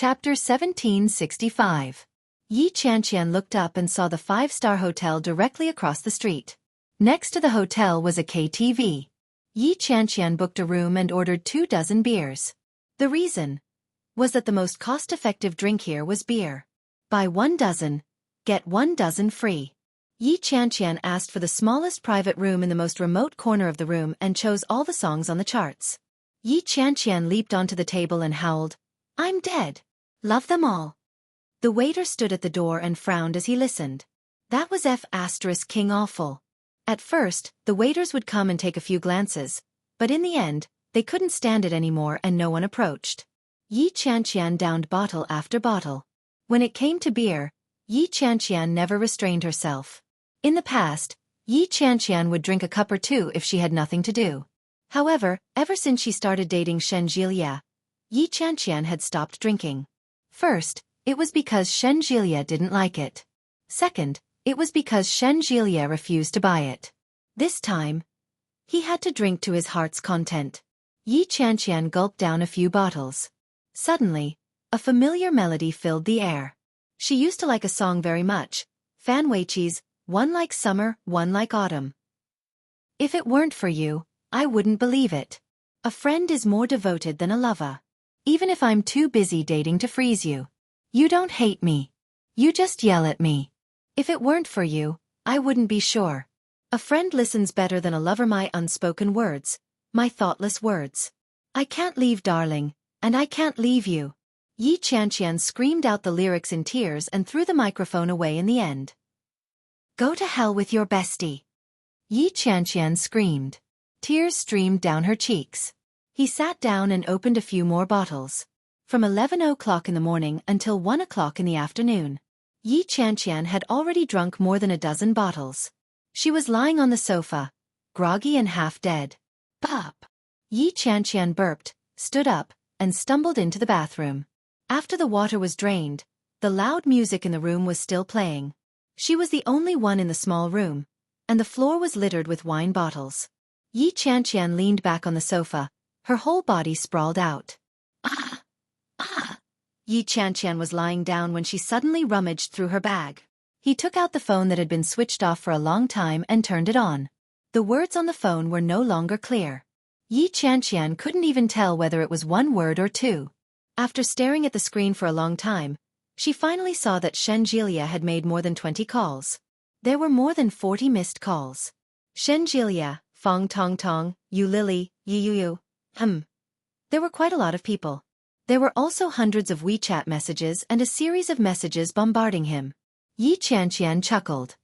Chapter 1765. Yi Qianqian looked up and saw the five-star hotel directly across the street. Next to the hotel was a KTV. Yi Qianqian booked a room and ordered 24 beers. The reason was that the most cost-effective drink here was beer. Buy 12, get 12 free. Yi Qianqian asked for the smallest private room in the most remote corner of the room and chose all the songs on the charts. Yi Qianqian leaped onto the table and howled, "I'm dead. Love them all." The waiter stood at the door and frowned as he listened. That was King awful. At first, the waiters would come and take a few glances, but in the end, they couldn't stand it anymore and no one approached. Yi Qianqian downed bottle after bottle. When it came to beer, Yi Qianqian never restrained herself. In the past, Yi Qianqian would drink a cup or two if she had nothing to do. However, ever since she started dating Xueqi, Yi Qianqian had stopped drinking. First, it was because Xueqi didn't like it. Second, it was because Xueqi refused to buy it. This time, he had to drink to his heart's content. Yi Qianqian gulped down a few bottles. Suddenly, a familiar melody filled the air. She used to like a song very much, Fan Weiqi's, One Like Summer, One Like Autumn. If it weren't for you, I wouldn't believe it. A friend is more devoted than a lover. Even if I'm too busy dating to freeze you. You don't hate me. You just yell at me. If it weren't for you, I wouldn't be sure. A friend listens better than a lover. My unspoken words, my thoughtless words. I can't leave, darling, and I can't leave you. Yi Qianqian screamed out the lyrics in tears and threw the microphone away in the end. Go to hell with your bestie. Yi Qianqian screamed. Tears streamed down her cheeks. He sat down and opened a few more bottles. From 11 o'clock in the morning until 1 o'clock in the afternoon, Yi Qianqian had already drunk more than a dozen bottles. She was lying on the sofa, groggy and half dead. Pop! Yi Qianqian burped, stood up, and stumbled into the bathroom. After the water was drained, the loud music in the room was still playing. She was the only one in the small room, and the floor was littered with wine bottles. Yi Qianqian leaned back on the sofa, her whole body sprawled out. Ah! Ah! Yi Qianqian was lying down when she suddenly rummaged through her bag. He took out the phone that had been switched off for a long time and turned it on. The words on the phone were no longer clear. Yi Qianqian couldn't even tell whether it was one word or two. After staring at the screen for a long time, she finally saw that Xueqi had made more than 20 calls. There were more than 40 missed calls. Xueqi, Fong Tong Tong, Yu Lily, Yu. There were quite a lot of people. There were also hundreds of WeChat messages and a series of messages bombarding him. Yi Qianqian chuckled.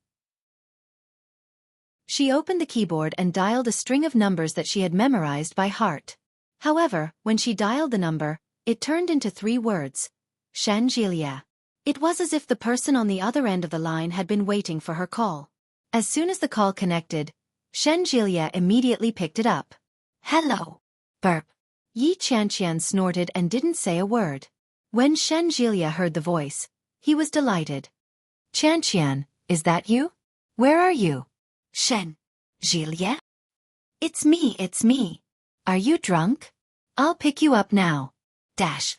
She opened the keyboard and dialed a string of numbers that she had memorized by heart. However, when she dialed the number, it turned into 3 words. Xueqi. It was as if the person on the other end of the line had been waiting for her call. As soon as the call connected, Xueqi immediately picked it up. Hello. Burp. Yi Qianqian snorted and didn't say a word. When Xueqi heard the voice, he was delighted. Qianqian, is that you? Where are you? Xueqi? It's me. Are you drunk? I'll pick you up now. Dash.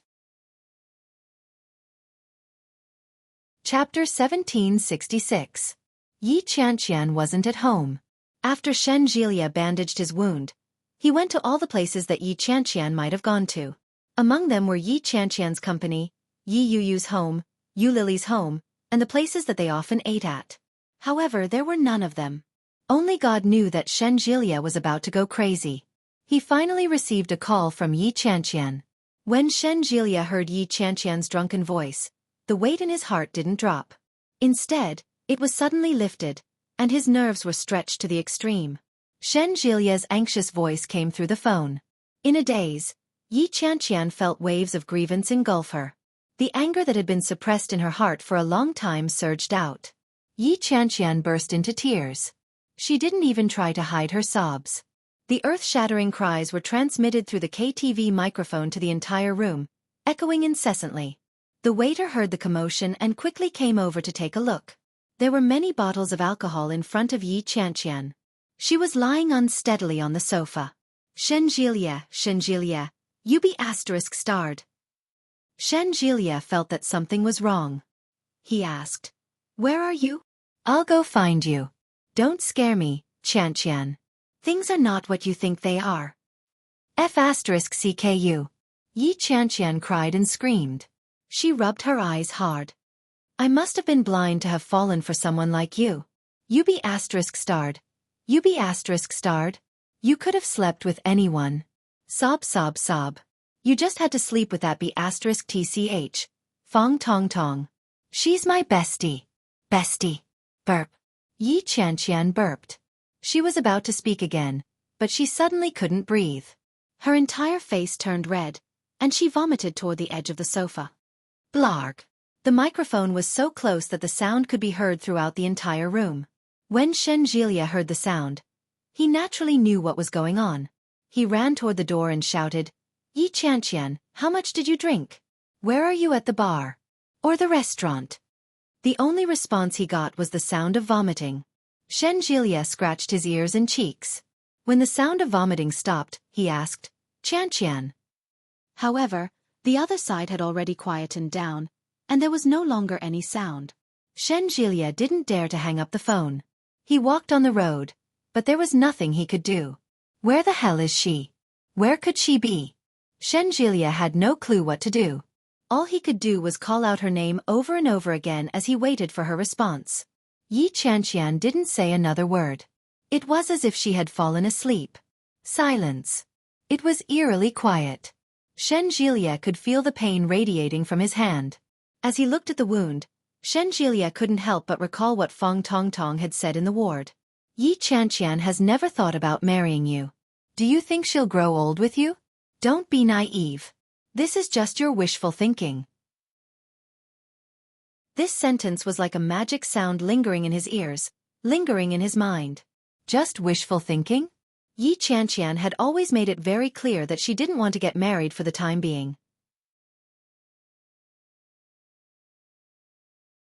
Chapter 1766. Yi Qianqian wasn't at home. After Xueqi bandaged his wound, he went to all the places that Yi Qianqian might have gone to. Among them were Yi Qianqian's company, Yi Yu's home, Yu Lily's home, and the places that they often ate at. However, there were none of them. Only God knew that Xueqi was about to go crazy. He finally received a call from Yi Qianqian. When Xueqi heard Yi Qianqian's drunken voice, the weight in his heart didn't drop. Instead, it was suddenly lifted, and his nerves were stretched to the extreme. Xueqi's anxious voice came through the phone. In a daze, Yi Qianqian felt waves of grievance engulf her. The anger that had been suppressed in her heart for a long time surged out. Yi Qianqian burst into tears. She didn't even try to hide her sobs. The earth-shattering cries were transmitted through the KTV microphone to the entire room, echoing incessantly. The waiter heard the commotion and quickly came over to take a look. There were many bottles of alcohol in front of Yi Qianqian. She was lying unsteadily on the sofa. Xueqi, you be ****. Shen Jilia felt that something was wrong. He asked, "Where are you?" "I'll go find you. Don't scare me, Qianqian. Things are not what you think they are." F*CKU. Yi Qianqian cried and screamed. She rubbed her eyes hard. "I must have been blind to have fallen for someone like you. You be *starred. You be *starred. You could have slept with anyone." Sob sob sob. "You just had to sleep with that be *TCH. Fong tong tong. She's my bestie." Bestie. Burp. Yi Qianqian burped. She was about to speak again, but she suddenly couldn't breathe. Her entire face turned red, and she vomited toward the edge of the sofa. Blarg. The microphone was so close that the sound could be heard throughout the entire room. When Shen Jilia heard the sound, he naturally knew what was going on. He ran toward the door and shouted, "Yi Qianqian, how much did you drink? Where are you at the bar? Or the restaurant?" The only response he got was the sound of vomiting. Shen Jilia scratched his ears and cheeks. When the sound of vomiting stopped, he asked, "Qianqian." However, the other side had already quietened down, and there was no longer any sound. Shen Jilia didn't dare to hang up the phone. He walked on the road, but there was nothing he could do. Where the hell is she? Where could she be? Shen Jilia had no clue what to do. All he could do was call out her name over and over again as he waited for her response. Yi Qianqian didn't say another word. It was as if she had fallen asleep. Silence. It was eerily quiet. Shen Jilia could feel the pain radiating from his hand. As he looked at the wound, Shen Jilia couldn't help but recall what Fong Tong Tong had said in the ward. "Yi Qianqian has never thought about marrying you. Do you think she'll grow old with you? Don't be naive. This is just your wishful thinking." This sentence was like a magic sound lingering in his ears, lingering in his mind. Just wishful thinking? Yi Qianqian had always made it very clear that she didn't want to get married for the time being.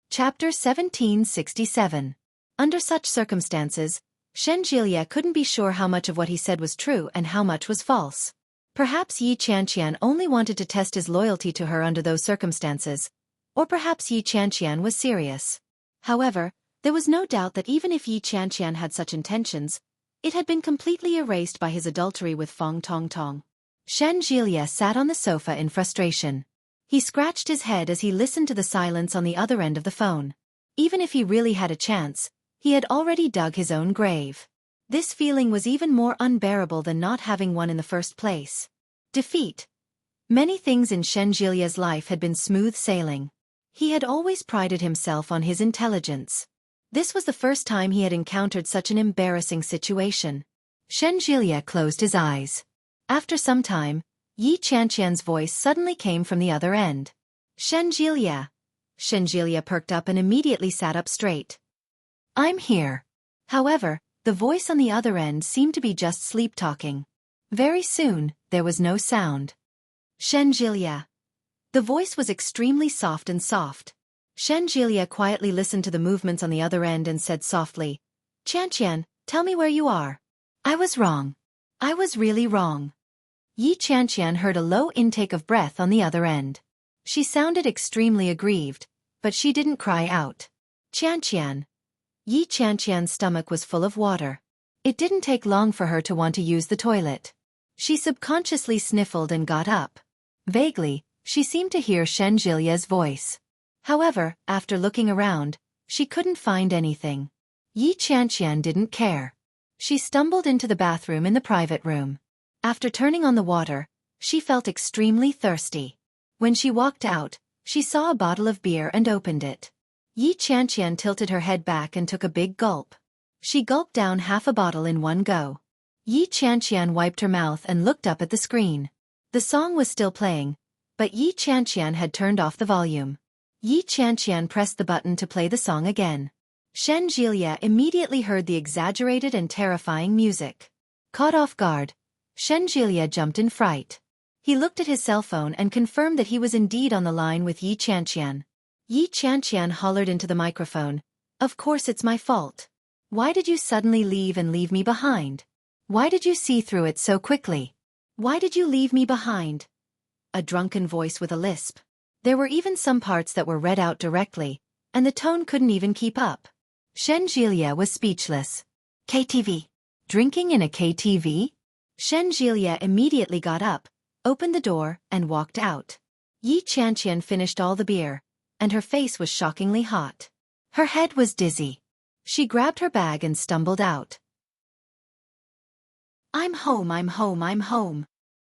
Chapter 1767. Under such circumstances, Shen Jilia couldn't be sure how much of what he said was true and how much was false. Perhaps Yi Qianqian only wanted to test his loyalty to her under those circumstances, or perhaps Yi Qianqian was serious. However, there was no doubt that even if Yi Qianqian had such intentions, it had been completely erased by his adultery with Fong Tong Tong. Shen Jilia sat on the sofa in frustration. He scratched his head as he listened to the silence on the other end of the phone. Even if he really had a chance, he had already dug his own grave. This feeling was even more unbearable than not having one in the first place. Defeat. Many things in Shen Jilia's life had been smooth sailing. He had always prided himself on his intelligence. This was the first time he had encountered such an embarrassing situation. Shen Jilia closed his eyes. After some time, Yi Qianqian's voice suddenly came from the other end. "Shen Jilia." Shen Jilia perked up and immediately sat up straight. "I'm here." However, the voice on the other end seemed to be just sleep-talking. Very soon, there was no sound. "Shen Jilia." The voice was extremely soft and soft. Shen Jilia quietly listened to the movements on the other end and said softly, "Qianqian, tell me where you are." "I was wrong. I was really wrong." Yi Qianqian heard a low intake of breath on the other end. She sounded extremely aggrieved, but she didn't cry out. "Qianqian." Yi Qianqian's stomach was full of water. It didn't take long for her to want to use the toilet. She subconsciously sniffled and got up. Vaguely, she seemed to hear Shen Jilia's voice. However, after looking around, she couldn't find anything. Yi Qianqian didn't care. She stumbled into the bathroom in the private room. After turning on the water, she felt extremely thirsty. When she walked out, she saw a bottle of beer and opened it. Yi Qianqian tilted her head back and took a big gulp. She gulped down half a bottle in one go. Yi Qianqian wiped her mouth and looked up at the screen. The song was still playing, but Yi Qianqian had turned off the volume. Yi Qianqian pressed the button to play the song again. Shen Jilia immediately heard the exaggerated and terrifying music. Caught off guard, Shen Jilia jumped in fright. He looked at his cell phone and confirmed that he was indeed on the line with Yi Qianqian. Yi Qianqian hollered into the microphone, "Of course it's my fault. Why did you suddenly leave and leave me behind? Why did you see through it so quickly? Why did you leave me behind?" A drunken voice with a lisp. There were even some parts that were read out directly, and the tone couldn't even keep up. Xueqi was speechless. KTV? Drinking in a KTV? Xueqi immediately got up, opened the door, and walked out. Yi Qianqian finished all the beer, and her face was shockingly hot. Her head was dizzy. She grabbed her bag and stumbled out. I'm home, I'm home, I'm home.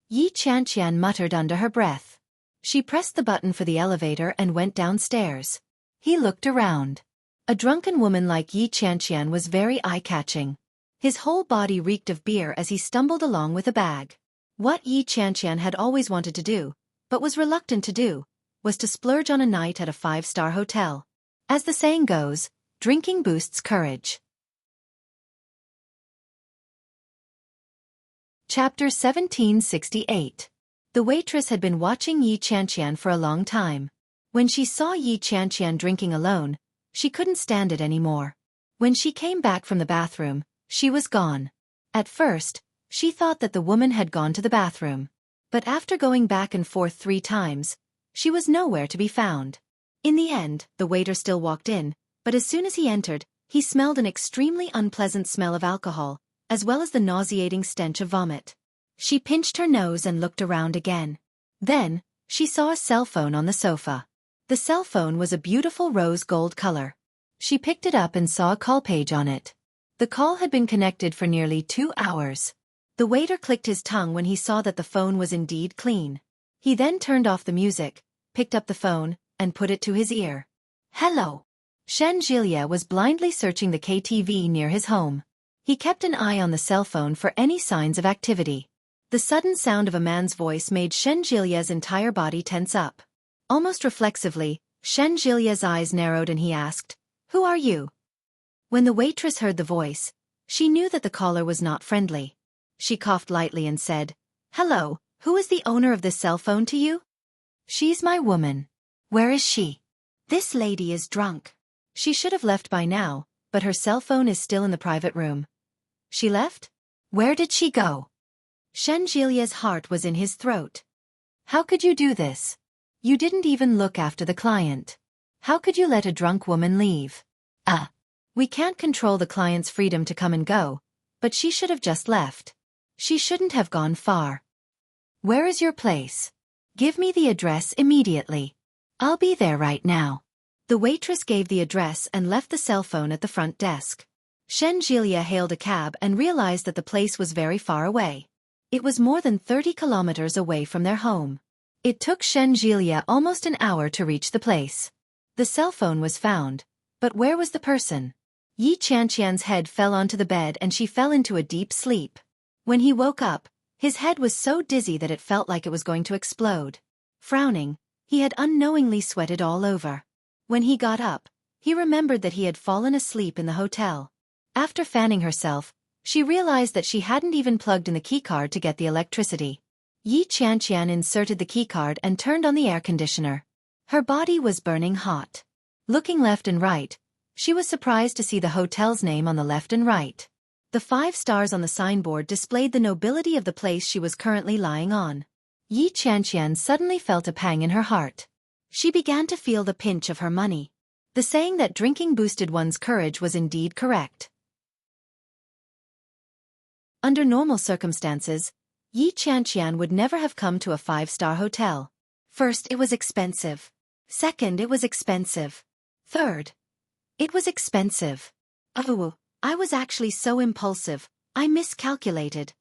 Yi Qianqian muttered under her breath. She pressed the button for the elevator and went downstairs. He looked around. A drunken woman like Yi Qianqian was very eye-catching. His whole body reeked of beer as he stumbled along with a bag. What Yi Qianqian had always wanted to do, but was reluctant to do, was to splurge on a night at a 5-star hotel. As the saying goes, drinking boosts courage. Chapter 1768. The waitress had been watching Yi Qianqian for a long time. When she saw Yi Qianqian drinking alone, she couldn't stand it anymore. When she came back from the bathroom, she was gone. At first, she thought that the woman had gone to the bathroom. But after going back and forth 3 times, she was nowhere to be found. In the end, the waiter still walked in, but as soon as he entered, he smelled an extremely unpleasant smell of alcohol, as well as the nauseating stench of vomit. She pinched her nose and looked around again. Then, she saw a cell phone on the sofa. The cell phone was a beautiful rose gold color. She picked it up and saw a call page on it. The call had been connected for nearly 2 hours. The waiter clicked his tongue when he saw that the phone was indeed clean. He then turned off the music, picked up the phone, and put it to his ear. Hello. Xueqi was blindly searching the KTV near his home. He kept an eye on the cell phone for any signs of activity. The sudden sound of a man's voice made Xueqi's entire body tense up. Almost reflexively, Xueqi's eyes narrowed and he asked, "Who are you?" When the waitress heard the voice, she knew that the caller was not friendly. She coughed lightly and said, "Hello, who is the owner of this cell phone to you?" "She's my woman." "Where is she?" "This lady is drunk. She should have left by now, but her cell phone is still in the private room." "She left? Where did she go?" Xueqi's heart was in his throat. "How could you do this? You didn't even look after the client. How could you let a drunk woman leave?" We can't control the client's freedom to come and go, but she should have just left. She shouldn't have gone far." "Where is your place? Give me the address immediately." "I'll be there right now." The waitress gave the address and left the cell phone at the front desk. Xueqi hailed a cab and realized that the place was very far away. It was more than 30 kilometers away from their home. It took Xueqi almost an hour to reach the place. The cell phone was found, but where was the person? Yi Qianqian's head fell onto the bed and she fell into a deep sleep. When he woke up, his head was so dizzy that it felt like it was going to explode. Frowning, he had unknowingly sweated all over. When he got up, he remembered that he had fallen asleep in the hotel. After fanning herself, she realized that she hadn't even plugged in the keycard to get the electricity. Yi Qianqian inserted the keycard and turned on the air conditioner. Her body was burning hot. Looking left and right, she was surprised to see the hotel's name on the left and right. The 5 stars on the signboard displayed the nobility of the place she was currently lying on. Yi Qianqian suddenly felt a pang in her heart. She began to feel the pinch of her money. The saying that drinking boosted one's courage was indeed correct. Under normal circumstances, Yi Qianqian would never have come to a 5-star hotel. First, it was expensive. Second, it was expensive. Third, it was expensive. Oh, I was actually so impulsive, I miscalculated.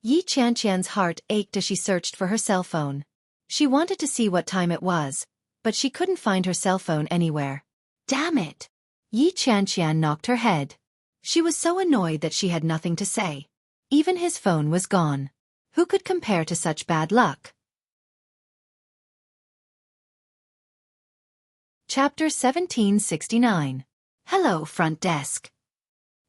Yi Qianqian's heart ached as she searched for her cell phone. She wanted to see what time it was, but she couldn't find her cell phone anywhere. Damn it! Yi Qianqian knocked her head. She was so annoyed that she had nothing to say. Even his phone was gone. Who could compare to such bad luck? Chapter 1769. Hello, front desk.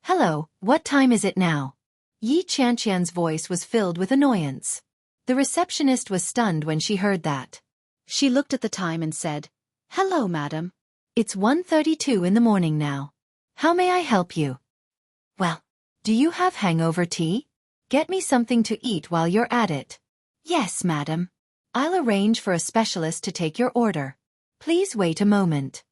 Hello, what time is it now? Yi Qianqian's voice was filled with annoyance. The receptionist was stunned when she heard that. She looked at the time and said, "Hello, madam. It's 1:32 in the morning now. How may I help you?" "Well, do you have hangover tea? Get me something to eat while you're at it." "Yes, madam." I'll arrange for a specialist to take your order. Please wait a moment.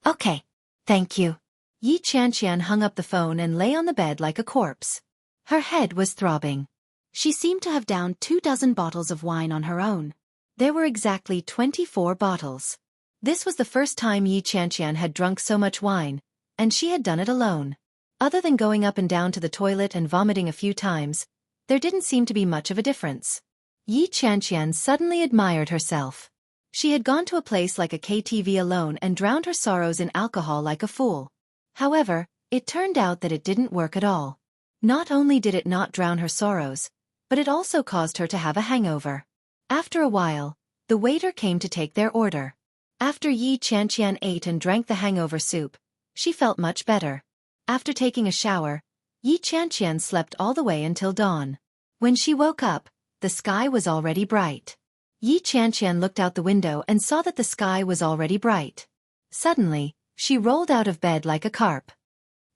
Okay. Thank you. Yi Qianqian hung up the phone and lay on the bed like a corpse. Her head was throbbing. She seemed to have downed 24 bottles of wine on her own. There were exactly 24 bottles. This was the first time Yi Qianqian had drunk so much wine, and she had done it alone. Other than going up and down to the toilet and vomiting a few times, there didn't seem to be much of a difference. Yi Qianqian suddenly admired herself. She had gone to a place like a KTV alone and drowned her sorrows in alcohol like a fool. However, it turned out that it didn't work at all. Not only did it not drown her sorrows, but it also caused her to have a hangover. After a while, the waiter came to take their order. After Yi Qianqian ate and drank the hangover soup, she felt much better. After taking a shower, Yi Qianqian slept all the way until dawn. When she woke up, the sky was already bright. Yi Qianqian looked out the window and saw that the sky was already bright. Suddenly, she rolled out of bed like a carp.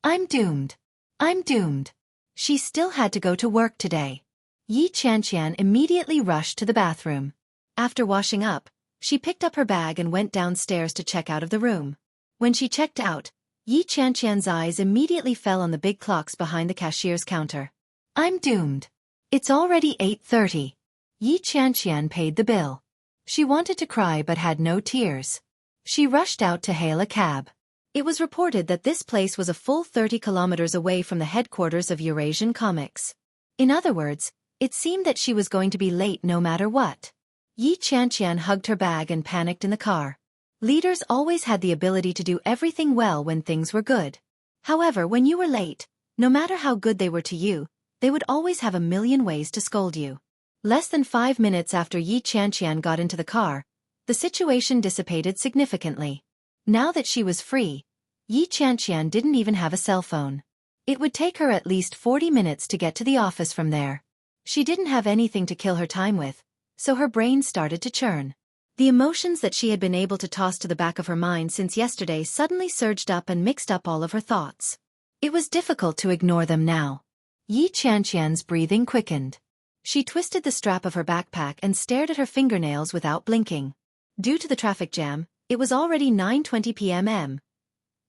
I'm doomed. I'm doomed. She still had to go to work today. Yi Qianqian immediately rushed to the bathroom. After washing up, she picked up her bag and went downstairs to check out of the room. When she checked out, Yi Qianqian's eyes immediately fell on the big clocks behind the cashier's counter. I'm doomed. It's already 8:30. Yi Qianqian paid the bill. She wanted to cry but had no tears. She rushed out to hail a cab. It was reported that this place was a full 30 kilometers away from the headquarters of Eurasian Comics. In other words, it seemed that she was going to be late no matter what. Yi Qianqian hugged her bag and panicked in the car. Leaders always had the ability to do everything well when things were good. However, when you were late, no matter how good they were to you, they would always have a million ways to scold you. Less than 5 minutes after Yi Qianqian got into the car, the situation dissipated significantly. Now that she was free, Yi Qianqian didn't even have a cell phone. It would take her at least 40 minutes to get to the office from there. She didn't have anything to kill her time with, so her brain started to churn. The emotions that she had been able to toss to the back of her mind since yesterday suddenly surged up and mixed up all of her thoughts. It was difficult to ignore them now. Yi Qianqian's breathing quickened. She twisted the strap of her backpack and stared at her fingernails without blinking. Due to the traffic jam, it was already 9:20 p.m.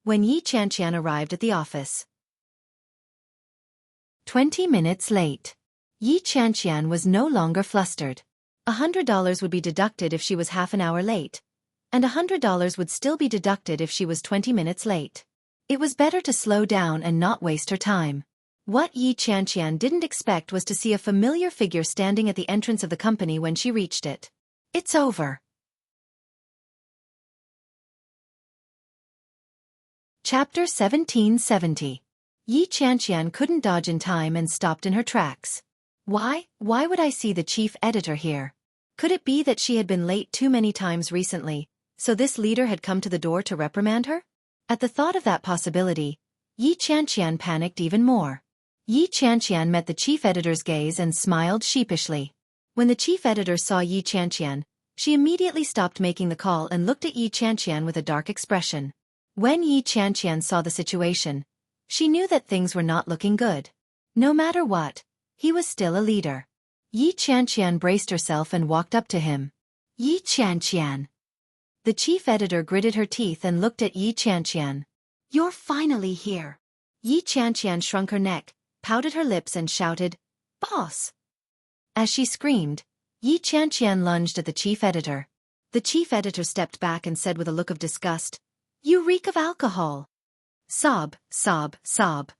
when Yi Qianqian arrived at the office. 20 minutes late. Yi Qianqian was no longer flustered. $100 would be deducted if she was half an hour late, and $100 would still be deducted if she was 20 minutes late. It was better to slow down and not waste her time. What Yi Qianqian didn't expect was to see a familiar figure standing at the entrance of the company when she reached it. It's over. Chapter 1770. Yi Qianqian couldn't dodge in time and stopped in her tracks. Why would I see the chief editor here? Could it be that she had been late too many times recently, so this leader had come to the door to reprimand her? At the thought of that possibility, Yi Qianqian panicked even more. Yi Qianqian met the chief editor's gaze and smiled sheepishly. When the chief editor saw Yi Qianqian, she immediately stopped making the call and looked at Yi Qianqian with a dark expression. When Yi Qianqian saw the situation, she knew that things were not looking good. No matter what, he was still a leader. Yi Qianqian braced herself and walked up to him. Yi Qianqian. The chief editor gritted her teeth and looked at Yi Qianqian. You're finally here. Yi Qianqian shrunk her neck, pouted her lips and shouted, Boss! As she screamed, Yi Qianqian lunged at the chief editor. The chief editor stepped back and said with a look of disgust, You reek of alcohol. Sob, sob, sob.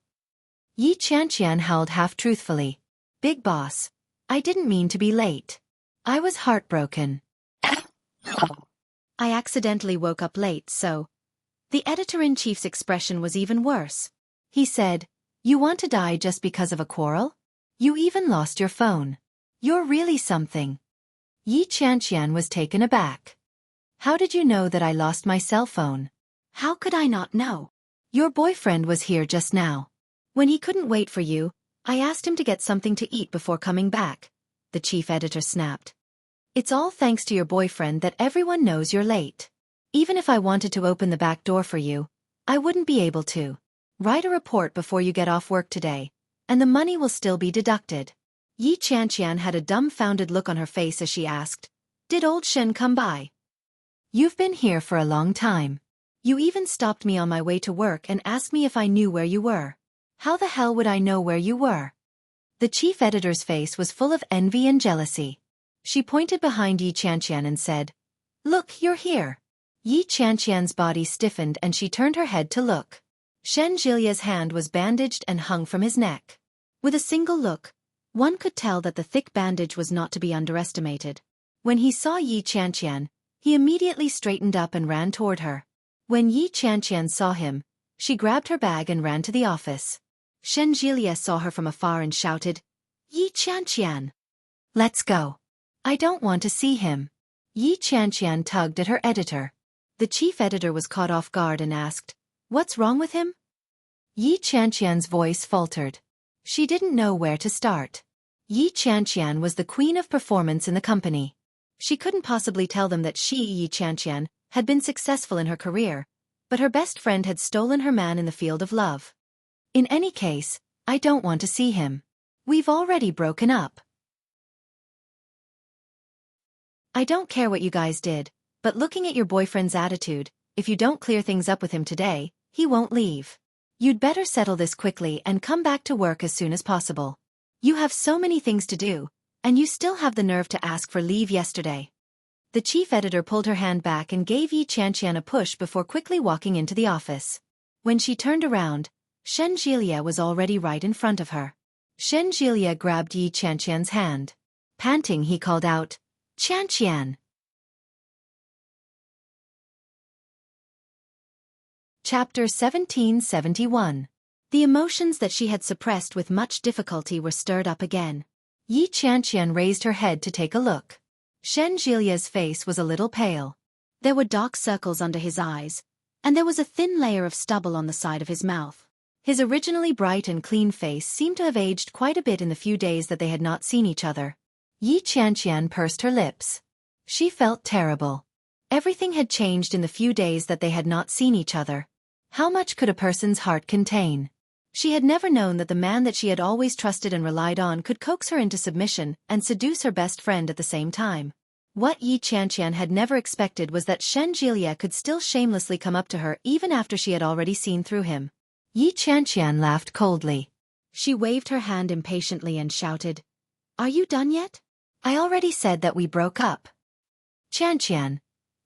Yi Qianqian howled half-truthfully. Big boss, I didn't mean to be late. I was heartbroken. I accidentally woke up late, so... The editor-in-chief's expression was even worse. He said, You want to die just because of a quarrel? You even lost your phone. You're really something. Yi Qianqian was taken aback. How did you know that I lost my cell phone? How could I not know? Your boyfriend was here just now. When he couldn't wait for you, I asked him to get something to eat before coming back, the chief editor snapped. It's all thanks to your boyfriend that everyone knows you're late. Even if I wanted to open the back door for you, I wouldn't be able to. Write a report before you get off work today, and the money will still be deducted. Yi Qianqian had a dumbfounded look on her face as she asked, Did old Shen come by? You've been here for a long time. You even stopped me on my way to work and asked me if I knew where you were. How the hell would I know where you were? The chief editor's face was full of envy and jealousy. She pointed behind Yi Qianqian and said, "Look, you're here." Yi Qianqian's body stiffened and she turned her head to look. Shen Jilia's hand was bandaged and hung from his neck. With a single look, one could tell that the thick bandage was not to be underestimated. When he saw Yi Qianqian, he immediately straightened up and ran toward her. When Yi Qianqian saw him, she grabbed her bag and ran to the office. Shen Jilia saw her from afar and shouted, "Yi Qianqian! Let's go. I don't want to see him." Yi Qianqian tugged at her editor. The chief editor was caught off guard and asked, "What's wrong with him?" Yi Qianqian's voice faltered. She didn't know where to start. Yi Qianqian was the queen of performance in the company. She couldn't possibly tell them that she, Yi Qianqian, had been successful in her career, but her best friend had stolen her man in the field of love. In any case, I don't want to see him. We've already broken up. I don't care what you guys did, but looking at your boyfriend's attitude, if you don't clear things up with him today, he won't leave. You'd better settle this quickly and come back to work as soon as possible. You have so many things to do, and you still have the nerve to ask for leave yesterday. The chief editor pulled her hand back and gave Yi Qianqian a push before quickly walking into the office. When she turned around, Shen Jilia was already right in front of her. Shen Jilia grabbed Yi Qianqian's hand. Panting, he called out, "Qianqian!" Chapter 1771. The emotions that she had suppressed with much difficulty were stirred up again. Yi Qianqian raised her head to take a look. Shen Jilia's face was a little pale. There were dark circles under his eyes, and there was a thin layer of stubble on the side of his mouth. His originally bright and clean face seemed to have aged quite a bit in the few days that they had not seen each other. Yi Qianqian pursed her lips. She felt terrible. Everything had changed in the few days that they had not seen each other. How much could a person's heart contain? She had never known that the man that she had always trusted and relied on could coax her into submission and seduce her best friend at the same time. What Yi Qianqian had never expected was that Shen Jilia could still shamelessly come up to her even after she had already seen through him. Yi Qianqian laughed coldly. She waved her hand impatiently and shouted, "Are you done yet? I already said that we broke up." "Qianqian,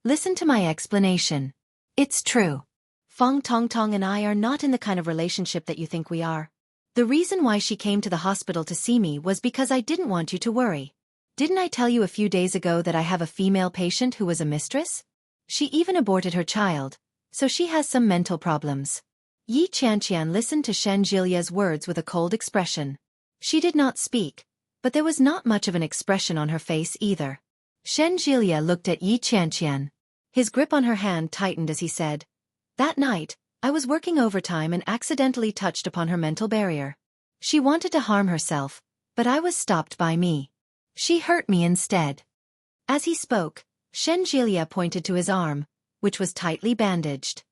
listen to my explanation. It's true. Feng Tongtong and I are not in the kind of relationship that you think we are. The reason why she came to the hospital to see me was because I didn't want you to worry. Didn't I tell you a few days ago that I have a female patient who was a mistress? She even aborted her child, so she has some mental problems." Yi Qianqian listened to Shen Jilia's words with a cold expression. She did not speak, but there was not much of an expression on her face either. Shen Jilia looked at Yi Qianqian. His grip on her hand tightened as he said, "That night, I was working overtime and accidentally touched upon her mental barrier. She wanted to harm herself, but I was stopped by me. She hurt me instead." As he spoke, Shen Jilia pointed to his arm, which was tightly bandaged.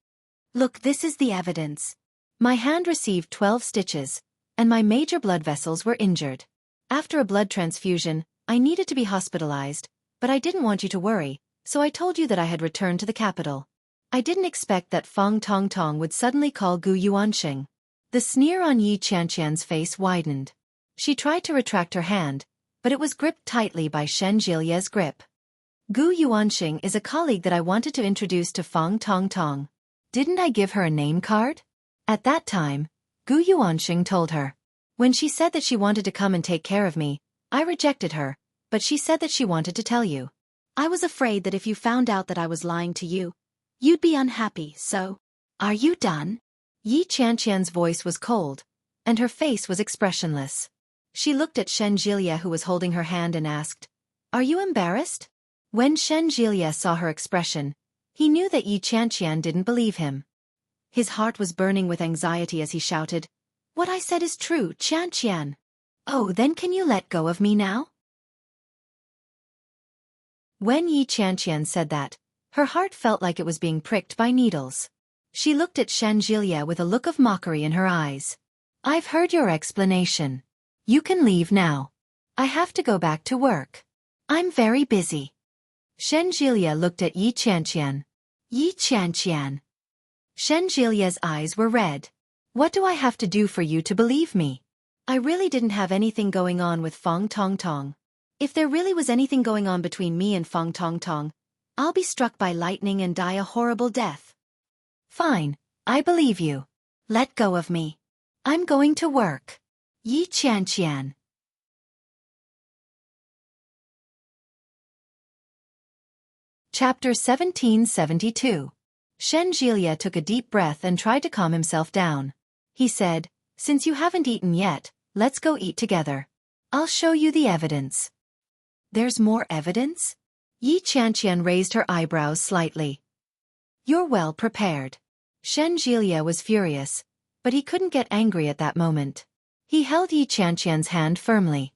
"Look, this is the evidence. My hand received 12 stitches, and my major blood vessels were injured. After a blood transfusion, I needed to be hospitalized, but I didn't want you to worry, so I told you that I had returned to the capital. I didn't expect that Feng Tongtong would suddenly call Gu Yuanxing." The sneer on Yi Qianqian's face widened. She tried to retract her hand, but it was gripped tightly by Shen Jilia's grip. "Gu Yuanxing is a colleague that I wanted to introduce to Feng Tongtong. Didn't I give her a name card?" At that time, Gu Yuanxing told her. "When she said that she wanted to come and take care of me, I rejected her, but she said that she wanted to tell you. I was afraid that if you found out that I was lying to you, you'd be unhappy, so—" "Are you done?" Yi Qianqian's voice was cold, and her face was expressionless. She looked at Shen Jilia, who was holding her hand, and asked, "Are you embarrassed?" When Shen Jilia saw her expression, he knew that Yi Qianqian didn't believe him. His heart was burning with anxiety as he shouted, "What I said is true, Qianqian. Oh, then can you let go of me now?" When Yi Qianqian said that, her heart felt like it was being pricked by needles. She looked at Shen Jilia with a look of mockery in her eyes. "I've heard your explanation. You can leave now. I have to go back to work. I'm very busy." Shen Jilia looked at Yi Qianqian. Yi Qianqian. Shen Jilia's eyes were red. What do I have to do for you to believe me? I really didn't have anything going on with Fang Tongtong. If there really was anything going on between me and Fang Tongtong, I'll be struck by lightning and die a horrible death. Fine, I believe you. Let go of me. I'm going to work. Yi Qianqian. Chapter 1772. Shen Jilia took a deep breath and tried to calm himself down. He said, "Since you haven't eaten yet, let's go eat together. I'll show you the evidence." There's more evidence? Yi Qianqian raised her eyebrows slightly. You're well prepared. Shen Jilia was furious, but he couldn't get angry at that moment. He held Yi Qianqian's hand firmly.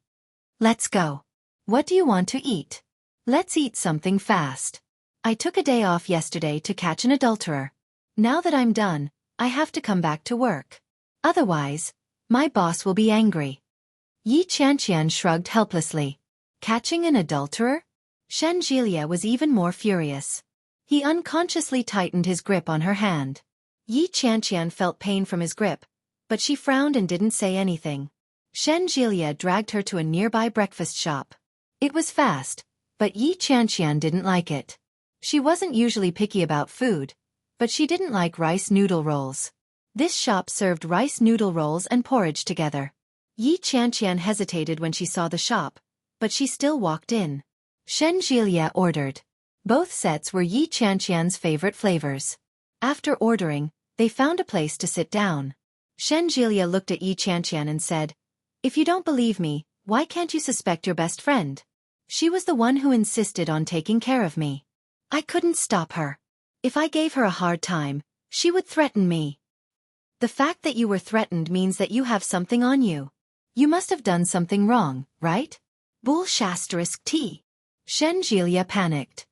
Let's go. What do you want to eat? Let's eat something fast. I took a day off yesterday to catch an adulterer. Now that I'm done, I have to come back to work. Otherwise, my boss will be angry. Yi Qianqian shrugged helplessly. Catching an adulterer? Shen Jilia was even more furious. He unconsciously tightened his grip on her hand. Yi Qianqian felt pain from his grip, but she frowned and didn't say anything. Shen Jilia dragged her to a nearby breakfast shop. It was fast, but Yi Qianqian didn't like it. She wasn't usually picky about food, but she didn't like rice noodle rolls. This shop served rice noodle rolls and porridge together. Yi Qianqian hesitated when she saw the shop, but she still walked in. Shen Jilia ordered. Both sets were Yi Qianqian's favorite flavors. After ordering, they found a place to sit down. Shen Jilia looked at Yi Qianqian and said, "If you don't believe me, why can't you suspect your best friend? She was the one who insisted on taking care of me. I couldn't stop her. If I gave her a hard time, she would threaten me. The fact that you were threatened means that you have something on you. You must have done something wrong, right? Bull*T. Shen Jilia panicked.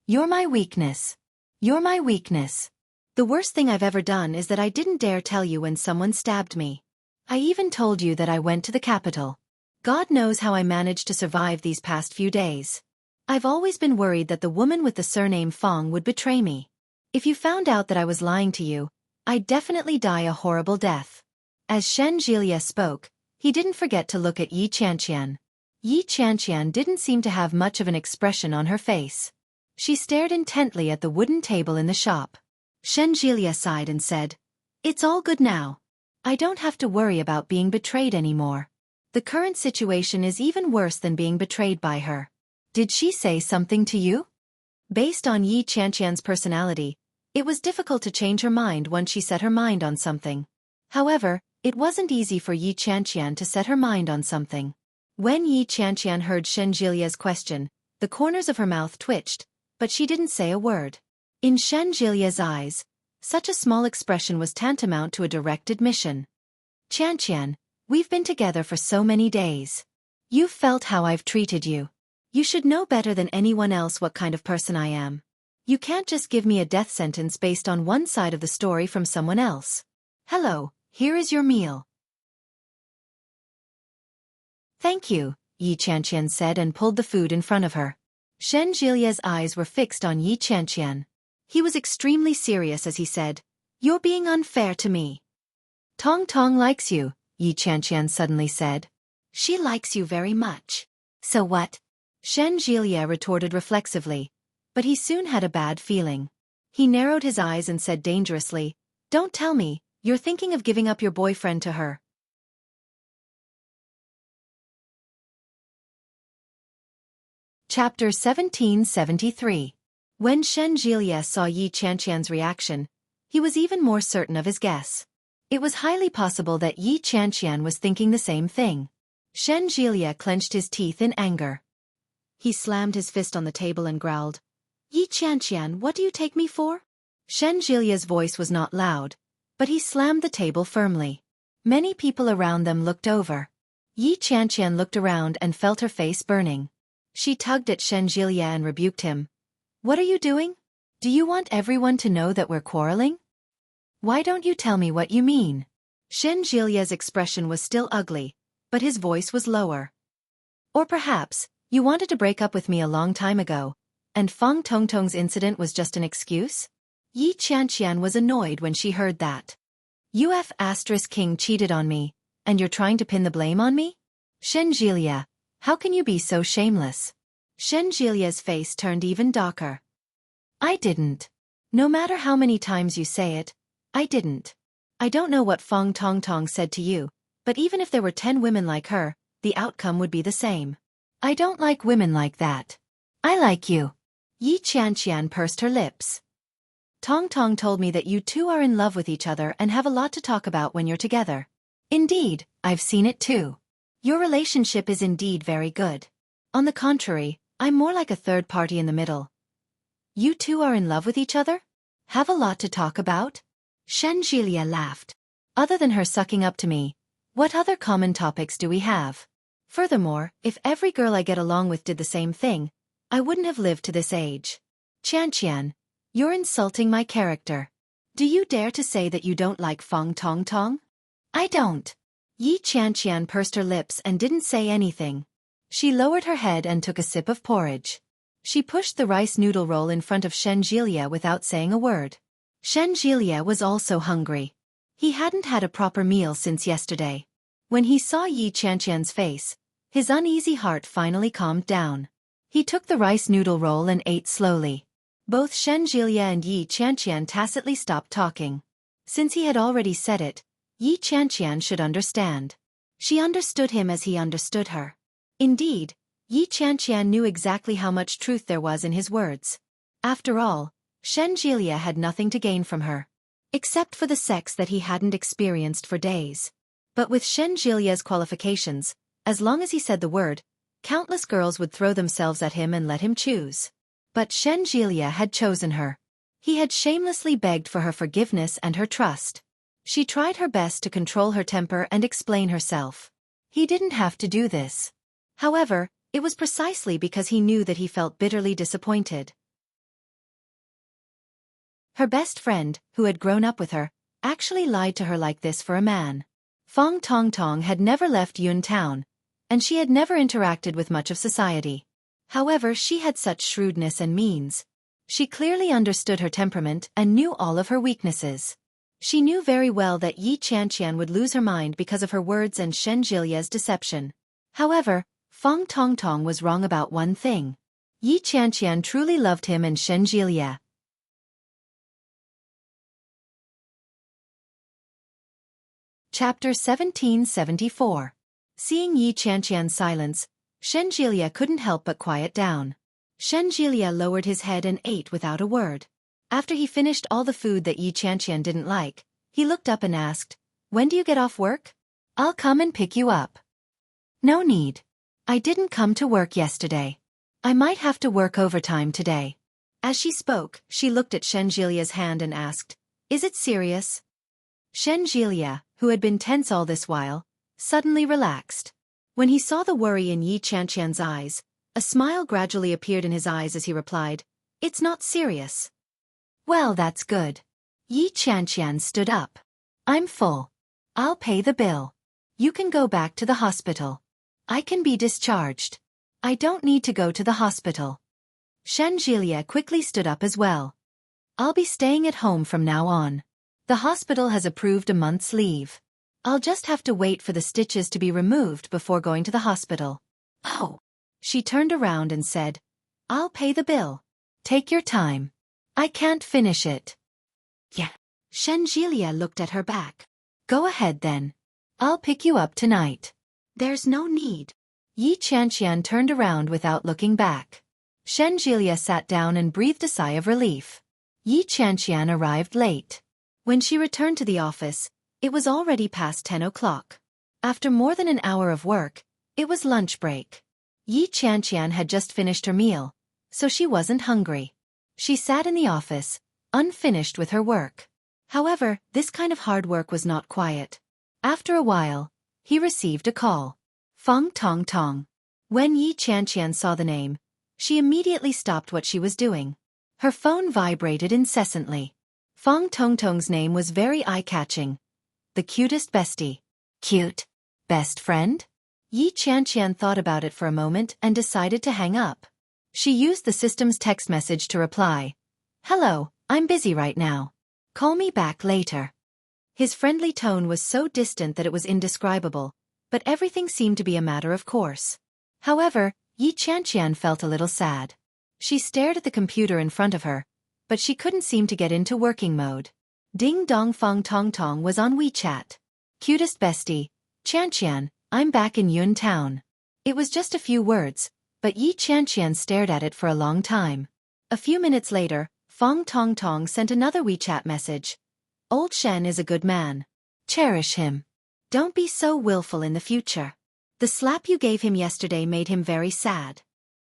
You're my weakness. You're my weakness. The worst thing I've ever done is that I didn't dare tell you when someone stabbed me. I even told you that I went to the capital. God knows how I managed to survive these past few days. I've always been worried that the woman with the surname Fang would betray me. If you found out that I was lying to you, I'd definitely die a horrible death." As Shen Jilia spoke, he didn't forget to look at Yi Qianqian. Yi Qianqian didn't seem to have much of an expression on her face. She stared intently at the wooden table in the shop. Shen Jilia sighed and said, "It's all good now. I don't have to worry about being betrayed anymore. The current situation is even worse than being betrayed by her." Did she say something to you? Based on Yi Qianqian's personality, it was difficult to change her mind once she set her mind on something. However, it wasn't easy for Yi Qianqian to set her mind on something. When Yi Qianqian heard Shen Jilia's question, the corners of her mouth twitched, but she didn't say a word. In Shen Jilia's eyes, such a small expression was tantamount to a direct admission. "Qianqian, we've been together for so many days. You've felt how I've treated you. You should know better than anyone else what kind of person I am. You can't just give me a death sentence based on one side of the story from someone else. Hello, here is your meal." "Thank you," Yi Qianqian said and pulled the food in front of her. Shen Jilia's eyes were fixed on Yi Qianqian. He was extremely serious as he said, "You're being unfair to me." "Tong Tong likes you," Yi Qianqian suddenly said. "She likes you very much. So what?" Shen Jilia retorted reflexively, but he soon had a bad feeling. He narrowed his eyes and said dangerously, "Don't tell me, you're thinking of giving up your boyfriend to her." Chapter 1773. When Shen Jilia saw Yi Qianqian's reaction, he was even more certain of his guess. It was highly possible that Yi Qianqian was thinking the same thing. Shen Jilia clenched his teeth in anger. He slammed his fist on the table and growled, "Yi Qianqian, what do you take me for?" Shen Jilia's voice was not loud, but he slammed the table firmly. Many people around them looked over. Yi Qianqian looked around and felt her face burning. She tugged at Shen Jilia and rebuked him. "What are you doing? Do you want everyone to know that we're quarreling? Why don't you tell me what you mean?" Shen Jilia's expression was still ugly, but his voice was lower. "Or perhaps, you wanted to break up with me a long time ago, And Fang Tongtong's incident was just an excuse? Yi Qianqian was annoyed when she heard that. King cheated on me, and you're trying to pin the blame on me? Shen Jilia, how can you be so shameless? Shen Jilia's face turned even darker. I didn't. No matter how many times you say it, I didn't. I don't know what Fang Tongtong said to you, but even if there were 10 women like her, the outcome would be the same. I don't like women like that. I like you. Yi Qianqian pursed her lips. Tong Tong told me that you two are in love with each other and have a lot to talk about when you're together. Indeed, I've seen it too. Your relationship is indeed very good. On the contrary, I'm more like a third party in the middle. You two are in love with each other? Have a lot to talk about? Shen Jilia laughed. Other than her sucking up to me, what other common topics do we have? Furthermore, if every girl I get along with did the same thing, I wouldn't have lived to this age. Qianqian, you're insulting my character. Do you dare to say that you don't like Fang Tongtong? I don't. Yi Qianqian pursed her lips and didn't say anything. She lowered her head and took a sip of porridge. She pushed the rice noodle roll in front of Shen Jilia without saying a word. Shen Jilia was also hungry. He hadn't had a proper meal since yesterday. When he saw Yi Qianqian's face, his uneasy heart finally calmed down. He took the rice noodle roll and ate slowly. Both Shen Jilia and Yi Qianqian tacitly stopped talking. Since he had already said it, Yi Qianqian should understand. She understood him as he understood her. Indeed, Yi Qianqian knew exactly how much truth there was in his words. After all, Shen Jilia had nothing to gain from her. Except for the sex that he hadn't experienced for days. But with Shen Jilia's qualifications, as long as he said the word, countless girls would throw themselves at him and let him choose. But Shen Jilia had chosen her. He had shamelessly begged for her forgiveness and her trust. She tried her best to control her temper and explain herself. He didn't have to do this. However, it was precisely because he knew that he felt bitterly disappointed. Her best friend, who had grown up with her, actually lied to her like this for a man. Fang Tongtong had never left Yun Town, and she had never interacted with much of society. However, she had such shrewdness and means. She clearly understood her temperament and knew all of her weaknesses. She knew very well that Yi Qianqian would lose her mind because of her words and Shen Jilia's deception. However, Fang Tongtong was wrong about one thing. Yi Qianqian truly loved him and Shen Jilia. Chapter 1774. Seeing Yi Qianqian's silence, Shen Jilia couldn't help but quiet down. Shen Jilia lowered his head and ate without a word. After he finished all the food that Yi Qianqian didn't like, he looked up and asked, "When do you get off work? I'll come and pick you up." "No need. I didn't come to work yesterday. I might have to work overtime today." As she spoke, she looked at Shen Jilia's hand and asked, "Is it serious?" Shen Jilia, who had been tense all this while, suddenly relaxed. When he saw the worry in Yi Qianqian's eyes, a smile gradually appeared in his eyes as he replied, "It's not serious." "Well, that's good." Yi Qianqian stood up. "I'm full. I'll pay the bill. You can go back to the hospital. I can be discharged. I don't need to go to the hospital." Shen Jilia quickly stood up as well. "I'll be staying at home from now on. The hospital has approved a month's leave. I'll just have to wait for the stitches to be removed before going to the hospital." "Oh." She turned around and said, "I'll pay the bill. Take your time. I can't finish it." "Yeah." Shen Jilia looked at her back. "Go ahead then. I'll pick you up tonight." "There's no need." Yi Qianqian turned around without looking back. Shen Jilia sat down and breathed a sigh of relief. Yi Qianqian arrived late. When she returned to the office, it was already past 10 o'clock. After more than an hour of work, it was lunch break. Yi Qianqian had just finished her meal, so she wasn't hungry. She sat in the office, unfinished with her work. However, this kind of hard work was not quiet. After a while, he received a call. Fang Tongtong. When Yi Qianqian saw the name, she immediately stopped what she was doing. Her phone vibrated incessantly. Fang Tongtong's name was very eye-catching. The cutest bestie. Cute. Best friend? Yi Qianqian thought about it for a moment and decided to hang up. She used the system's text message to reply. Hello, I'm busy right now. Call me back later. His friendly tone was so distant that it was indescribable, but everything seemed to be a matter of course. However, Yi Qianqian felt a little sad. She stared at the computer in front of her, but she couldn't seem to get into working mode. Ding Dong Fong Tong Tong was on WeChat. Cutest bestie, Qianqian, I'm back in Yun Town. It was just a few words, but Yi Qianqian stared at it for a long time. A few minutes later, Fong Tong Tong sent another WeChat message. Old Shen is a good man. Cherish him. Don't be so willful in the future. The slap you gave him yesterday made him very sad.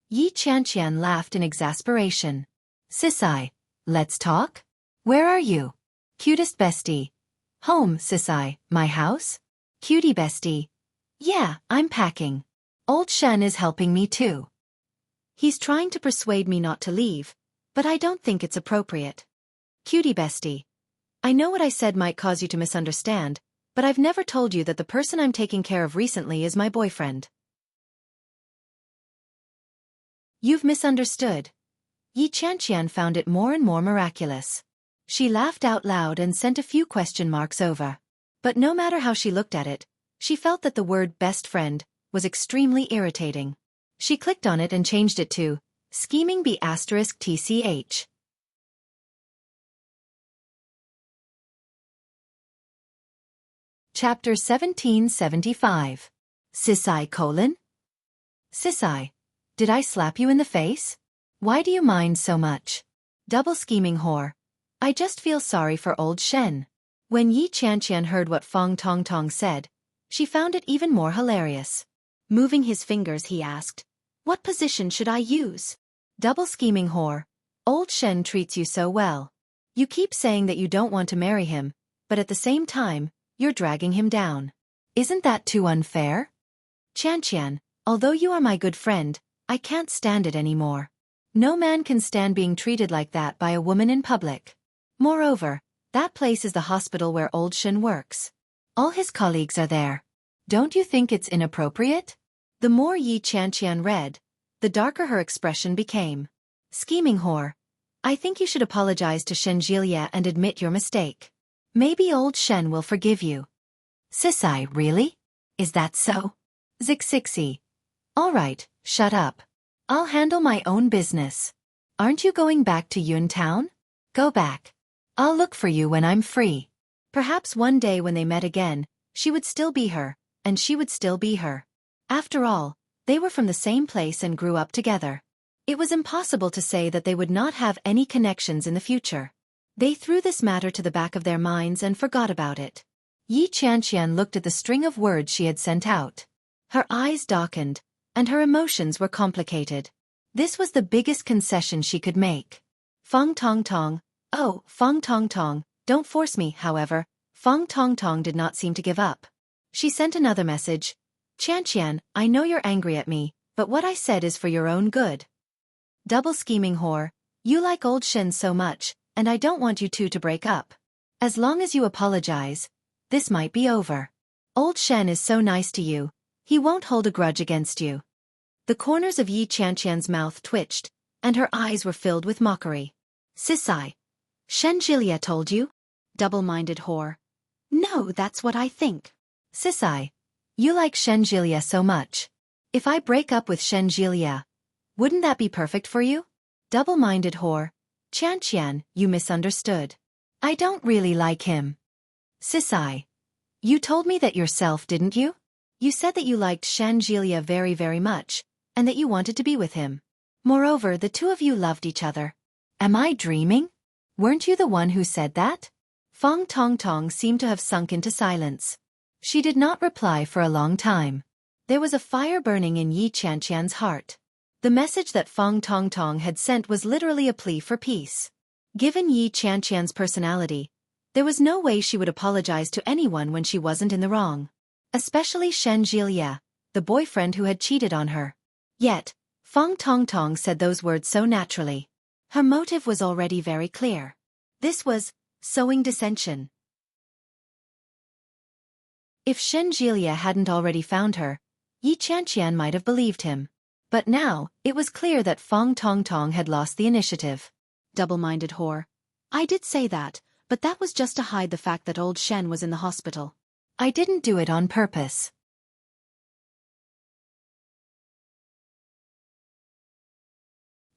Yi Qianqian laughed in exasperation. Sisai, let's talk? Where are you? Cutest bestie. Home, Sisai, my house? Cutie bestie. Yeah, I'm packing. Old Shen is helping me too. He's trying to persuade me not to leave, but I don't think it's appropriate. Cutie bestie. I know what I said might cause you to misunderstand, but I've never told you that the person I'm taking care of recently is my boyfriend. You've misunderstood. Yi Qianqian found it more and more miraculous. She laughed out loud and sent a few question marks over. But no matter how she looked at it, she felt that the word best friend was extremely irritating. She clicked on it and changed it to scheming B******. Chapter 1775. Sisai: Sisai, did I slap you in the face? Why do you mind so much? Double scheming whore. I just feel sorry for old Shen. When Yi Qianqian heard what Fong Tong Tong said, she found it even more hilarious. Moving his fingers, he asked, what position should I use? Double scheming whore. Old Shen treats you so well. You keep saying that you don't want to marry him, but at the same time, you're dragging him down. Isn't that too unfair? Qianqian, although you are my good friend, I can't stand it anymore. No man can stand being treated like that by a woman in public. Moreover, that place is the hospital where old Shen works. All his colleagues are there. Don't you think it's inappropriate? The more Yi Qianqian read, the darker her expression became. Scheming whore. I think you should apologize to Shen Jilia and admit your mistake. Maybe old Shen will forgive you. Sisai, really? Is that so? Xueqi. All right, shut up. I'll handle my own business. Aren't you going back to Yun Town? Go back. I'll look for you when I'm free. Perhaps one day when they met again, she would still be her, and she would still be her. After all, they were from the same place and grew up together. It was impossible to say that they would not have any connections in the future. They threw this matter to the back of their minds and forgot about it. Yi Qianqian looked at the string of words she had sent out. Her eyes darkened, and her emotions were complicated. This was the biggest concession she could make. Fong Tong Tong. Oh, Fong Tong Tong, don't force me, however. Fong Tong Tong did not seem to give up. She sent another message. Qianqian, I know you're angry at me, but what I said is for your own good. Double scheming whore. You like old Shen so much, and I don't want you two to break up. As long as you apologize, this might be over. Old Shen is so nice to you, he won't hold a grudge against you. The corners of Yi Qianqian's mouth twitched, and her eyes were filled with mockery. Sisai. Shen Jilia told you? Double-minded whore. No, that's what I think. Sisai. You like Shen Jilia so much. If I break up with Shen Jilia, wouldn't that be perfect for you? Double-minded whore. Qianqian, you misunderstood. I don't really like him. Sisai. You told me that yourself, didn't you? You said that you liked Shen Jilia very, very much, and that you wanted to be with him. Moreover, the two of you loved each other. Am I dreaming? Weren't you the one who said that? Fong Tong Tong seemed to have sunk into silence. She did not reply for a long time. There was a fire burning in Yi Qianqian's heart. The message that Fong Tong Tong had sent was literally a plea for peace. Given Yi Qianqian's personality, there was no way she would apologize to anyone when she wasn't in the wrong. Especially Shen Jilia, the boyfriend who had cheated on her. Yet, Fong Tong Tong said those words so naturally. Her motive was already very clear. This was sowing dissension. If Shen Jilia hadn't already found her, Yi Qianqian might have believed him. But now, it was clear that Fong Tong Tong had lost the initiative. Double-minded whore. I did say that, but that was just to hide the fact that old Shen was in the hospital. I didn't do it on purpose.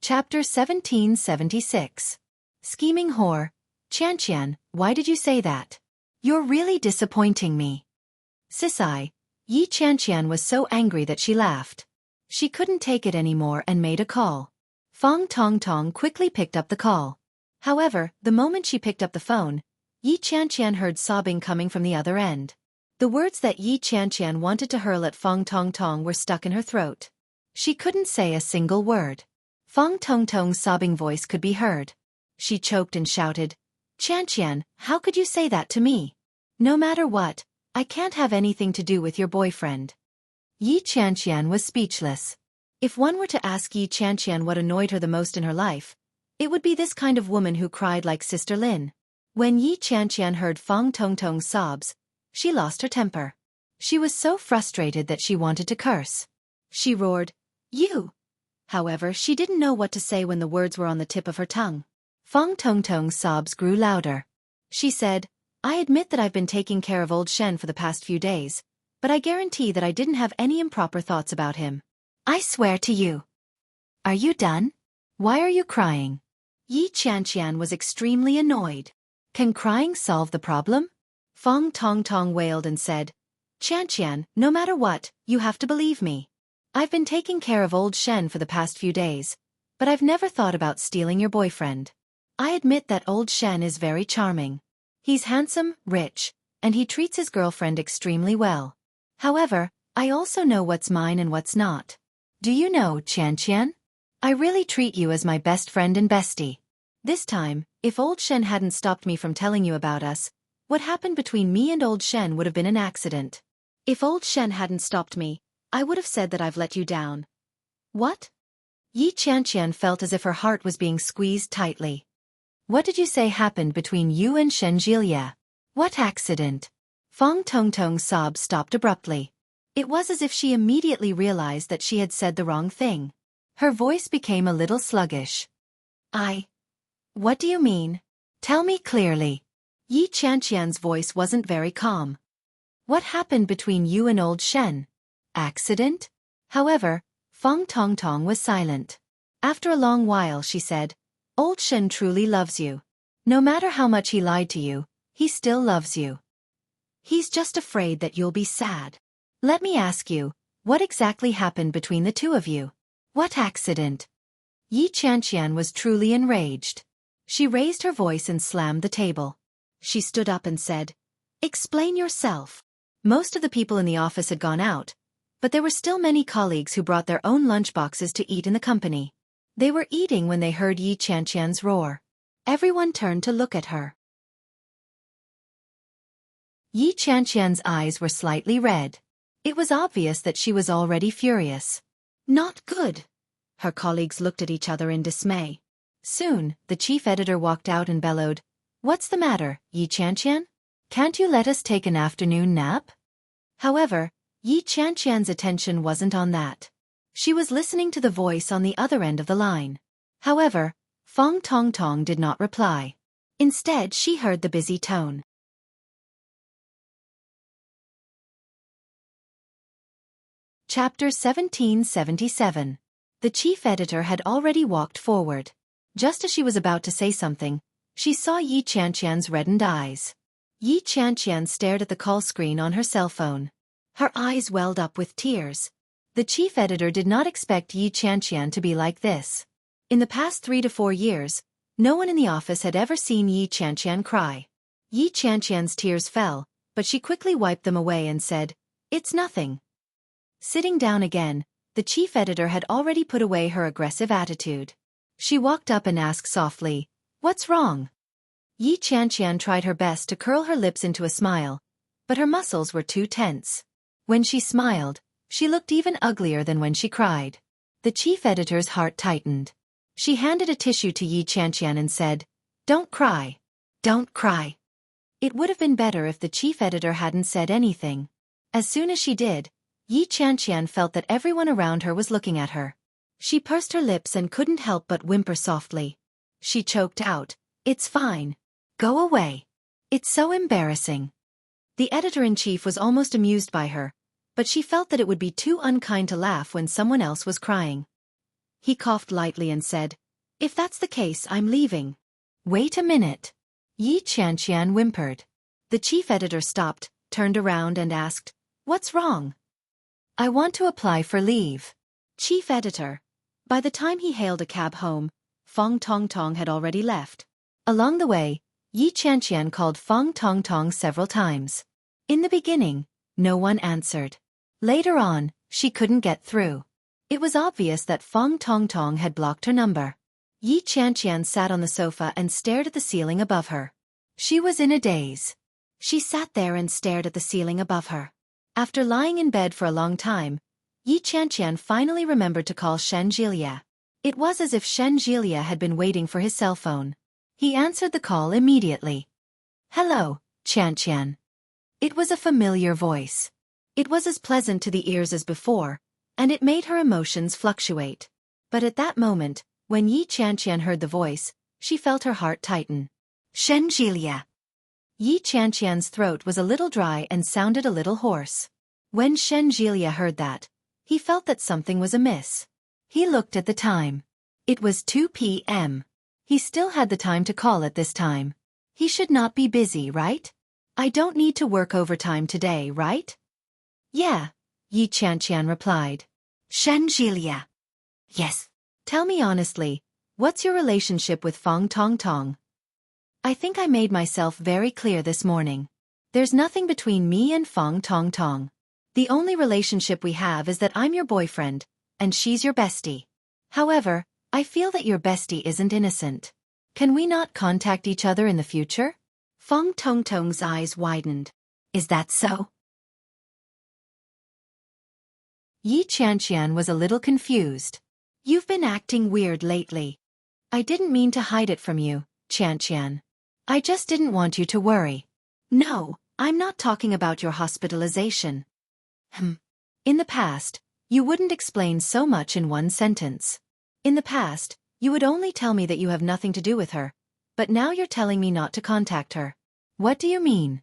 Chapter 1776. Scheming whore. Qianqian, why did you say that? You're really disappointing me. Sisai. Yi Qianqian was so angry that she laughed. She couldn't take it anymore and made a call. Fong Tong Tong quickly picked up the call. However, the moment she picked up the phone, Yi Qianqian heard sobbing coming from the other end. The words that Yi Qianqian wanted to hurl at Fong Tong Tong were stuck in her throat. She couldn't say a single word. Fong Tong Tong's sobbing voice could be heard. She choked and shouted, Qianqian, how could you say that to me? No matter what, I can't have anything to do with your boyfriend. Yi Qianqian was speechless. If one were to ask Yi Qianqian what annoyed her the most in her life, it would be this kind of woman who cried like Sister Lin. When Yi Qianqian heard Fong Tong Tong's sobs, she lost her temper. She was so frustrated that she wanted to curse. She roared, You! However, she didn't know what to say when the words were on the tip of her tongue. Fong Tong Tong's sobs grew louder. She said, I admit that I've been taking care of old Shen for the past few days, but I guarantee that I didn't have any improper thoughts about him. I swear to you. Are you done? Why are you crying? Yi Qianqian was extremely annoyed. Can crying solve the problem? Fong Tong Tong wailed and said, Qianqian, no matter what, you have to believe me. I've been taking care of old Shen for the past few days, but I've never thought about stealing your boyfriend. I admit that old Shen is very charming. He's handsome, rich, and he treats his girlfriend extremely well. However, I also know what's mine and what's not. Do you know, Qianqian? I really treat you as my best friend and bestie. This time, if old Shen hadn't stopped me from telling you about us, what happened between me and old Shen would have been an accident. If old Shen hadn't stopped me, I would have said that I've let you down. What? Yi Qianqian felt as if her heart was being squeezed tightly. What did you say happened between you and Shen Jilya? What accident? Fong Tong Tong's sobs stopped abruptly. It was as if she immediately realized that she had said the wrong thing. Her voice became a little sluggish. What do you mean? Tell me clearly. Yi Qianqian's voice wasn't very calm. What happened between you and old Shen? Accident? However, Fong Tong Tong was silent. After a long while she said, Old Shen truly loves you. No matter how much he lied to you, he still loves you. He's just afraid that you'll be sad. Let me ask you, what exactly happened between the two of you? What accident? Yi Qianqian was truly enraged. She raised her voice and slammed the table. She stood up and said, Explain yourself. Most of the people in the office had gone out, but there were still many colleagues who brought their own lunchboxes to eat in the company. They were eating when they heard Yi Qianqian's roar. Everyone turned to look at her. Yi Qianqian's eyes were slightly red. It was obvious that she was already furious. Not good. Her colleagues looked at each other in dismay. Soon, the chief editor walked out and bellowed, What's the matter, Yi Qianqian? Can't you let us take an afternoon nap? However, Yi Qianqian's attention wasn't on that. She was listening to the voice on the other end of the line. However, Fong Tong Tong did not reply. Instead, she heard the busy tone. Chapter 1777. The chief editor had already walked forward. Just as she was about to say something, she saw Yi Qianqian's reddened eyes. Yi Qianqian stared at the call screen on her cell phone. Her eyes welled up with tears. The chief editor did not expect Yi Qianqian to be like this. In the past 3 to 4 years, no one in the office had ever seen Yi Qianqian cry. Yi Qianqian's tears fell, but she quickly wiped them away and said, It's nothing. Sitting down again, the chief editor had already put away her aggressive attitude. She walked up and asked softly, What's wrong? Yi Qianqian tried her best to curl her lips into a smile, but her muscles were too tense. When she smiled, she looked even uglier than when she cried. The chief editor's heart tightened. She handed a tissue to Yi Qianqian and said, Don't cry. Don't cry. It would have been better if the chief editor hadn't said anything. As soon as she did, Yi Qianqian felt that everyone around her was looking at her. She pursed her lips and couldn't help but whimper softly. She choked out, "It's fine. Go away. It's so embarrassing." The editor-in-chief was almost amused by her, but she felt that it would be too unkind to laugh when someone else was crying. He coughed lightly and said, "If that's the case, I'm leaving." "Wait a minute." Yi Qianqian whimpered. The chief editor stopped, turned around and asked, "What's wrong?" "I want to apply for leave." Chief editor. By the time he hailed a cab home, Fong Tongtong had already left. Along the way, Yi Qianqian called Fong Tongtong several times. In the beginning, no one answered. Later on, she couldn't get through. It was obvious that Fong Tongtong had blocked her number. Yi Qianqian sat on the sofa and stared at the ceiling above her. She was in a daze. She sat there and stared at the ceiling above her. After lying in bed for a long time, Yi Qianqian finally remembered to call Shen Jilia. It was as if Shen Jilia had been waiting for his cell phone. He answered the call immediately. "Hello, Qianqian." It was a familiar voice. It was as pleasant to the ears as before, and it made her emotions fluctuate. But at that moment, when Yi Qianqian heard the voice, she felt her heart tighten. "Shen Jilia." Yi Qianqian's throat was a little dry and sounded a little hoarse. When Shen Jilia heard that, he felt that something was amiss. He looked at the time. It was 2 p.m. He still had the time to call at this time. He should not be busy, right? "I don't need to work overtime today, right?" "Yeah," Yi Qianqian replied. "Shen Jilia." "Yes." "Tell me honestly, what's your relationship with Fong Tongtong?" "I think I made myself very clear this morning. There's nothing between me and Fong Tongtong. The only relationship we have is that I'm your boyfriend, and she's your bestie. However, I feel that your bestie isn't innocent. Can we not contact each other in the future?" Fong Tongtong's eyes widened. "Is that so?" Yi Qianqian was a little confused. "You've been acting weird lately." "I didn't mean to hide it from you, Qianqian. I just didn't want you to worry." "No, I'm not talking about your hospitalization." In the past, you wouldn't explain so much in one sentence. In the past, you would only tell me that you have nothing to do with her, but now you're telling me not to contact her. What do you mean?"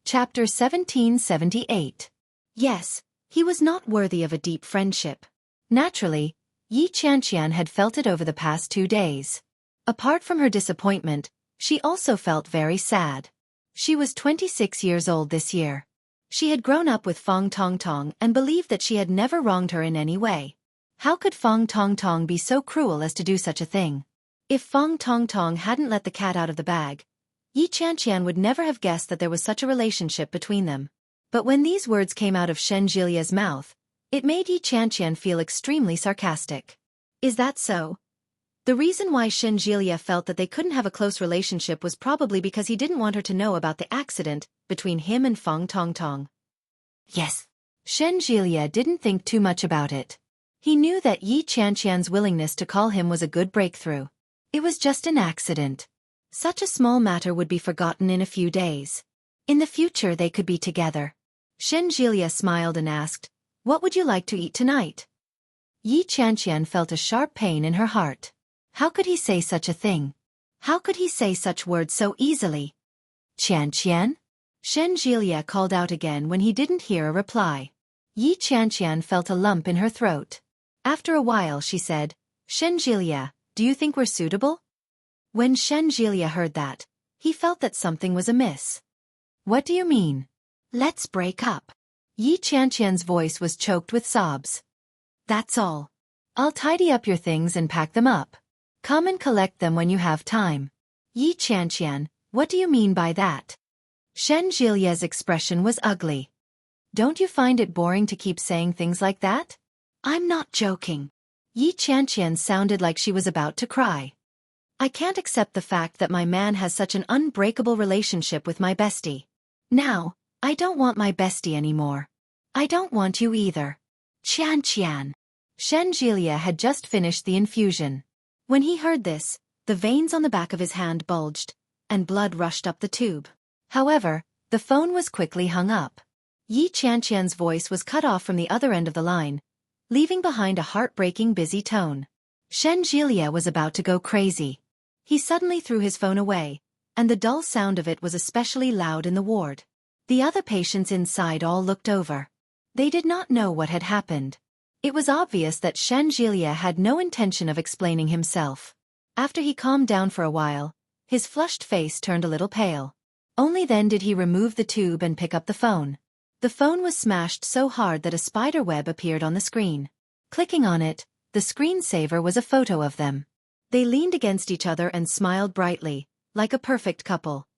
Chapter 1778. Yes, he was not worthy of a deep friendship. Naturally, Yi Qianqian had felt it over the past 2 days. Apart from her disappointment, she also felt very sad. She was 26 years old this year. She had grown up with Fong Tongtong and believed that she had never wronged her in any way. How could Fong Tongtong be so cruel as to do such a thing? If Fong Tongtong hadn't let the cat out of the bag, Yi Qianqian would never have guessed that there was such a relationship between them. But when these words came out of Shen Jilia's mouth, it made Yi Qianqian feel extremely sarcastic. Is that so? The reason why Shen Jilia felt that they couldn't have a close relationship was probably because he didn't want her to know about the accident between him and Fong Tongtong. Yes. Shen Jilia didn't think too much about it. He knew that Yi Qianqian's willingness to call him was a good breakthrough. It was just an accident. Such a small matter would be forgotten in a few days. In the future they could be together. Shen Jilia smiled and asked, "What would you like to eat tonight?" Yi Qianqian felt a sharp pain in her heart. How could he say such a thing? How could he say such words so easily? "Qianqian?" Shen Jilia called out again when he didn't hear a reply. Yi Qianqian felt a lump in her throat. After a while she said, "Shen Jilia, do you think we're suitable?" When Shen Jilia heard that, he felt that something was amiss. "What do you mean?" "Let's break up." Yi Qianqian's voice was choked with sobs. "That's all. I'll tidy up your things and pack them up. Come and collect them when you have time." "Yi Qianqian, what do you mean by that?" Shen Jilia's expression was ugly. "Don't you find it boring to keep saying things like that?" "I'm not joking." Yi Qianqian sounded like she was about to cry. "I can't accept the fact that my man has such an unbreakable relationship with my bestie. Now, I don't want my bestie anymore. I don't want you either." "Qianqian." Shen Jilia had just finished the infusion. When he heard this, the veins on the back of his hand bulged, and blood rushed up the tube. However, the phone was quickly hung up. Yi Qianqian's voice was cut off from the other end of the line, leaving behind a heartbreaking busy tone. Shen Jilia was about to go crazy. He suddenly threw his phone away, and the dull sound of it was especially loud in the ward. The other patients inside all looked over. They did not know what had happened. It was obvious that Shen Jilia had no intention of explaining himself. After he calmed down for a while, his flushed face turned a little pale. Only then did he remove the tube and pick up the phone. The phone was smashed so hard that a spider web appeared on the screen. Clicking on it, the screensaver was a photo of them. They leaned against each other and smiled brightly, like a perfect couple.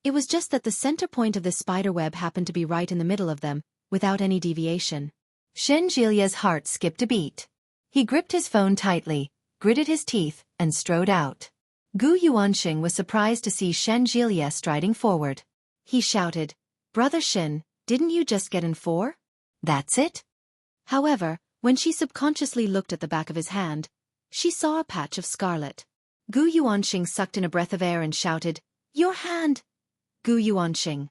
It was just that the center point of the spider web happened to be right in the middle of them, without any deviation. Shen Jilia's heart skipped a beat. He gripped his phone tightly, gritted his teeth, and strode out. Gu Yuanxing was surprised to see Shen Jilia striding forward. He shouted, "Brother Shen, didn't you just get in 4? That's it?" However, when she subconsciously looked at the back of his hand, she saw a patch of scarlet. Gu Yuanxing sucked in a breath of air and shouted, "Your hand!" Gu Yuanxing.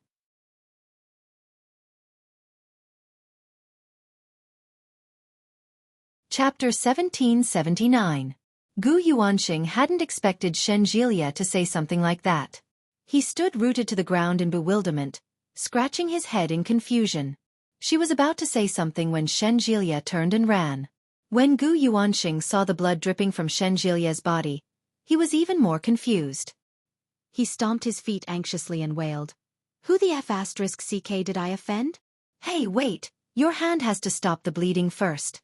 Chapter 1779. Gu Yuanxing hadn't expected Shen Jilia to say something like that. He stood rooted to the ground in bewilderment, scratching his head in confusion. She was about to say something when Shen Jilia turned and ran. When Gu Yuanxing saw the blood dripping from Shen Jilia's body, he was even more confused. He stomped his feet anxiously and wailed, "Who the F***ck did I offend? Hey, wait, your hand has to stop the bleeding first."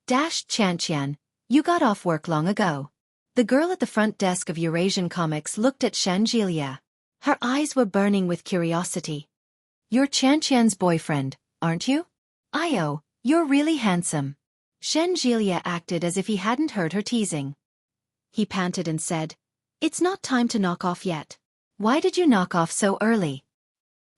Qianqian, you got off work long ago. The girl at the front desk of Eurasian Comics looked at Shen Jilia. Her eyes were burning with curiosity. "You're Qianqian's boyfriend, aren't you? Io, you're really handsome." Shen Jilia acted as if he hadn't heard her teasing. He panted and said, "It's not time to knock off yet." "Why did you knock off so early?"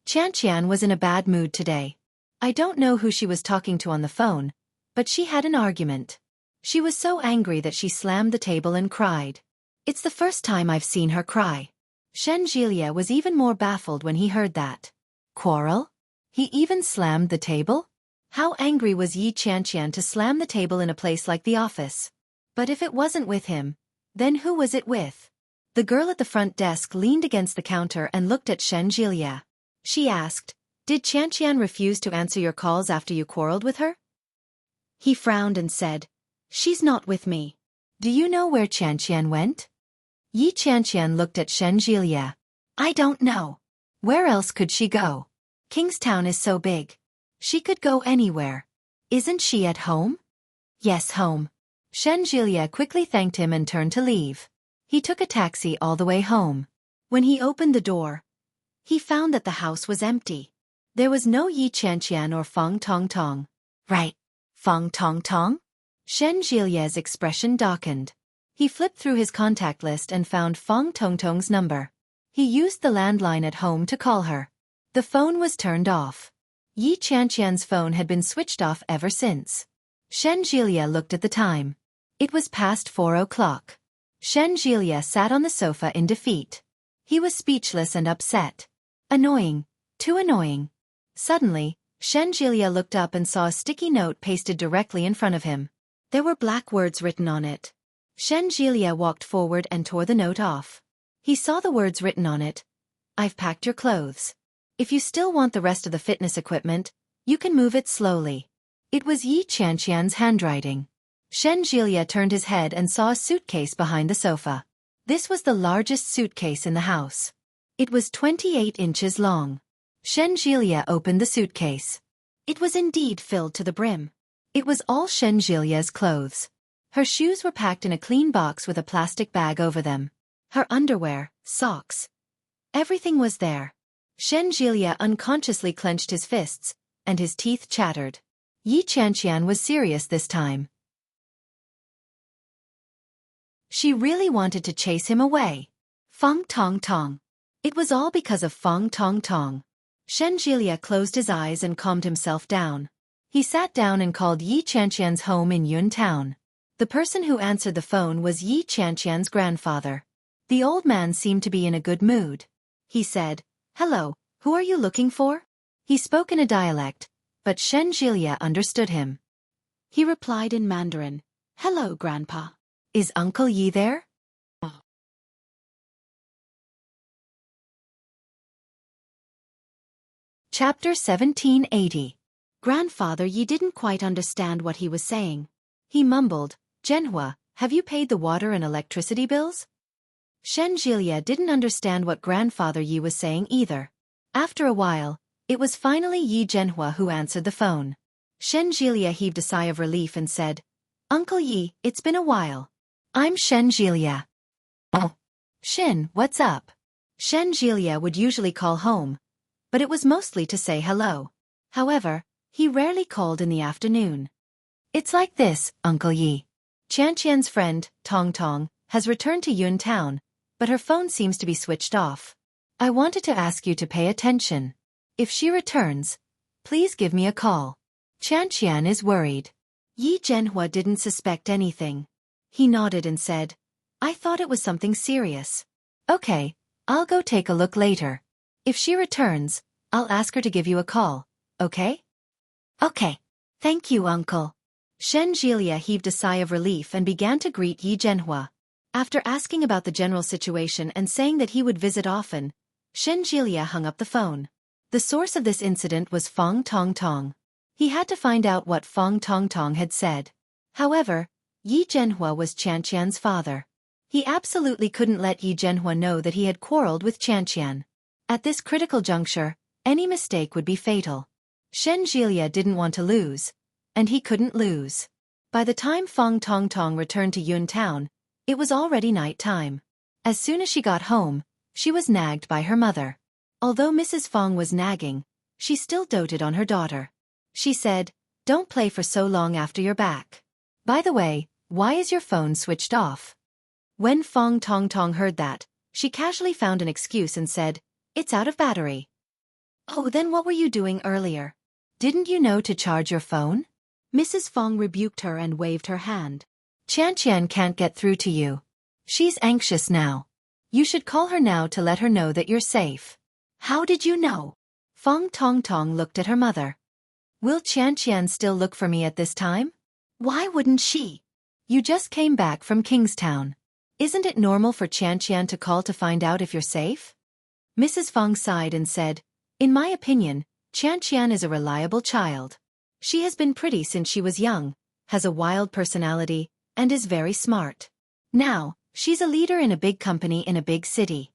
Qianqian was in a bad mood today. I don't know who she was talking to on the phone, but she had an argument. She was so angry that she slammed the table and cried. It's the first time I've seen her cry. Shen Jilia was even more baffled when he heard that. Quarrel? He even slammed the table? How angry was Yi Qianqian to slam the table in a place like the office? But if it wasn't with him, then who was it with? The girl at the front desk leaned against the counter and looked at Shen Jilia. She asked, "Did Qianqian refuse to answer your calls after you quarreled with her?" He frowned and said, "She's not with me." "Do you know where Qianqian went?" Yi Qianqian looked at Shen Jilia. "I don't know. Where else could she go? Kingstown is so big. She could go anywhere. Isn't she at home?" "Yes, home." Shen Jilia quickly thanked him and turned to leave. He took a taxi all the way home. When he opened the door, he found that the house was empty. There was no Yi Qianqian or Feng Tongtong. Right. Feng Tongtong? Shen Jilia's expression darkened. He flipped through his contact list and found Feng Tongtong's number. He used the landline at home to call her. The phone was turned off. Yi Qianqian's phone had been switched off ever since. Shen Jilia looked at the time. It was past 4 o'clock. Shen Jilia sat on the sofa in defeat. He was speechless and upset. Annoying. Too annoying. Suddenly, Shen Jilia looked up and saw a sticky note pasted directly in front of him. There were black words written on it. Shen Jilia walked forward and tore the note off. He saw the words written on it. "I've packed your clothes. If you still want the rest of the fitness equipment, you can move it slowly." It was Yi Qianqian's handwriting. Shen Jilia turned his head and saw a suitcase behind the sofa. This was the largest suitcase in the house. It was 28 inches long. Shen Jilia opened the suitcase. It was indeed filled to the brim. It was all Shen Jilia's clothes. Her shoes were packed in a clean box with a plastic bag over them. Her underwear, socks. Everything was there. Shen Jilia unconsciously clenched his fists, and his teeth chattered. Yi Qianqian was serious this time. She really wanted to chase him away. Feng Tong Tong. It was all because of Feng Tong Tong. Shen Jilia closed his eyes and calmed himself down. He sat down and called Yi Qianqian's home in Yun Town. The person who answered the phone was Yi Qianqian's grandfather. The old man seemed to be in a good mood. He said, "Hello, Who are you looking for? He spoke in a dialect, but Shen Jilia understood him. He replied in Mandarin, Hello, Grandpa. Is Uncle Yi there? Chapter 1780. Grandfather Yi didn't quite understand what he was saying. He mumbled, Zhenhua, have you paid the water and electricity bills? Shen Jilia didn't understand what Grandfather Yi was saying either. After a while, it was finally Yi Zhenhua who answered the phone. Shen Jilia heaved a sigh of relief and said, Uncle Yi, it's been a while. I'm Shen Jilia. Oh. Shen, what's up? Shen Jilia would usually call home, but it was mostly to say hello. However, he rarely called in the afternoon. It's like this, Uncle Yi. Qianqian's friend, Tong Tong, has returned to Yun Town, but her phone seems to be switched off. I wanted to ask you to pay attention. If she returns, please give me a call. Qianqian is worried. Yi Zhenhua didn't suspect anything. He nodded and said, I thought it was something serious. Okay, I'll go take a look later. If she returns, I'll ask her to give you a call, okay? Okay. Thank you, Uncle. Shen Jilia heaved a sigh of relief and began to greet Yi Zhenhua. After asking about the general situation and saying that he would visit often, Shen Jilia hung up the phone. The source of this incident was Fong Tong Tong. He had to find out what Fong Tong Tong had said. However, Yi Zhenhua was Qianqian's father. He absolutely couldn't let Yi Zhenhua know that he had quarreled with Qianqian. At this critical juncture, any mistake would be fatal. Shen Jilia didn't want to lose, and he couldn't lose. By the time Fong Tong Tong returned to Yun Town, it was already night time. As soon as she got home, she was nagged by her mother. Although Mrs. Fong was nagging, she still doted on her daughter. She said, Don't play for so long after you're back. By the way, why is your phone switched off? When Fong Tong Tong heard that, she casually found an excuse and said, It's out of battery. Oh, then what were you doing earlier? Didn't you know to charge your phone? Mrs. Fong rebuked her and waved her hand. Qianqian can't get through to you. She's anxious now. You should call her now to let her know that you're safe. How did you know? Fong Tong Tong looked at her mother. Will Qianqian still look for me at this time? Why wouldn't she? You just came back from Kingstown. Isn't it normal for Qianqian to call to find out if you're safe? Mrs. Fong sighed and said, In my opinion, Qianqian is a reliable child. She has been pretty since she was young, has a wild personality, and is very smart. Now, she's a leader in a big company in a big city.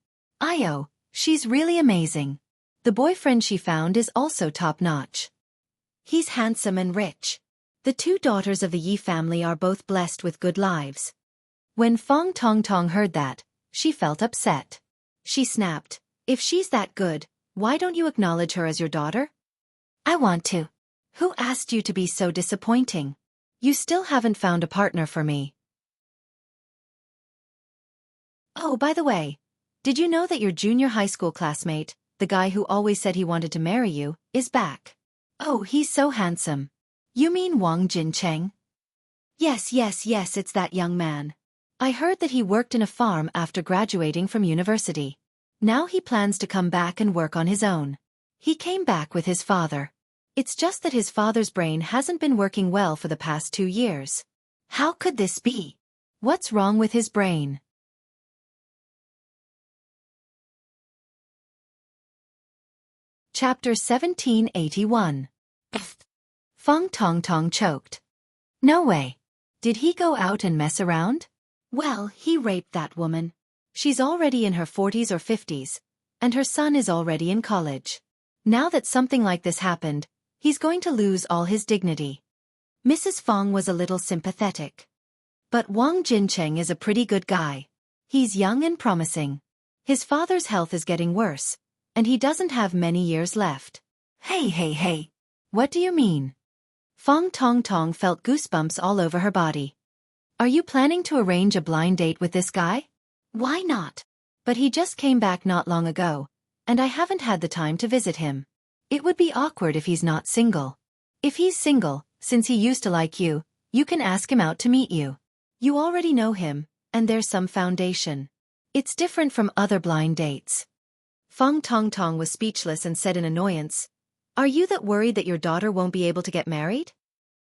She's really amazing. The boyfriend she found is also top-notch. He's handsome and rich. The two daughters of the Yi family are both blessed with good lives. When Fong Tong Tong heard that, she felt upset. She snapped, If she's that good, why don't you acknowledge her as your daughter? I want to. Who asked you to be so disappointing? You still haven't found a partner for me. Oh, by the way, did you know that your junior high school classmate, the guy who always said he wanted to marry you, is back? Oh, he's so handsome. You mean Wang Jincheng? Yes, it's that young man. I heard that he worked in a farm after graduating from university. Now he plans to come back and work on his own. He came back with his father. It's just that his father's brain hasn't been working well for the past 2 years. How could this be? What's wrong with his brain? Chapter 1781. Fong Tong Tong choked. No way. Did he go out and mess around? Well, he raped that woman. She's already in her 40s or 50s, and her son is already in college. Now that something like this happened, he's going to lose all his dignity. Mrs. Fong was a little sympathetic. But Wang Jincheng is a pretty good guy. He's young and promising. His father's health is getting worse, and he doesn't have many years left. Hey. What do you mean? Fong Tong Tong felt goosebumps all over her body. Are you planning to arrange a blind date with this guy? Why not? But he just came back not long ago, and I haven't had the time to visit him. It would be awkward if he's not single. If he's single, since he used to like you, you can ask him out to meet you. You already know him, and there's some foundation. It's different from other blind dates. Fong Tongtong was speechless and said in annoyance, "Are you that worried that your daughter won't be able to get married?"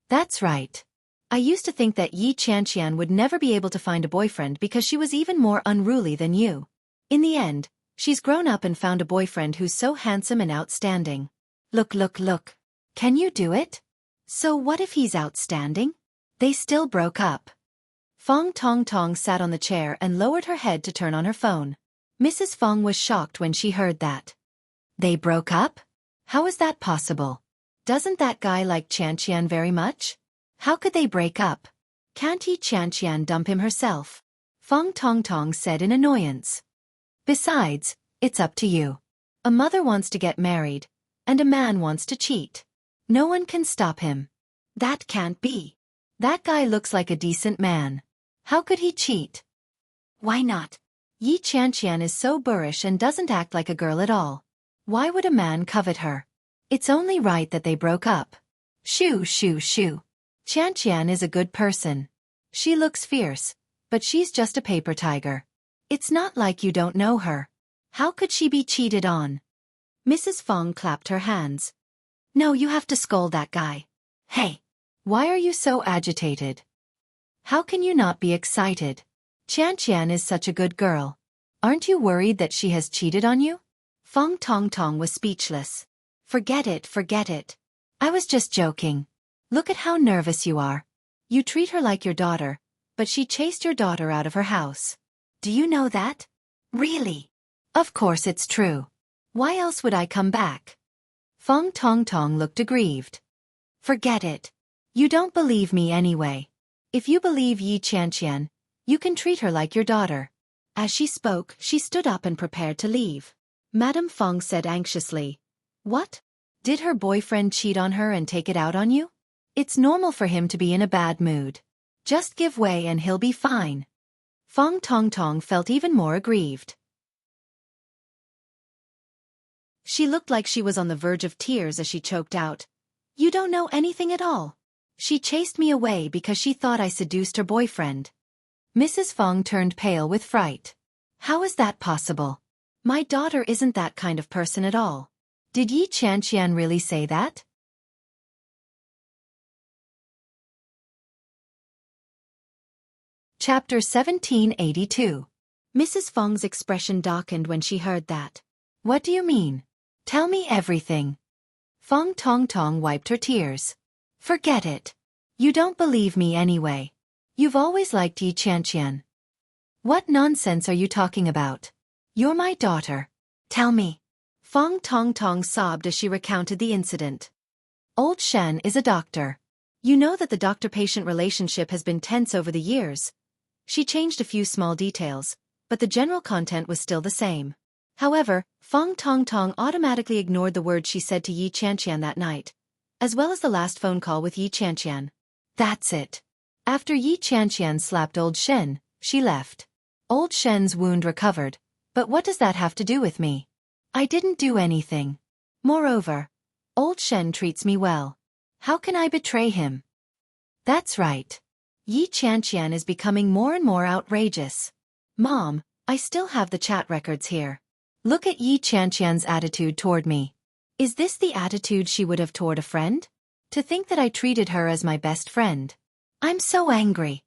That's right. I used to think that Yi Qianqian would never be able to find a boyfriend because she was even more unruly than you. In the end, she's grown up and found a boyfriend who's so handsome and outstanding. Look, look, look. Can you do it? So what if he's outstanding? They still broke up. Fong Tongtong sat on the chair and lowered her head to turn on her phone. Mrs. Fong was shocked when she heard that. They broke up? How is that possible? Doesn't that guy like Qianqian very much? How could they break up? Can't Yi Qianqian dump him herself? Fong Tongtong said in annoyance. Besides, it's up to you. A mother wants to get married, and a man wants to cheat. No one can stop him. That can't be. That guy looks like a decent man. How could he cheat? Why not? Yi Qianqian is so boorish and doesn't act like a girl at all. Why would a man covet her? It's only right that they broke up. Shoo, shoo, shoo. Qianqian is a good person. She looks fierce, but she's just a paper tiger. It's not like you don't know her. How could she be cheated on? Mrs. Fong clapped her hands. No, you have to scold that guy. Hey, why are you so agitated? How can you not be excited? Qianqian is such a good girl. Aren't you worried that she has cheated on you? Fong Tongtong was speechless. Forget it, forget it. I was just joking. Look at how nervous you are. You treat her like your daughter, but she chased your daughter out of her house. Do you know that? Really? Of course it's true. Why else would I come back? Fong Tongtong looked aggrieved. Forget it. You don't believe me anyway. If you believe Yi Qianqian, you can treat her like your daughter. As she spoke, she stood up and prepared to leave. Madame Fong said anxiously, "What? Did her boyfriend cheat on her and take it out on you? It's normal for him to be in a bad mood. Just give way and he'll be fine." Fong Tongtong felt even more aggrieved. She looked like she was on the verge of tears as she choked out, "You don't know anything at all. She chased me away because she thought I seduced her boyfriend." Mrs. Fong turned pale with fright. "How is that possible? My daughter isn't that kind of person at all. Did Yi Qianqian really say that?" Chapter 1782. Mrs. Fong's expression darkened when she heard that. "What do you mean? Tell me everything." Fong Tongtong wiped her tears. "Forget it. You don't believe me anyway. You've always liked Yi Qianqian." "What nonsense are you talking about? You're my daughter. Tell me." Fong Tongtong sobbed as she recounted the incident. "Old Shen is a doctor. You know that the doctor-patient relationship has been tense over the years." She changed a few small details, but the general content was still the same. However, Fong Tongtong automatically ignored the words she said to Yi Qianqian that night, as well as the last phone call with Yi Qianqian. That's it. After Yi Qianqian slapped Old Shen, she left. Old Shen's wound recovered, but what does that have to do with me? I didn't do anything. Moreover, Old Shen treats me well. How can I betray him? That's right. Yi Qianqian is becoming more and more outrageous. Mom, I still have the chat records here. Look at Yi Qianqian's attitude toward me. Is this the attitude she would have toward a friend? To think that I treated her as my best friend. I'm so angry.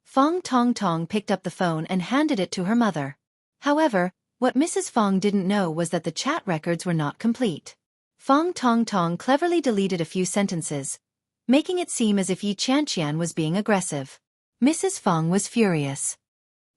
Fong Tongtong picked up the phone and handed it to her mother. However, what Mrs. Fong didn't know was that the chat records were not complete. Fong Tongtong cleverly deleted a few sentences, making it seem as if Yi Qianqian was being aggressive. Mrs. Fong was furious.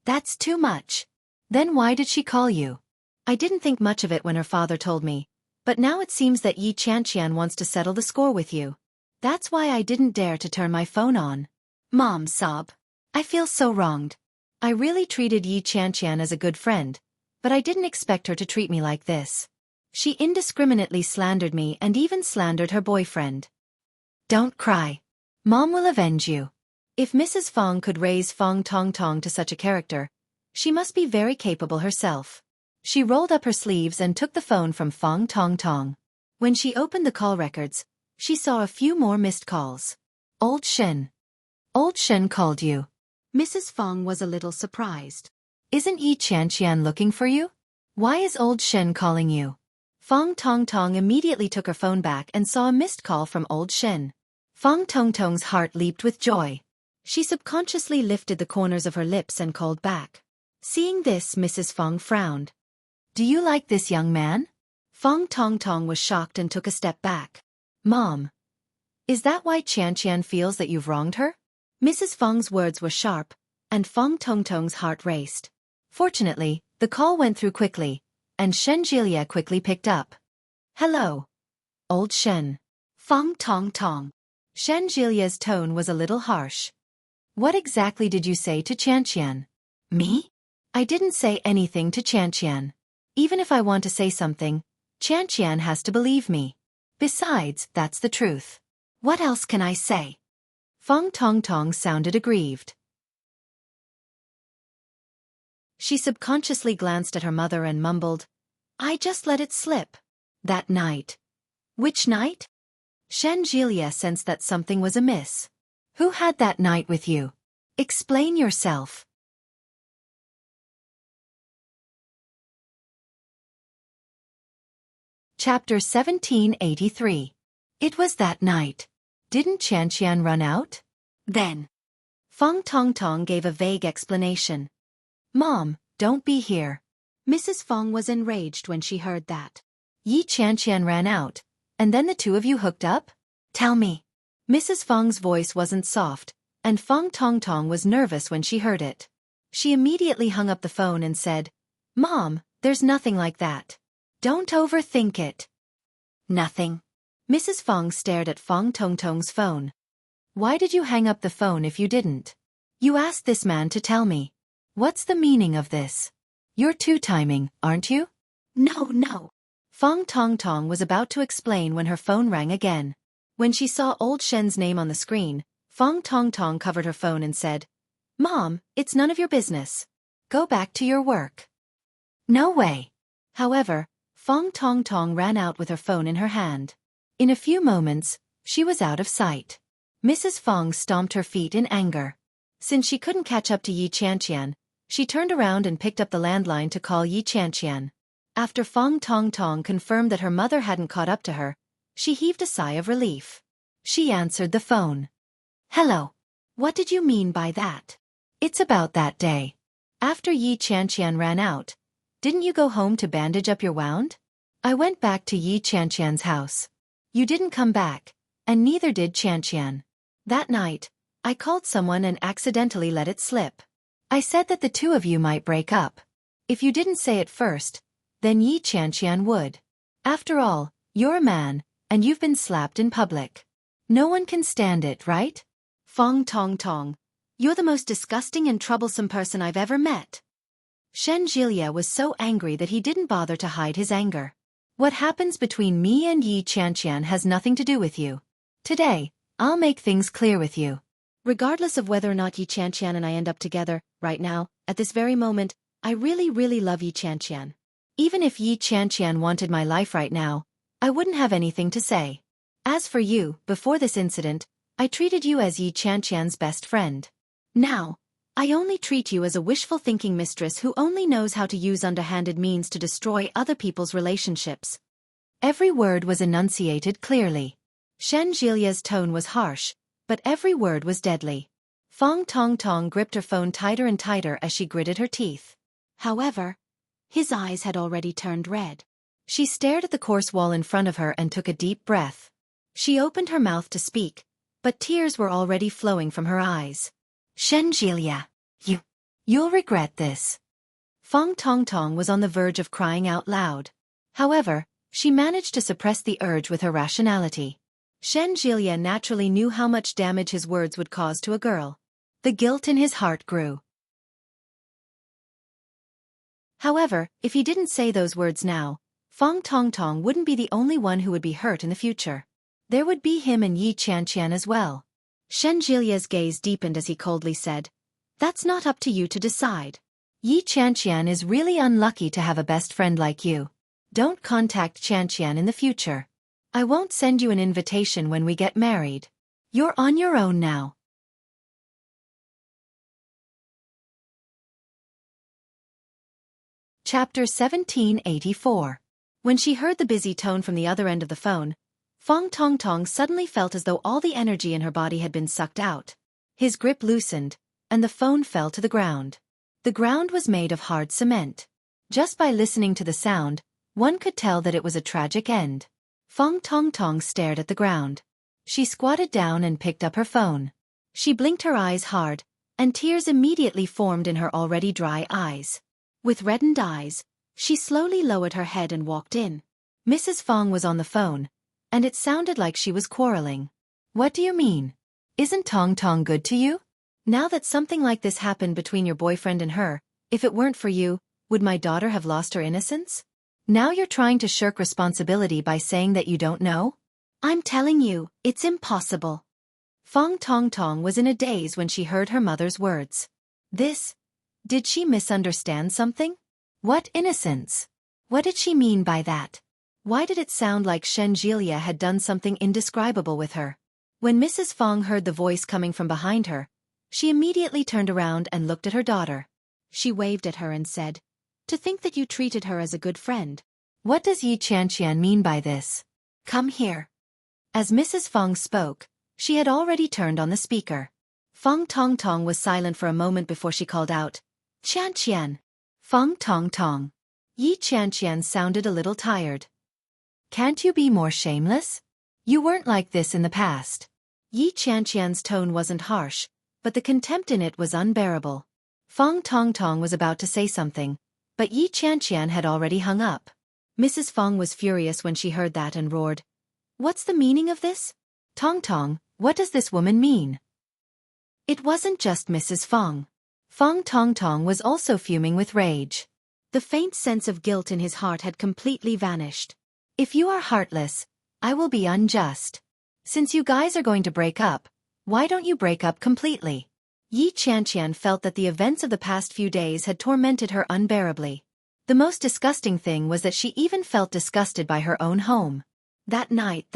That's too much. Then why did she call you? I didn't think much of it when her father told me, but now it seems that Yi Qianqian wants to settle the score with you. That's why I didn't dare to turn my phone on. Mom, sob. I feel so wronged. I really treated Yi Qianqian as a good friend, but I didn't expect her to treat me like this. She indiscriminately slandered me and even slandered her boyfriend. Don't cry. Mom will avenge you. If Mrs. Fong could raise Fong Tongtong to such a character, she must be very capable herself. She rolled up her sleeves and took the phone from Fong Tongtong. When she opened the call records, she saw a few more missed calls. Old Shen. Old Shen called you. Mrs. Fong was a little surprised. Isn't Yi Qianqian looking for you? Why is old Shen calling you? Fong Tong Tong immediately took her phone back and saw a missed call from old Shen. Fong Tong Tong's heart leaped with joy. She subconsciously lifted the corners of her lips and called back. Seeing this, Mrs. Fong frowned. Do you like this young man? Fong Tong Tong was shocked and took a step back. Mom, is that why Qian feels that you've wronged her? Mrs. Fong's words were sharp, and Fong Tong Tong's heart raced. Fortunately, the call went through quickly, and Shen Jilia quickly picked up. Hello, old Shen. Fong Tong Tong. Shen Jilia's tone was a little harsh. What exactly did you say to Qian? Me? I didn't say anything to Qian. Even if I want to say something, Qian has to believe me. Besides, that's the truth. What else can I say? Fong Tong Tong sounded aggrieved. She subconsciously glanced at her mother and mumbled, I just let it slip. That night. Which night? Shen Jilia sensed that something was amiss. Who had that night with you? Explain yourself. Chapter 1783. It was that night. Didn't Qian run out? Then. Fong Tong Tong gave a vague explanation. Mom, don't be here. Mrs. Fong was enraged when she heard that. Yi Qian ran out, and then the two of you hooked up? Tell me. Mrs. Fong's voice wasn't soft, and Fong Tong Tong was nervous when she heard it. She immediately hung up the phone and said, Mom, there's nothing like that. Don't overthink it. Nothing. Mrs. Fong stared at Fong Tong Tong's phone. Why did you hang up the phone if you didn't? You asked this man to tell me. What's the meaning of this? You're two-timing, aren't you? No. Fong Tong Tong was about to explain when her phone rang again. When she saw old Shen's name on the screen, Fong Tong Tong covered her phone and said, Mom, it's none of your business. Go back to your work. No way. However, Fong Tong Tong ran out with her phone in her hand. In a few moments, she was out of sight. Mrs. Fong stomped her feet in anger. Since she couldn't catch up to Yi Qian, she turned around and picked up the landline to call Yi Qian. After Fong Tong Tong confirmed that her mother hadn't caught up to her, she heaved a sigh of relief. She answered the phone. Hello. What did you mean by that? It's about that day. After Yi Qian ran out, didn't you go home to bandage up your wound? I went back to Yi Qian's house. You didn't come back, and neither did Qian. That night, I called someone and accidentally let it slip. I said that the two of you might break up. If you didn't say it first, then Yi Qian would. After all, you're a man, and you've been slapped in public. No one can stand it, right? Fong Tong Tong, you're the most disgusting and troublesome person I've ever met. Shen Jilia was so angry that he didn't bother to hide his anger. What happens between me and Yi Qian has nothing to do with you. Today, I'll make things clear with you. Regardless of whether or not Yi Qian and I end up together, right now, at this very moment, I really love Yi Qian. Even if Yi Qian wanted my life right now, I wouldn't have anything to say. As for you, before this incident, I treated you as Yi Qian's best friend. Now, I only treat you as a wishful-thinking mistress who only knows how to use underhanded means to destroy other people's relationships. Every word was enunciated clearly. Shen Jilia's tone was harsh, but every word was deadly. Fong Tong Tong gripped her phone tighter and tighter as she gritted her teeth. However, his eyes had already turned red. She stared at the coarse wall in front of her and took a deep breath. She opened her mouth to speak, but tears were already flowing from her eyes. Shen Jilia, you'll regret this. Fong Tong Tong was on the verge of crying out loud. However, she managed to suppress the urge with her rationality. Shen Jilia naturally knew how much damage his words would cause to a girl. The guilt in his heart grew. However, if he didn't say those words now, Fong Tong Tong wouldn't be the only one who would be hurt in the future. There would be him and Yi Qian as well. Shen Jilia's gaze deepened as he coldly said, That's not up to you to decide. Yi Qian is really unlucky to have a best friend like you. Don't contact Qian in the future. I won't send you an invitation when we get married. You're on your own now. Chapter 1784. When she heard the busy tone from the other end of the phone, Fong Tong Tong suddenly felt as though all the energy in her body had been sucked out. His grip loosened, and the phone fell to the ground. The ground was made of hard cement. Just by listening to the sound, one could tell that it was a tragic end. Fong Tong Tong stared at the ground. She squatted down and picked up her phone. She blinked her eyes hard, and tears immediately formed in her already dry eyes. With reddened eyes, she slowly lowered her head and walked in. Mrs. Fong was on the phone, and it sounded like she was quarreling. What do you mean? Isn't Tong Tong good to you? Now that something like this happened between your boyfriend and her, if it weren't for you, would my daughter have lost her innocence? Now you're trying to shirk responsibility by saying that you don't know? I'm telling you, it's impossible. Fong Tong Tong was in a daze when she heard her mother's words. Did she misunderstand something? What innocence? What did she mean by that? Why did it sound like Xueqi had done something indescribable with her? When Mrs. Fong heard the voice coming from behind her, she immediately turned around and looked at her daughter. She waved at her and said, "To think that you treated her as a good friend." What does Yi Qianqian mean by this? Come here. As Mrs. Fong spoke, she had already turned on the speaker. Fong Tong Tong was silent for a moment before she called out, "Qianqian." Fong Tong Tong. Yi Qianqian sounded a little tired. Can't you be more shameless? You weren't like this in the past. Yi Qianqian's tone wasn't harsh, but the contempt in it was unbearable. Fong Tong Tong was about to say something, but Yi Qianqian had already hung up. Mrs. Fong was furious when she heard that and roared, "What's the meaning of this? Tong Tong, what does this woman mean?" It wasn't just Mrs. Fong. Fong Tong Tong was also fuming with rage. The faint sense of guilt in his heart had completely vanished. If you are heartless, I will be unjust. Since you guys are going to break up, why don't you break up completely? Yi Qianqian felt that the events of the past few days had tormented her unbearably. The most disgusting thing was that she even felt disgusted by her own home. That night.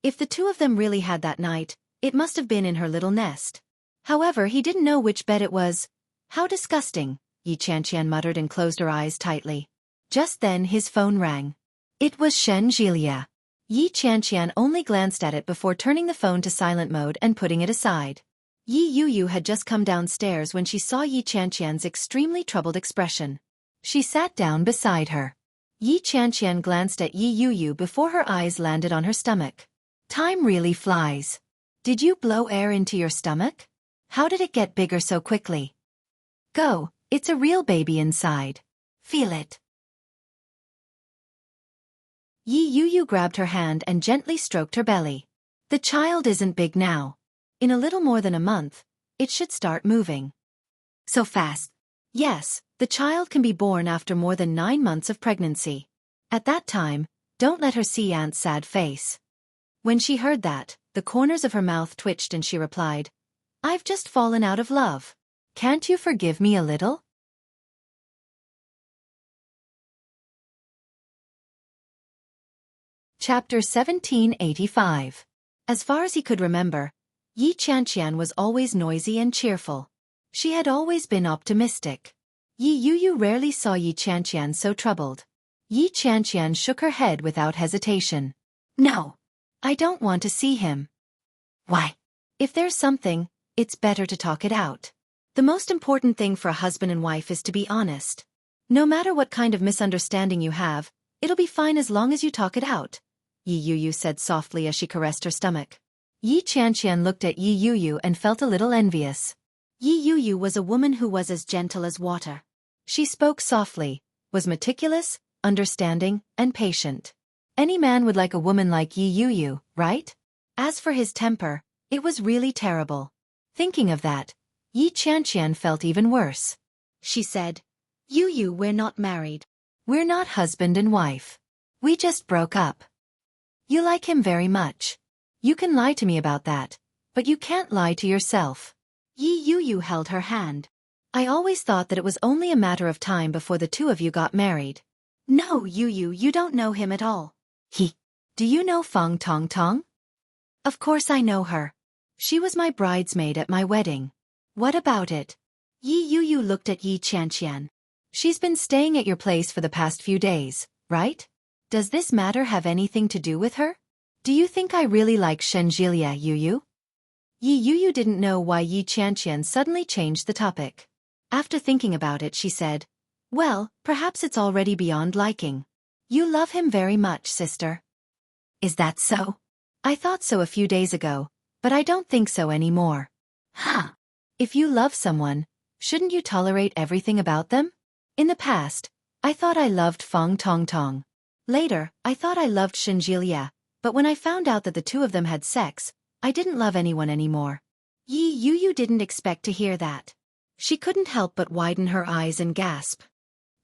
If the two of them really had that night, it must have been in her little nest. However, he didn't know which bed it was. How disgusting, Yi Qianqian muttered and closed her eyes tightly. Just then his phone rang. It was Xueqi. Yi Qianqian only glanced at it before turning the phone to silent mode and putting it aside. Yi Yuyu had just come downstairs when she saw Yi Qianqian's extremely troubled expression. She sat down beside her. Yi Qianqian glanced at Yi Yuyu before her eyes landed on her stomach. Time really flies. Did you blow air into your stomach? How did it get bigger so quickly? Go, it's a real baby inside. Feel it. Yi Yuyu grabbed her hand and gently stroked her belly. The child isn't big now. In a little more than a month, it should start moving. So fast? Yes, the child can be born after more than 9 months of pregnancy. At that time, don't let her see Aunt's sad face. When she heard that, the corners of her mouth twitched and she replied, "I've just fallen out of love. Can't you forgive me a little?" Chapter 1785. As far as he could remember, Yi Qianqian was always noisy and cheerful. She had always been optimistic. Yi Yuyu rarely saw Yi Qianqian so troubled. Yi Qianqian shook her head without hesitation. "No, I don't want to see him." "Why?" "If there's something, it's better to talk it out. The most important thing for a husband and wife is to be honest. No matter what kind of misunderstanding you have, it'll be fine as long as you talk it out," Yi Yuyu said softly as she caressed her stomach. Yi Qianqian looked at Yi Yuyu and felt a little envious. Yi Yuyu was a woman who was as gentle as water. She spoke softly, was meticulous, understanding, and patient. Any man would like a woman like Yi Yuyu, right? As for his temper, it was really terrible. Thinking of that, Yi Qianqian felt even worse. She said, "Yuyu, we're not married. We're not husband and wife. We just broke up. You like him very much. You can lie to me about that, but you can't lie to yourself." Yi Yuyu held her hand. "I always thought that it was only a matter of time before the two of you got married." "No, Yuyu, you don't know him at all." Do you know Fong Tong Tong?" "Of course I know her. She was my bridesmaid at my wedding." "What about it?" Yi Yuyu looked at Yi Qianqian. She's been staying at your place for the past few days, right? Does this matter have anything to do with her? Do you think I really like Shenjilia Yuyu? Yi Yuyu didn't know why Yi Qianqian suddenly changed the topic. After thinking about it, she said, "Well, perhaps it's already beyond liking. You love him very much, sister." "Is that so? I thought so a few days ago, but I don't think so anymore." "Huh. If you love someone, shouldn't you tolerate everything about them? In the past, I thought I loved Feng Tongtong. Later, I thought I loved Shenjilia, but when I found out that the two of them had sex, I didn't love anyone anymore." Yi Yuyu didn't expect to hear that. She couldn't help but widen her eyes and gasp.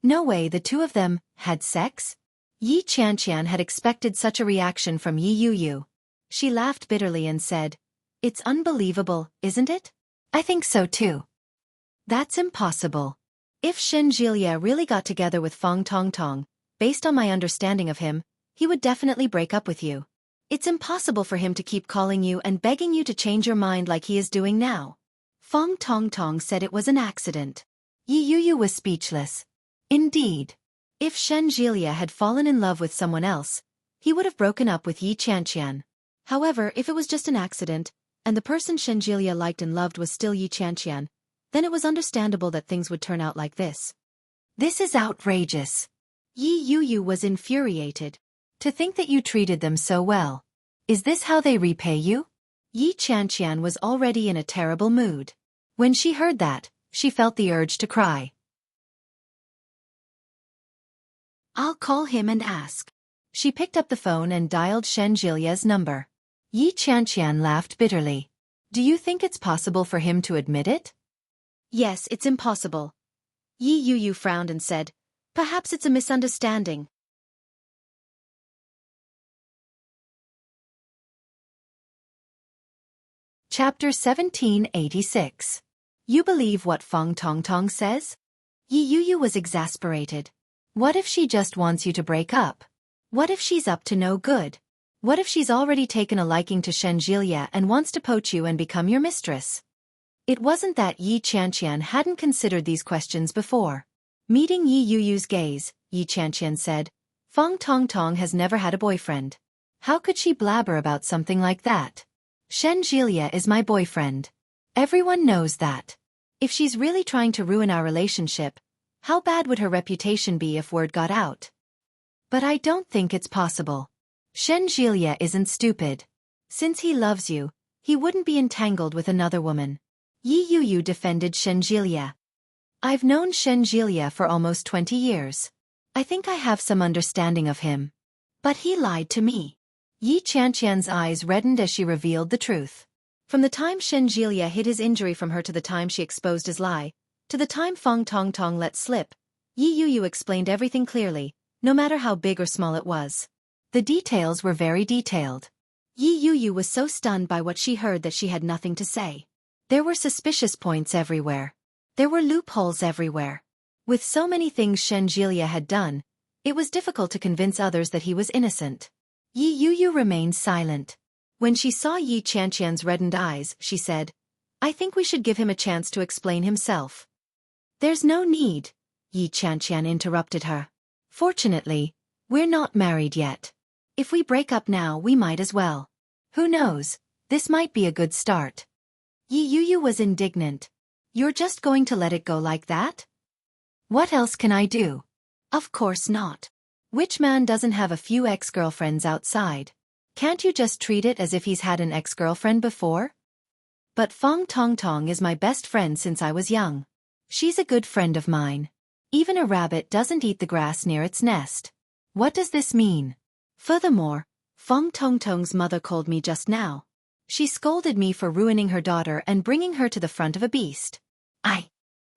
No way, the two of them had sex? Yi Qianqian had expected such a reaction from Yi Yuyu. She laughed bitterly and said, "It's unbelievable, isn't it? I think so too. That's impossible. If Shenjilia really got together with Feng Tongtong, based on my understanding of him, he would definitely break up with you. It's impossible for him to keep calling you and begging you to change your mind like he is doing now." Feng Tongtong said it was an accident. Yi Yuyu was speechless. Indeed. If Shenjilia had fallen in love with someone else, he would have broken up with Yi Qianqian. However, if it was just an accident, and the person Shenjilia liked and loved was still Yi Qianqian, then it was understandable that things would turn out like this. This is outrageous. Yi Yuyu was infuriated. To think that you treated them so well. Is this how they repay you? Yi Qianqian was already in a terrible mood. When she heard that, she felt the urge to cry. "I'll call him and ask." She picked up the phone and dialed Shenjilia's number. Yi Qianqian laughed bitterly. "Do you think it's possible for him to admit it?" "Yes, it's impossible." Yi Yuyu frowned and said, "Perhaps it's a misunderstanding." Chapter 1786. You believe what Feng Tongtong says? Yi Yuyu was exasperated. What if she just wants you to break up? What if she's up to no good? What if she's already taken a liking to Shenjilia and wants to poach you and become your mistress? It wasn't that Yi Qianqian hadn't considered these questions before. Meeting Yi Yuyu's gaze, Yi Qianqian said, "Feng Tongtong has never had a boyfriend. How could she blabber about something like that? Shenjilia is my boyfriend. Everyone knows that. If she's really trying to ruin our relationship, how bad would her reputation be if word got out? But I don't think it's possible. Shenjilia isn't stupid. Since he loves you, he wouldn't be entangled with another woman." Yi Yuyu defended Shenjilia. "I've known Shenjilia for almost 20 years. I think I have some understanding of him. But he lied to me." Yi Qianqian's eyes reddened as she revealed the truth. From the time Shenjilia hid his injury from her to the time she exposed his lie, to the time Feng Tongtong let slip, Yi Yuyu explained everything clearly, no matter how big or small it was. The details were very detailed. Yi Yuyu was so stunned by what she heard that she had nothing to say. There were suspicious points everywhere. There were loopholes everywhere. With so many things Shenjilia had done, it was difficult to convince others that he was innocent. Yi Yuyu remained silent. When she saw Yi Qianqian's reddened eyes, she said, "I think we should give him a chance to explain himself." "There's no need," Yi Qianqian interrupted her. "Fortunately, we're not married yet. If we break up now, we might as well. Who knows, this might be a good start." Yi Yuyu was indignant. "You're just going to let it go like that? What else can I do?" "Of course not. Which man doesn't have a few ex-girlfriends outside? Can't you just treat it as if he's had an ex-girlfriend before?" "But Feng Tongtong is my best friend since I was young. She's a good friend of mine. Even a rabbit doesn't eat the grass near its nest. What does this mean? Furthermore, Feng Tongtong's mother called me just now. She scolded me for ruining her daughter and bringing her to the front of a beast.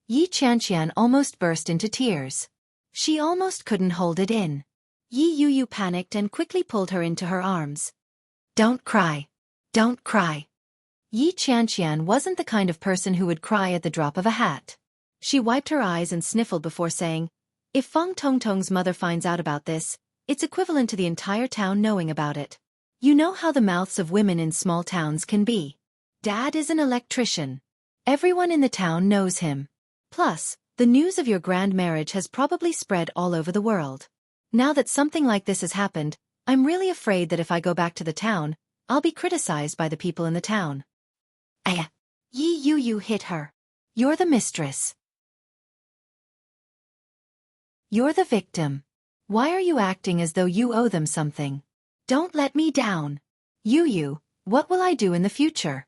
Yi Qianqian almost burst into tears. She almost couldn't hold it in. Yi Yuyu panicked and quickly pulled her into her arms. "Don't cry. Don't cry." Yi Qianqian wasn't the kind of person who would cry at the drop of a hat. She wiped her eyes and sniffled before saying, "If Feng Tongtong's mother finds out about this, it's equivalent to the entire town knowing about it. You know how the mouths of women in small towns can be. Dad is an electrician. Everyone in the town knows him. Plus, The news of your grand marriage has probably spread all over the world. Now that something like this has happened, I'm really afraid that if I go back to the town, I'll be criticized by the people in the town. Aya. You hit her. You're the mistress. You're the victim. Why are you acting as though you owe them something? Don't let me down. You, what will I do in the future?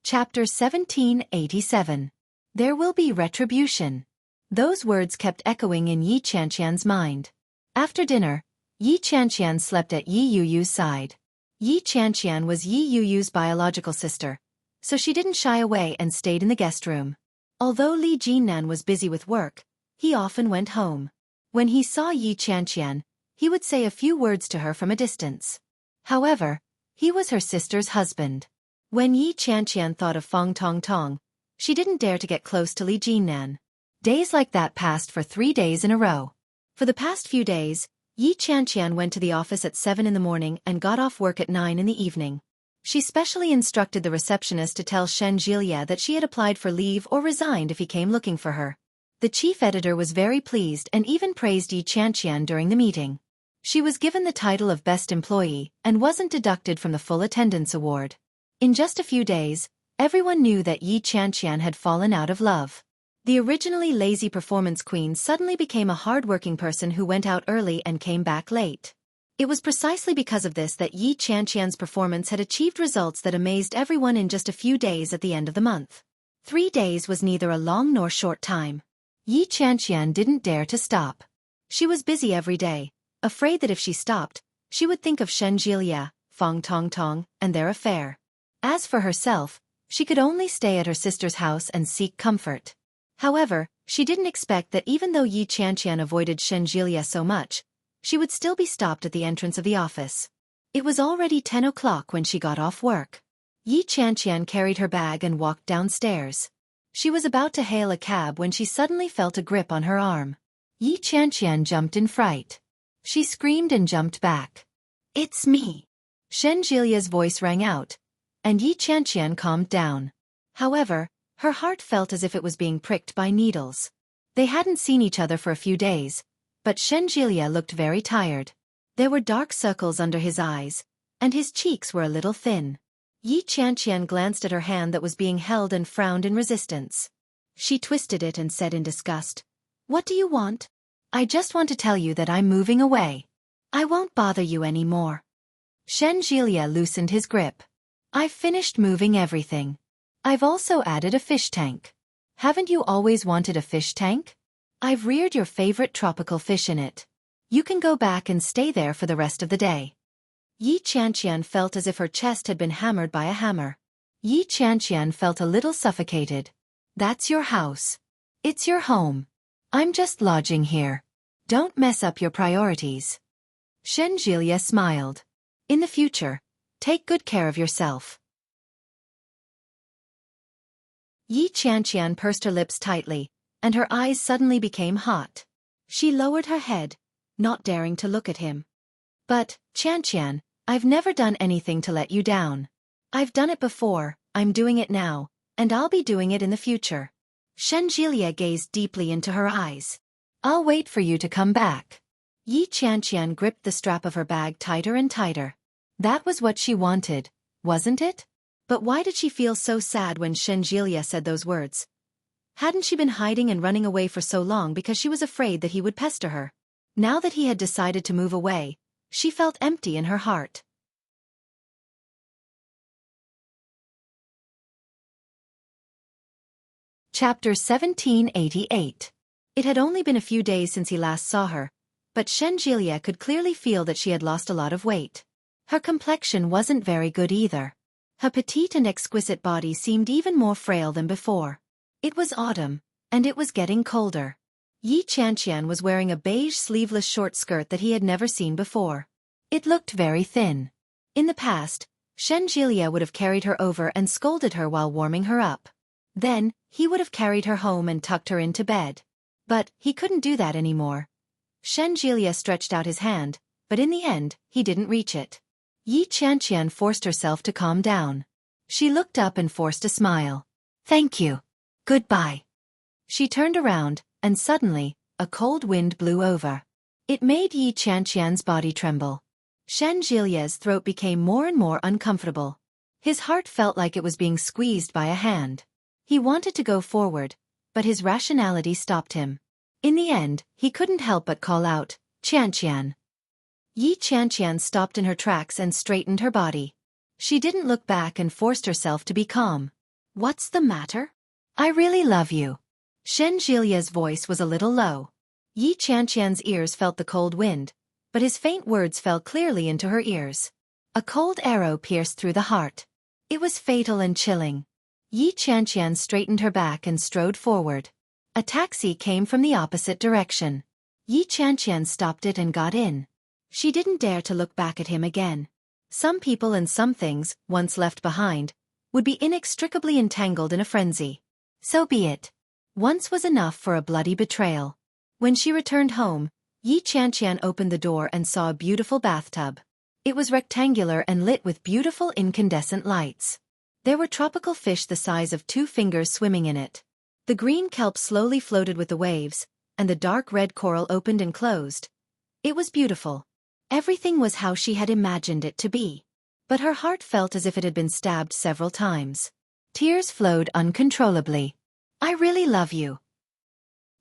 Chapter 1787. There will be retribution. Those words kept echoing in Yi Qianqian's mind. After dinner, Yi Qianqian slept at Yi Yuyu's side. Yi Qianqian was Yi Yuyu's biological sister, so she didn't shy away and stayed in the guest room. Although Li Jinnan was busy with work, he often went home. When he saw Yi Qianqian, he would say a few words to her from a distance. However, he was her sister's husband. When Yi Qianqian thought of Feng Tongtong, she didn't dare to get close to Li Jinnan. Days like that passed for 3 days in a row. For the past few days, Yi Qianqian went to the office at 7 in the morning and got off work at 9 in the evening. She specially instructed the receptionist to tell Shen Jilia that she had applied for leave or resigned if he came looking for her. The chief editor was very pleased and even praised Yi Qianqian during the meeting. She was given the title of best employee and wasn't deducted from the full attendance award. In just a few days, everyone knew that Yi Qianqian had fallen out of love. The originally lazy performance queen suddenly became a hard-working person who went out early and came back late. It was precisely because of this that Yi Qianqian's performance had achieved results that amazed everyone in just a few days at the end of the month. 3 days was neither a long nor short time. Yi Qianqian didn't dare to stop. She was busy every day, afraid that if she stopped, she would think of Shen Jilia, Feng Tongtong, and their affair. As for herself, she could only stay at her sister's house and seek comfort. However, she didn't expect that even though Yi Qianqian avoided Shen Jilia so much, she would still be stopped at the entrance of the office. It was already 10 o'clock when she got off work. Yi Qianqian carried her bag and walked downstairs. She was about to hail a cab when she suddenly felt a grip on her arm. Yi Qianqian jumped in fright. She screamed and jumped back. "It's me!" Shen Jilia's voice rang out, and Yi Qianqian calmed down. However, her heart felt as if it was being pricked by needles. They hadn't seen each other for a few days, but Shen Jilia looked very tired. There were dark circles under his eyes, and his cheeks were a little thin. Yi Qianqian glanced at her hand that was being held and frowned in resistance. She twisted it and said in disgust, "What do you want?" "I just want to tell you that I'm moving away. I won't bother you anymore." Shen Jilia loosened his grip. "I've finished moving everything. I've also added a fish tank. Haven't you always wanted a fish tank? I've reared your favorite tropical fish in it. You can go back and stay there for the rest of the day." Yi Qianqian felt as if her chest had been hammered by a hammer. Yi Qianqian felt a little suffocated. "That's your house. It's your home. I'm just lodging here. Don't mess up your priorities." Shen Jilia smiled. "In the future, take good care of yourself." Yi Qianqian pursed her lips tightly, and her eyes suddenly became hot. She lowered her head, not daring to look at him. "But, Qianqian, I've never done anything to let you down. I've done it before, I'm doing it now, and I'll be doing it in the future." Shen Jilia gazed deeply into her eyes. "I'll wait for you to come back." Yi Qianqian gripped the strap of her bag tighter and tighter. That was what she wanted, wasn't it? But why did she feel so sad when Shen Jilia said those words? Hadn't she been hiding and running away for so long because she was afraid that he would pester her? Now that he had decided to move away, she felt empty in her heart. Chapter 1788. It had only been a few days since he last saw her, but Shen Jilia could clearly feel that she had lost a lot of weight. Her complexion wasn't very good either. Her petite and exquisite body seemed even more frail than before. It was autumn, and it was getting colder. Yi Qianqian was wearing a beige sleeveless short skirt that he had never seen before. It looked very thin. In the past, Shen Jilia would have carried her over and scolded her while warming her up. Then, he would have carried her home and tucked her into bed. But he couldn't do that anymore. Shen Jilia stretched out his hand, but in the end, he didn't reach it. Yi Qianqian forced herself to calm down. She looked up and forced a smile. Thank you. Goodbye. She turned around, and suddenly, a cold wind blew over. It made Yi Qianqian's body tremble. Shen Jilia's throat became more and more uncomfortable. His heart felt like it was being squeezed by a hand. He wanted to go forward, but his rationality stopped him. In the end, he couldn't help but call out, Qianqian. Yi Qianqian stopped in her tracks and straightened her body. She didn't look back and forced herself to be calm. What's the matter? I really love you. Shen Jilia's voice was a little low. Yi Qianqian's ears felt the cold wind, but his faint words fell clearly into her ears. A cold arrow pierced through the heart. It was fatal and chilling. Yi Qianqian straightened her back and strode forward. A taxi came from the opposite direction. Yi Qianqian stopped it and got in. She didn't dare to look back at him again. Some people and some things, once left behind, would be inextricably entangled in a frenzy. So be it. Once was enough for a bloody betrayal. When she returned home, Yi Qianqian opened the door and saw a beautiful bathtub. It was rectangular and lit with beautiful incandescent lights. There were tropical fish the size of 2 fingers swimming in it. The green kelp slowly floated with the waves, and the dark red coral opened and closed. It was beautiful. Everything was how she had imagined it to be. But her heart felt as if it had been stabbed several times. Tears flowed uncontrollably. I really love you.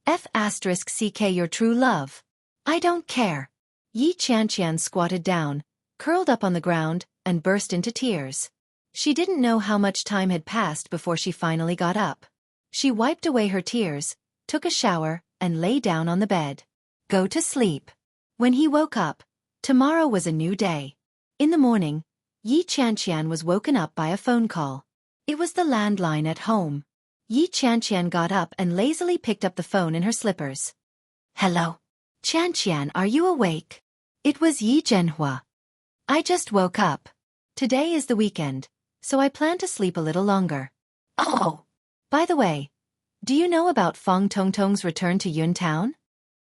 F***ck your true love. I don't care. Yi Qianqian squatted down, curled up on the ground, and burst into tears. She didn't know how much time had passed before she finally got up. She wiped away her tears, took a shower, and lay down on the bed. Go to sleep. When he woke up, tomorrow was a new day. In the morning, Yi Qianqian was woken up by a phone call. It was the landline at home. Yi Qianqian got up and lazily picked up the phone in her slippers. Hello. Qianqian, are you awake? It was Yi Zhenhua. I just woke up. Today is the weekend, so I plan to sleep a little longer. Oh! By the way, do you know about Fang Tongtong's return to Yuntown?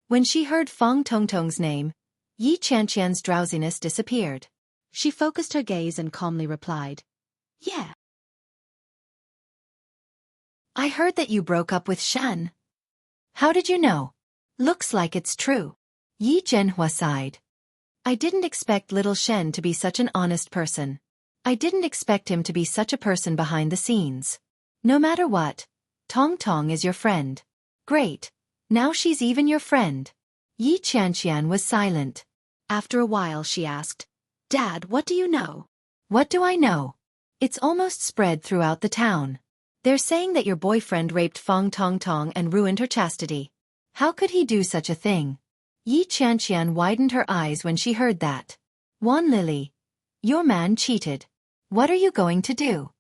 When she heard Fang Tongtong's name, Yi Qianqian's drowsiness disappeared. She focused her gaze and calmly replied, Yeah. I heard that you broke up with Shan. How did you know? Looks like it's true. Yi Zhenhua sighed. I didn't expect little Shen to be such an honest person. I didn't expect him to be such a person behind the scenes. No matter what, Tong Tong is your friend. Great. Now she's even your friend. Yi Qianqian was silent. After a while she asked, Dad, what do you know? What do I know? It's almost spread throughout the town. They're saying that your boyfriend raped Fang Tong Tong and ruined her chastity. How could he do such a thing? Yi Qianqian widened her eyes when she heard that. Wan Lily, your man cheated. What are you going to do?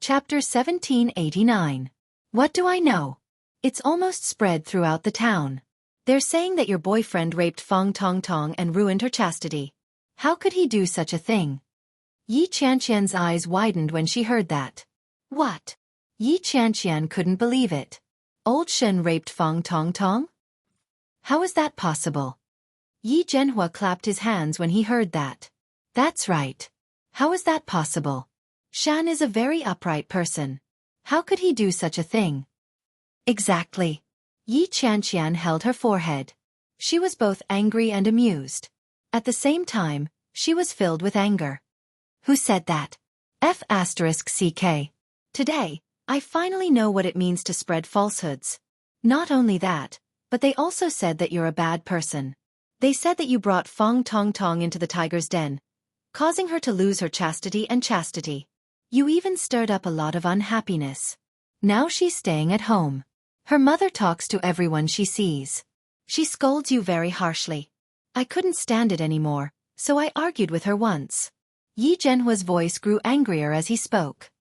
Chapter 1789. What do I know? It's almost spread throughout the town. They're saying that your boyfriend raped Fang Tong Tong and ruined her chastity. How could he do such a thing? Yi Qianqian's eyes widened when she heard that. What? Yi Qianqian couldn't believe it. Old Shen raped Fang Tong Tong? How is that possible? Yi Zhenhua clapped his hands when he heard that. That's right. How is that possible? Shan is a very upright person. How could he do such a thing? Exactly. Yi Qianqian held her forehead. She was both angry and amused. At the same time, she was filled with anger. Who said that? F***ck. Today, I finally know what it means to spread falsehoods. Not only that, but they also said that you're a bad person. They said that you brought Fang Tong Tong into the tiger's den, causing her to lose her chastity and chastity. You even stirred up a lot of unhappiness. Now she's staying at home. Her mother talks to everyone she sees. She scolds you very harshly. I couldn't stand it anymore, so I argued with her once. Yi Zhenhua's voice grew angrier as he spoke.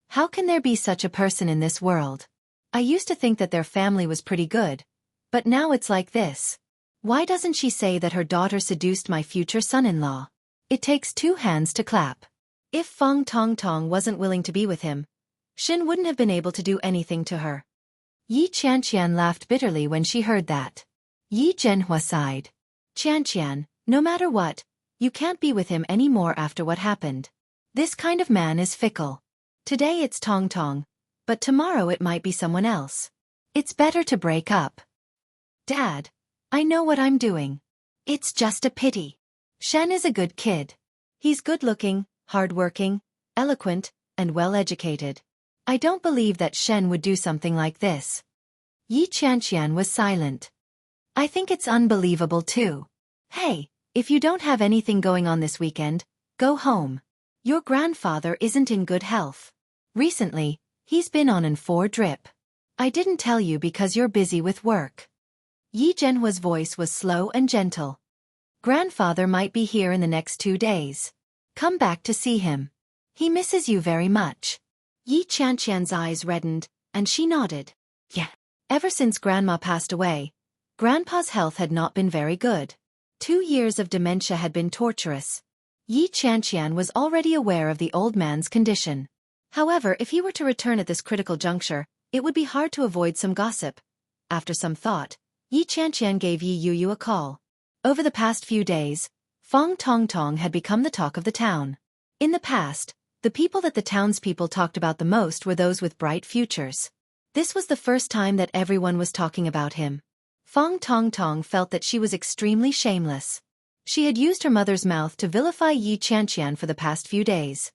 How can there be such a person in this world? I used to think that their family was pretty good, but now it's like this. Why doesn't she say that her daughter seduced my future son-in-law? It takes 2 hands to clap. If Fang Tong Tong wasn't willing to be with him, Shin wouldn't have been able to do anything to her. Yi Qianqian laughed bitterly when she heard that. Yi Zhenhua sighed. Qian, no matter what, you can't be with him anymore after what happened. This kind of man is fickle. Today it's Tong Tong, but tomorrow it might be someone else. It's better to break up. Dad, I know what I'm doing. It's just a pity. Shen is a good kid. He's good-looking, hard-working, eloquent, and well-educated. I don't believe that Shen would do something like this. Yi Qian was silent. I think it's unbelievable too. Hey, if you don't have anything going on this weekend, go home. Your grandfather isn't in good health. Recently, he's been on an 4-drip. I didn't tell you because you're busy with work. Yi Zhenhua's voice was slow and gentle. Grandfather might be here in the next 2 days. Come back to see him. He misses you very much. Yi Qian's eyes reddened, and she nodded. Yeah. Ever since Grandma passed away, Grandpa's health had not been very good. 2 years of dementia had been torturous. Yi Qian was already aware of the old man's condition. However, if he were to return at this critical juncture, it would be hard to avoid some gossip. After some thought, Yi Qian gave Yi Yuyu a call. Over the past few days, Fong Tongtong had become the talk of the town. In the past, the people that the townspeople talked about the most were those with bright futures. This was the first time that everyone was talking about him. Fong Tongtong felt that she was extremely shameless. She had used her mother's mouth to vilify Yi Qian for the past few days.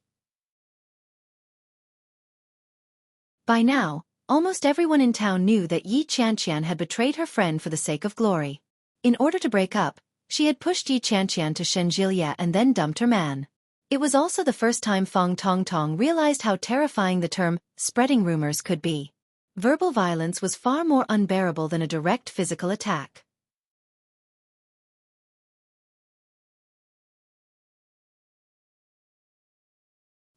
By now, almost everyone in town knew that Yi Qian had betrayed her friend for the sake of glory. In order to break up, she had pushed Yi Qian to Shenjilia and then dumped her man. It was also the first time Fong Tongtong realized how terrifying the term spreading rumors could be. Verbal violence was far more unbearable than a direct physical attack.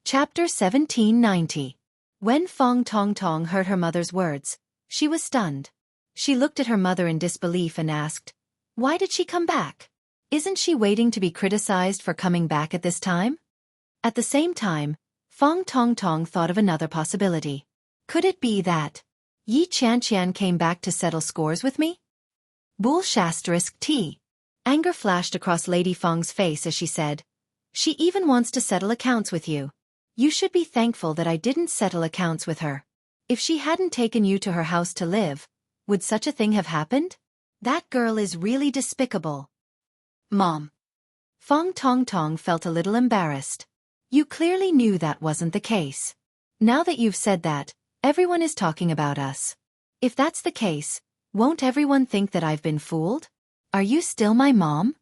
Chapter 1790. When Fong Tongtong heard her mother's words, she was stunned. She looked at her mother in disbelief and asked, "Why did she come back? Isn't she waiting to be criticized for coming back at this time?" At the same time, Fong Tongtong thought of another possibility. Could it be that Yi Qian came back to settle scores with me? T. Anger flashed across Lady Fong's face as she said, "She even wants to settle accounts with you. You should be thankful that I didn't settle accounts with her. If she hadn't taken you to her house to live, would such a thing have happened? That girl is really despicable." Mom. Fong Tongtong felt a little embarrassed. You clearly knew that wasn't the case. Now that you've said that, everyone is talking about us. If that's the case, won't everyone think that I've been fooled? Are you still my mom?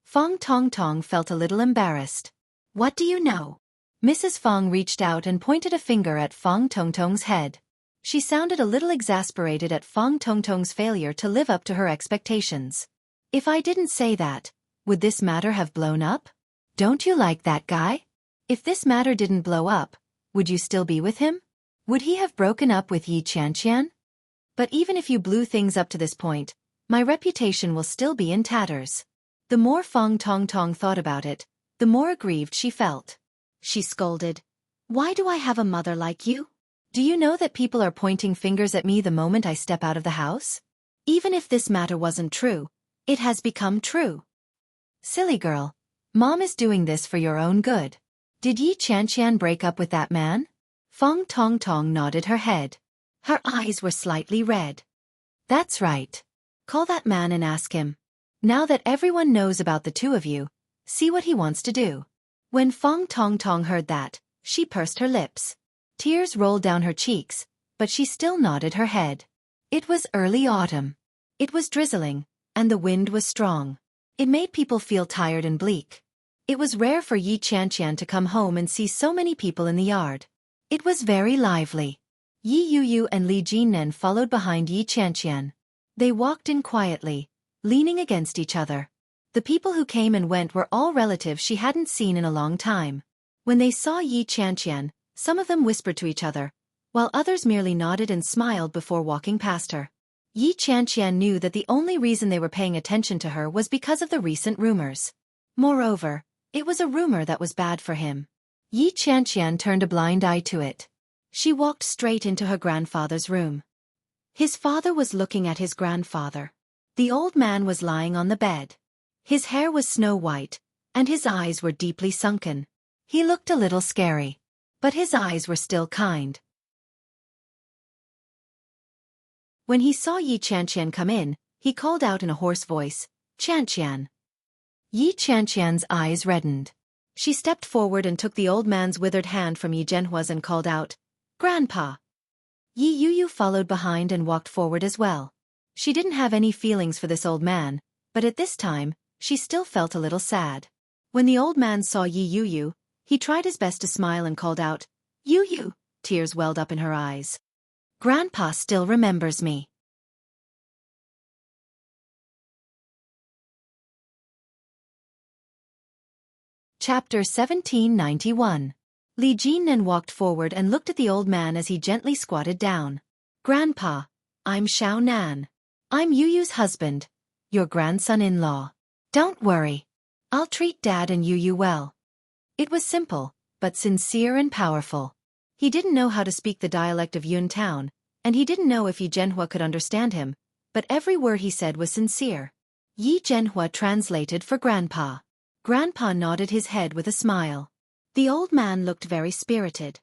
Fong Tongtong felt a little embarrassed. What do you know? Mrs. Fong reached out and pointed a finger at Fong Tongtong's head. She sounded a little exasperated at Fong Tongtong's failure to live up to her expectations. If I didn't say that, would this matter have blown up? Don't you like that guy? If this matter didn't blow up, would you still be with him? Would he have broken up with Yi Qian? But even if you blew things up to this point, my reputation will still be in tatters. The more Fong Tongtong thought about it, the more aggrieved she felt. She scolded, "Why do I have a mother like you? Do you know that people are pointing fingers at me the moment I step out of the house? Even if this matter wasn't true, it has become true." Silly girl, Mom is doing this for your own good. Did Yi Qian break up with that man? Fong Tongtong nodded her head. Her eyes were slightly red. That's right. Call that man and ask him. Now that everyone knows about the two of you, see what he wants to do. When Fong Tongtong heard that, she pursed her lips. Tears rolled down her cheeks, but she still nodded her head. It was early autumn. It was drizzling, and the wind was strong. It made people feel tired and bleak. It was rare for Yi Qian to come home and see so many people in the yard. It was very lively. Yi Yuyu and Li Jinren followed behind Yi Qian. They walked in quietly, leaning against each other. The people who came and went were all relatives she hadn't seen in a long time. When they saw Yi Qian, some of them whispered to each other, while others merely nodded and smiled before walking past her. Yi Qian knew that the only reason they were paying attention to her was because of the recent rumors. Moreover, it was a rumor that was bad for him. Yi Qian turned a blind eye to it. She walked straight into her grandfather's room. His father was looking at his grandfather. The old man was lying on the bed. His hair was snow white, and his eyes were deeply sunken. He looked a little scary, but his eyes were still kind. When he saw Yi Qianqian come in, he called out in a hoarse voice, "Qianqian." Yi Qianqian's eyes reddened. She stepped forward and took the old man's withered hand from Yi Zhenhua's and called out, "Grandpa." Yi Yuyu followed behind and walked forward as well. She didn't have any feelings for this old man, but at this time, she still felt a little sad. When the old man saw Yi Yuyu, he tried his best to smile and called out, "Yuyu." Tears welled up in her eyes. "Grandpa still remembers me." Chapter 1791. Li Jinnan walked forward and looked at the old man as he gently squatted down. "Grandpa, I'm Xiao Nan. I'm Yuyu's husband, your grandson-in-law. Don't worry. I'll treat Dad and Yuyu well." It was simple, but sincere and powerful. He didn't know how to speak the dialect of Yun Town, and he didn't know if Yi Zhenhua could understand him, but every word he said was sincere. Yi Zhenhua translated for Grandpa. Grandpa nodded his head with a smile. The old man looked very spirited.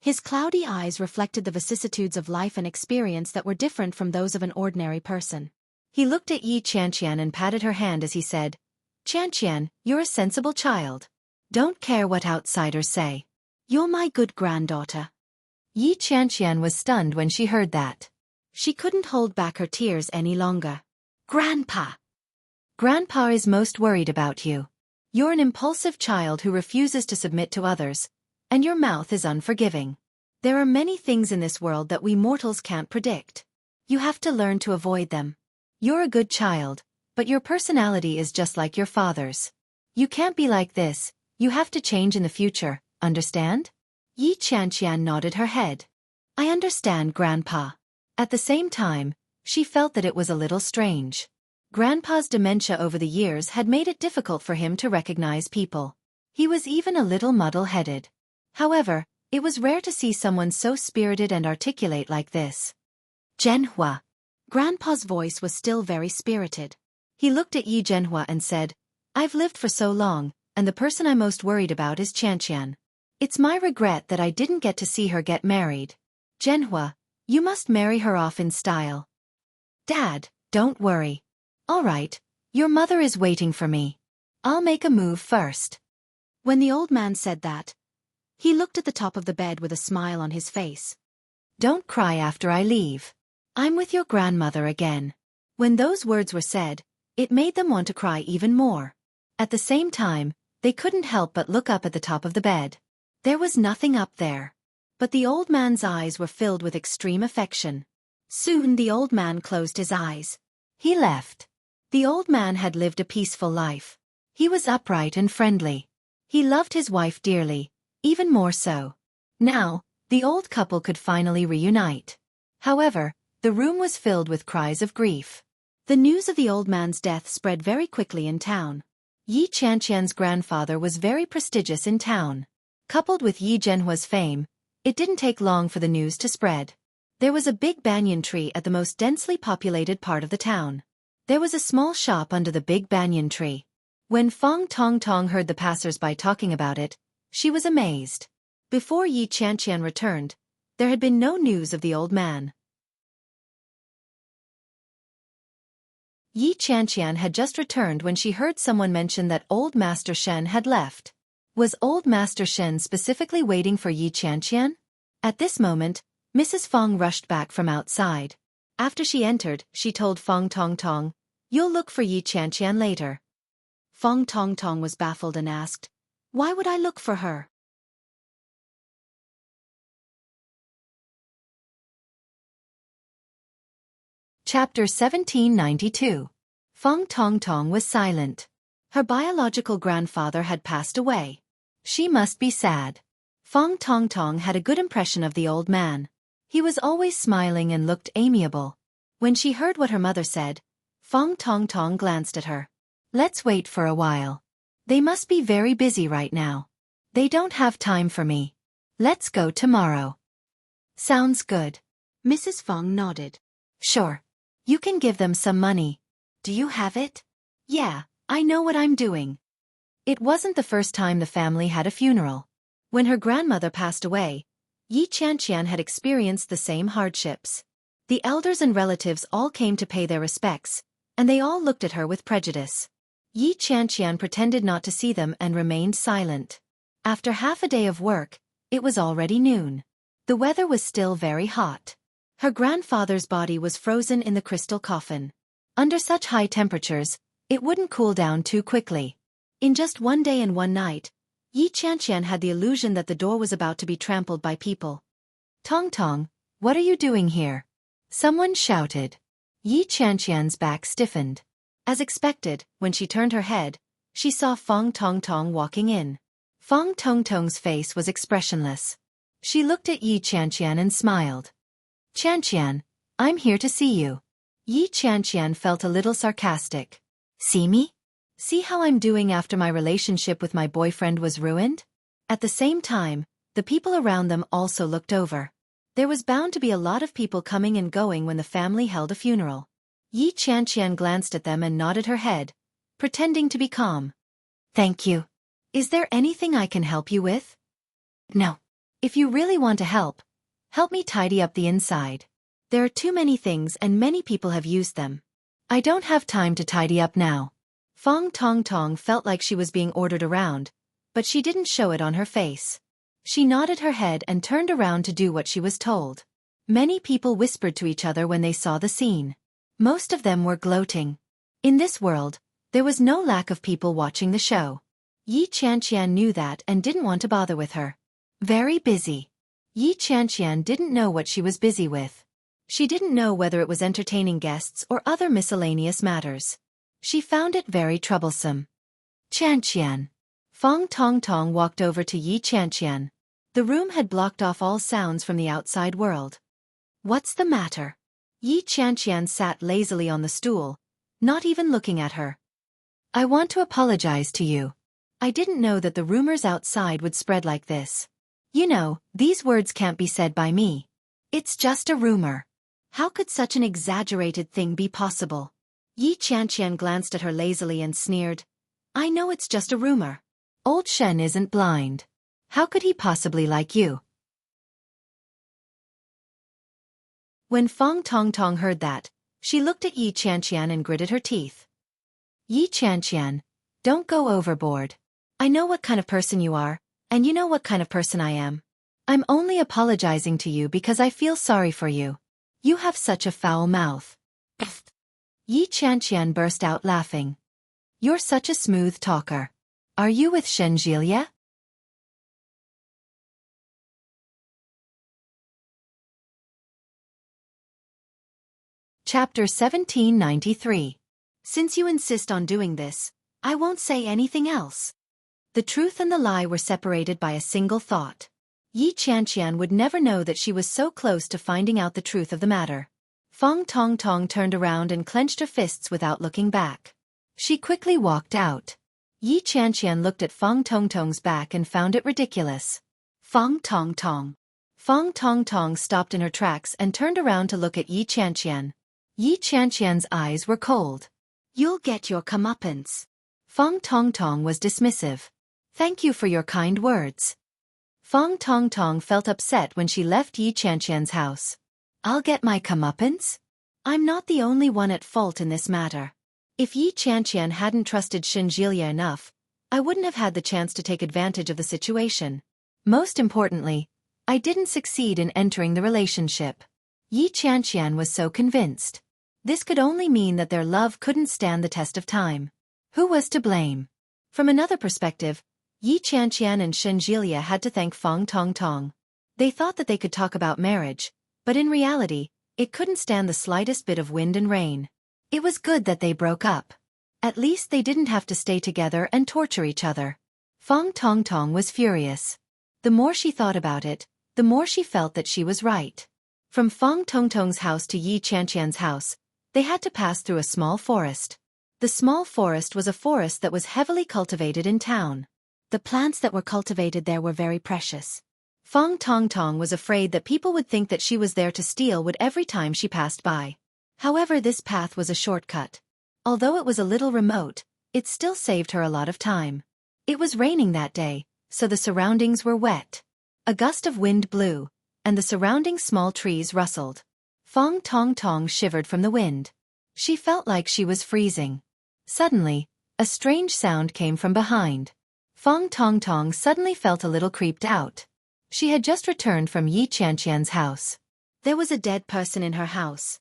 His cloudy eyes reflected the vicissitudes of life and experience that were different from those of an ordinary person. He looked at Yi Qianqian and patted her hand as he said, "Qianqian, you're a sensible child. Don't care what outsiders say. You're my good granddaughter." Yi Qianqian was stunned when she heard that. She couldn't hold back her tears any longer. "Grandpa! Grandpa is most worried about you. You're an impulsive child who refuses to submit to others, and your mouth is unforgiving. There are many things in this world that we mortals can't predict. You have to learn to avoid them. You're a good child, but your personality is just like your father's. You can't be like this, you have to change in the future, understand?" Yi Qianqian nodded her head. "I understand, Grandpa." At the same time, she felt that it was a little strange. Grandpa's dementia over the years had made it difficult for him to recognize people. He was even a little muddle-headed. However, it was rare to see someone so spirited and articulate like this. "Zhenhua." Grandpa's voice was still very spirited. He looked at Yi Zhenhua and said, "I've lived for so long, and the person I'm most worried about is Qianqian. It's my regret that I didn't get to see her get married. Zhenhua, you must marry her off in style." "Dad, don't worry. All right, your mother is waiting for me. I'll make a move first." When the old man said that, he looked at the top of the bed with a smile on his face. "Don't cry after I leave. I'm with your grandmother again." When those words were said, it made them want to cry even more. At the same time, they couldn't help but look up at the top of the bed. There was nothing up there. But the old man's eyes were filled with extreme affection. Soon the old man closed his eyes. He left. The old man had lived a peaceful life. He was upright and friendly. He loved his wife dearly, even more so. Now, the old couple could finally reunite. However, the room was filled with cries of grief. The news of the old man's death spread very quickly in town. Yi Qianqian's grandfather was very prestigious in town. Coupled with Yi Zhenhua's fame, it didn't take long for the news to spread. There was a big banyan tree at the most densely populated part of the town. There was a small shop under the big banyan tree. When Feng Tongtong heard the passers-by talking about it, she was amazed. Before Yi Qianqian returned, there had been no news of the old man. Yi Qianqian had just returned when she heard someone mention that old Master Shen had left. Was old Master Shen specifically waiting for Yi Qianqian? At this moment, Mrs. Feng rushed back from outside. After she entered, she told Feng Tongtong, "You'll look for Yi Qianqian later." Feng Tongtong was baffled and asked, "Why would I look for her?" Chapter 1792. Feng Tongtong was silent. Her biological grandfather had passed away. She must be sad. Feng Tongtong had a good impression of the old man. He was always smiling and looked amiable. When she heard what her mother said, Feng Tongtong glanced at her. "Let's wait for a while. They must be very busy right now. They don't have time for me. Let's go tomorrow." "Sounds good." Mrs. Feng nodded. "Sure. You can give them some money. Do you have it?" "Yeah, I know what I'm doing. It wasn't the first time the family had a funeral. When her grandmother passed away, Yi Qianqian had experienced the same hardships. The elders and relatives all came to pay their respects, and they all looked at her with prejudice. Yi Qianqian pretended not to see them and remained silent. After half a day of work, it was already noon. The weather was still very hot. Her grandfather's body was frozen in the crystal coffin. Under such high temperatures, it wouldn't cool down too quickly. In just one day and one night, Yi Qianqian had the illusion that the door was about to be trampled by people. "Tong Tong, what are you doing here?" someone shouted. Yi Qianqian's back stiffened. As expected, when she turned her head, she saw Fong Tong Tong walking in. Fong Tong Tong's face was expressionless. She looked at Yi Qianqian and smiled. "Qianqian, I'm here to see you." Yi Qianqian felt a little sarcastic. "See me? See how I'm doing after my relationship with my boyfriend was ruined?" At the same time, the people around them also looked over. There was bound to be a lot of people coming and going when the family held a funeral. Yi Qianqian glanced at them and nodded her head, pretending to be calm. "Thank you. Is there anything I can help you with?" "No. If you really want to help me tidy up the inside. There are too many things and many people have used them. I don't have time to tidy up now." Fong Tong Tong felt like she was being ordered around, but she didn't show it on her face. She nodded her head and turned around to do what she was told. Many people whispered to each other when they saw the scene. Most of them were gloating. In this world, there was no lack of people watching the show. Yi Qianqian knew that and didn't want to bother with her. Very busy. Yi Qianqian didn't know what she was busy with. She didn't know whether it was entertaining guests or other miscellaneous matters. She found it very troublesome. "Qianqian." Fong Tong Tong walked over to Yi Qianqian. The room had blocked off all sounds from the outside world. "What's the matter?" Yi Qianqian sat lazily on the stool, not even looking at her. "I want to apologize to you. I didn't know that the rumors outside would spread like this. You know, these words can't be said by me. It's just a rumor. How could such an exaggerated thing be possible?" Yi Qianqian glanced at her lazily and sneered. "I know it's just a rumor. Old Shen isn't blind. How could he possibly like you?" When Fong Tong Tong heard that, she looked at Yi Qianqian and gritted her teeth. "Yi Qianqian, don't go overboard. I know what kind of person you are, and you know what kind of person I am. I'm only apologizing to you because I feel sorry for you. You have such a foul mouth." Yi Qianqian burst out laughing. "You're such a smooth talker. Are you with Shenjilia?" Chapter 1793. Since you insist on doing this, I won't say anything else. The truth and the lie were separated by a single thought. Yi Qianqian would never know that she was so close to finding out the truth of the matter. Fong Tong Tong turned around and clenched her fists without looking back. She quickly walked out. Yi Qianqian looked at Fong Tong Tong's back and found it ridiculous. Fong Tong Tong. Fong Tong Tong stopped in her tracks and turned around to look at Yi Qianqian. Yi Qianqian's eyes were cold. "You'll get your comeuppance." Fong Tong Tong was dismissive. "Thank you for your kind words." Fong Tong Tong felt upset when she left Yi Qianqian's house. "I'll get my comeuppance? I'm not the only one at fault in this matter. If Yi Qianqian hadn't trusted Shenjilia enough, I wouldn't have had the chance to take advantage of the situation. Most importantly, I didn't succeed in entering the relationship." Yi Qianqian was so convinced. This could only mean that their love couldn't stand the test of time. Who was to blame? From another perspective, Yi Qianqian and Shenjilia had to thank Fong Tong Tong. They thought that they could talk about marriage, but in reality, it couldn't stand the slightest bit of wind and rain. It was good that they broke up. At least they didn't have to stay together and torture each other. Fong Tong Tong was furious. The more she thought about it, the more she felt that she was right. From Fong Tong Tong's house to Yi Qianqian's house, they had to pass through a small forest. The small forest was a forest that was heavily cultivated in town. The plants that were cultivated there were very precious. Fong Tong Tong was afraid that people would think that she was there to steal wood every time she passed by. However, this path was a shortcut. Although it was a little remote, It still saved her a lot of time. It was raining that day, so the surroundings were wet. A gust of wind blew, and the surrounding small trees rustled. Fong Tong Tong shivered from the wind. She felt like she was freezing. Suddenly, a strange sound came from behind. Fong Tong Tong suddenly felt a little creeped out. She had just returned from Yi Qianqian's house. There was a dead person in her house.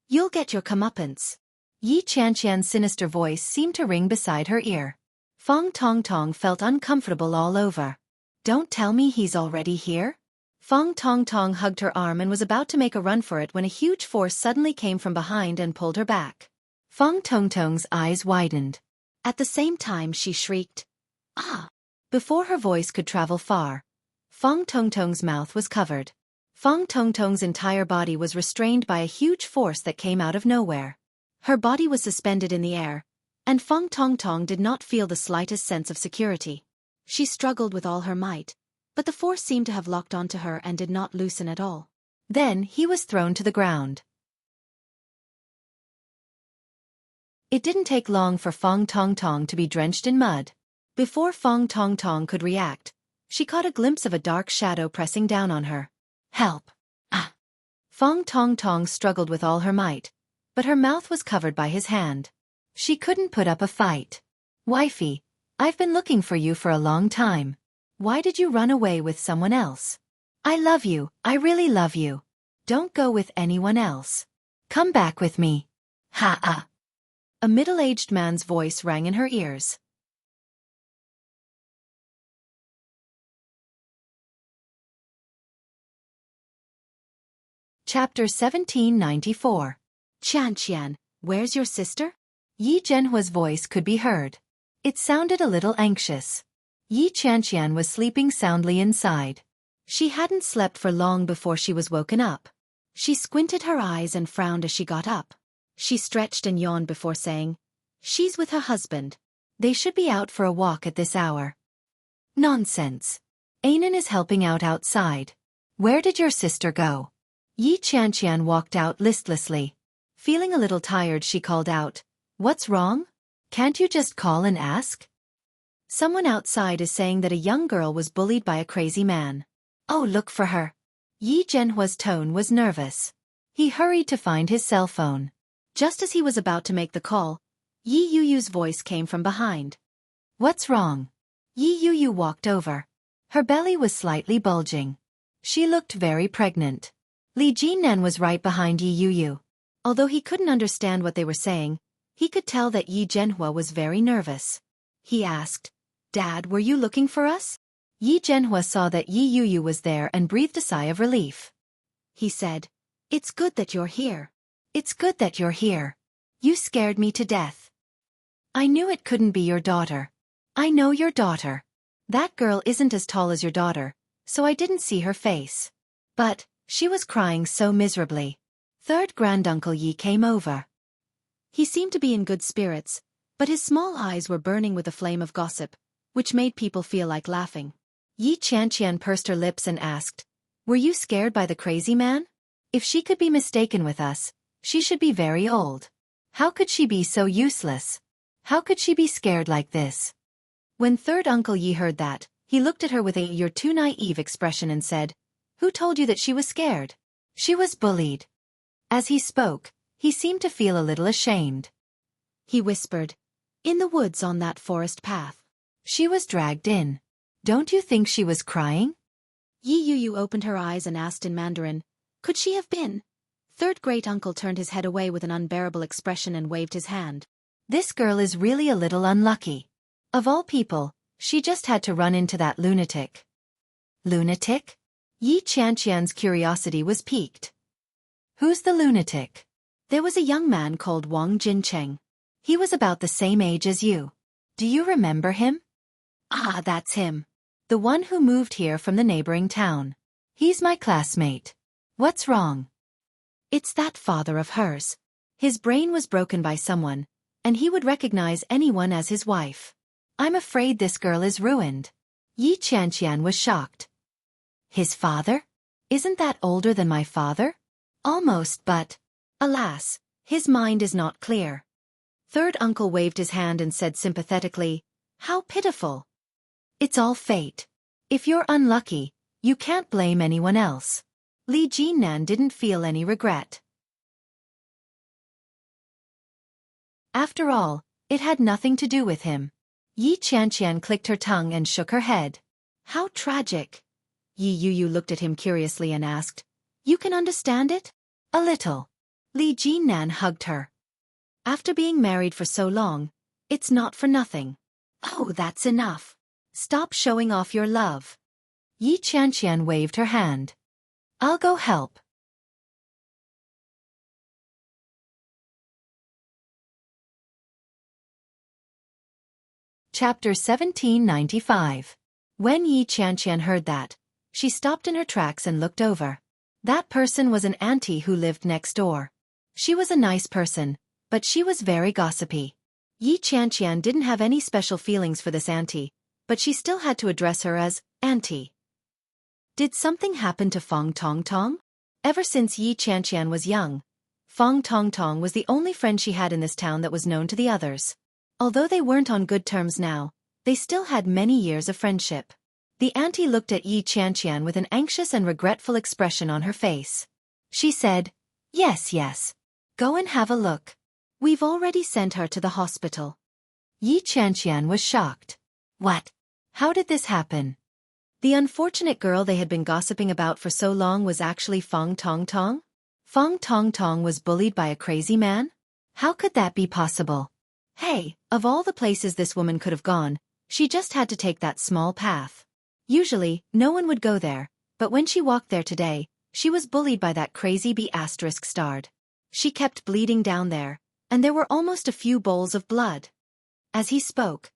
You'll get your comeuppance. Yi Qianqian's sinister voice seemed to ring beside her ear. Fong Tong Tong felt uncomfortable all over. Don't tell me he's already here? Fong Tong Tong hugged her arm and was about to make a run for it when a huge force suddenly came from behind and pulled her back. Fong Tong Tong's eyes widened. At the same time she shrieked, "Ah!" Before her voice could travel far, Fong Tong Tong's mouth was covered. Fong Tong Tong's entire body was restrained by a huge force that came out of nowhere. Her body was suspended in the air, and Fong Tong Tong did not feel the slightest sense of security. She struggled with all her might, but the force seemed to have locked onto her and did not loosen at all. Then he was thrown to the ground. It didn't take long for Fong Tong Tong to be drenched in mud. Before Fong Tong Tong could react, she caught a glimpse of a dark shadow pressing down on her. Help! Ah! Fong Tong Tong struggled with all her might, but her mouth was covered by his hand. She couldn't put up a fight. Wifey, I've been looking for you for a long time. Why did you run away with someone else? I love you, I really love you. Don't go with anyone else. Come back with me. Ha-ah. A middle-aged man's voice rang in her ears. Chapter 1794. Qianqian, where's your sister? Yi Zhenhua's voice could be heard. It sounded a little anxious. Yi Qianqian was sleeping soundly inside. She hadn't slept for long before she was woken up. She squinted her eyes and frowned as she got up. She stretched and yawned before saying, "She's with her husband. They should be out for a walk at this hour." Nonsense. Anan is helping out outside. Where did your sister go? Yi Qianqian walked out listlessly. Feeling a little tired, she called out, "What's wrong? Can't you just call and ask?" Someone outside is saying that a young girl was bullied by a crazy man. Oh, look for her. Yi Zhenhua's tone was nervous. He hurried to find his cell phone. Just as he was about to make the call, Yi Yuyu's voice came from behind. What's wrong? Yi Yuyu walked over. Her belly was slightly bulging. She looked very pregnant. Li Jinnan was right behind Yi Yuyu. Although he couldn't understand what they were saying, he could tell that Yi Zhenhua was very nervous. He asked, "Dad, were you looking for us?" Yi Zhenhua saw that Yi Yuyu was there and breathed a sigh of relief. He said, "It's good that you're here. It's good that you're here. You scared me to death. I knew it couldn't be your daughter. I know your daughter. That girl isn't as tall as your daughter, so I didn't see her face. But she was crying so miserably." Third granduncle Yi came over. He seemed to be in good spirits, but his small eyes were burning with a flame of gossip, which made people feel like laughing. Yi Qianqian pursed her lips and asked, "Were you scared by the crazy man? If she could be mistaken with us, she should be very old. How could she be so useless? How could she be scared like this?" When third Uncle Yi heard that, he looked at her with a "you're too naive" expression and said, "Who told you that she was scared? She was bullied." As he spoke, he seemed to feel a little ashamed. He whispered, "In the woods on that forest path. She was dragged in. Don't you think she was crying?" Yi Yuyu opened her eyes and asked in Mandarin, "Could she have been?" Third great uncle turned his head away with an unbearable expression and waved his hand. "This girl is really a little unlucky. Of all people, she just had to run into that lunatic." Lunatic? Yi Qianqian's curiosity was piqued. Who's the lunatic? There was a young man called Wang Jincheng. He was about the same age as you. Do you remember him? Ah, that's him. The one who moved here from the neighboring town. He's my classmate. What's wrong? It's that father of hers. His brain was broken by someone, and he would recognize anyone as his wife. I'm afraid this girl is ruined. Yi Qianqian was shocked. His father? Isn't that older than my father? Almost, but, alas, his mind is not clear. Third uncle waved his hand and said sympathetically, "How pitiful. It's all fate. If you're unlucky, you can't blame anyone else." Li Jinnan didn't feel any regret. After all, it had nothing to do with him. Yi Qianqian clicked her tongue and shook her head. "How tragic." Yi Yuyu looked at him curiously and asked, "You can understand it?" "A little." Li Jinnan hugged her. "After being married for so long, it's not for nothing." "Oh, that's enough. Stop showing off your love." Yi Qianqian waved her hand. "I'll go help." Chapter 1795. When Yi Qianqian heard that, she stopped in her tracks and looked over. That person was an auntie who lived next door. She was a nice person, but she was very gossipy. Yi Qianqian didn't have any special feelings for this auntie, but she still had to address her as auntie. Did something happen to Fang Tongtong? Ever since Yi Qianqian was young, Fang Tongtong was the only friend she had in this town that was known to the others. Although they weren't on good terms now, they still had many years of friendship. The auntie looked at Yi Qianqian with an anxious and regretful expression on her face. She said, "Yes, yes. Go and have a look. We've already sent her to the hospital." Yi Qianqian was shocked. What? How did this happen? The unfortunate girl they had been gossiping about for so long was actually Fang Tongtong? Fang Tongtong was bullied by a crazy man? How could that be possible? Hey, of all the places this woman could have gone, she just had to take that small path. Usually, no one would go there, but when she walked there today, she was bullied by that crazy B****starred. She kept bleeding down there, and there were almost a few bowls of blood. As he spoke,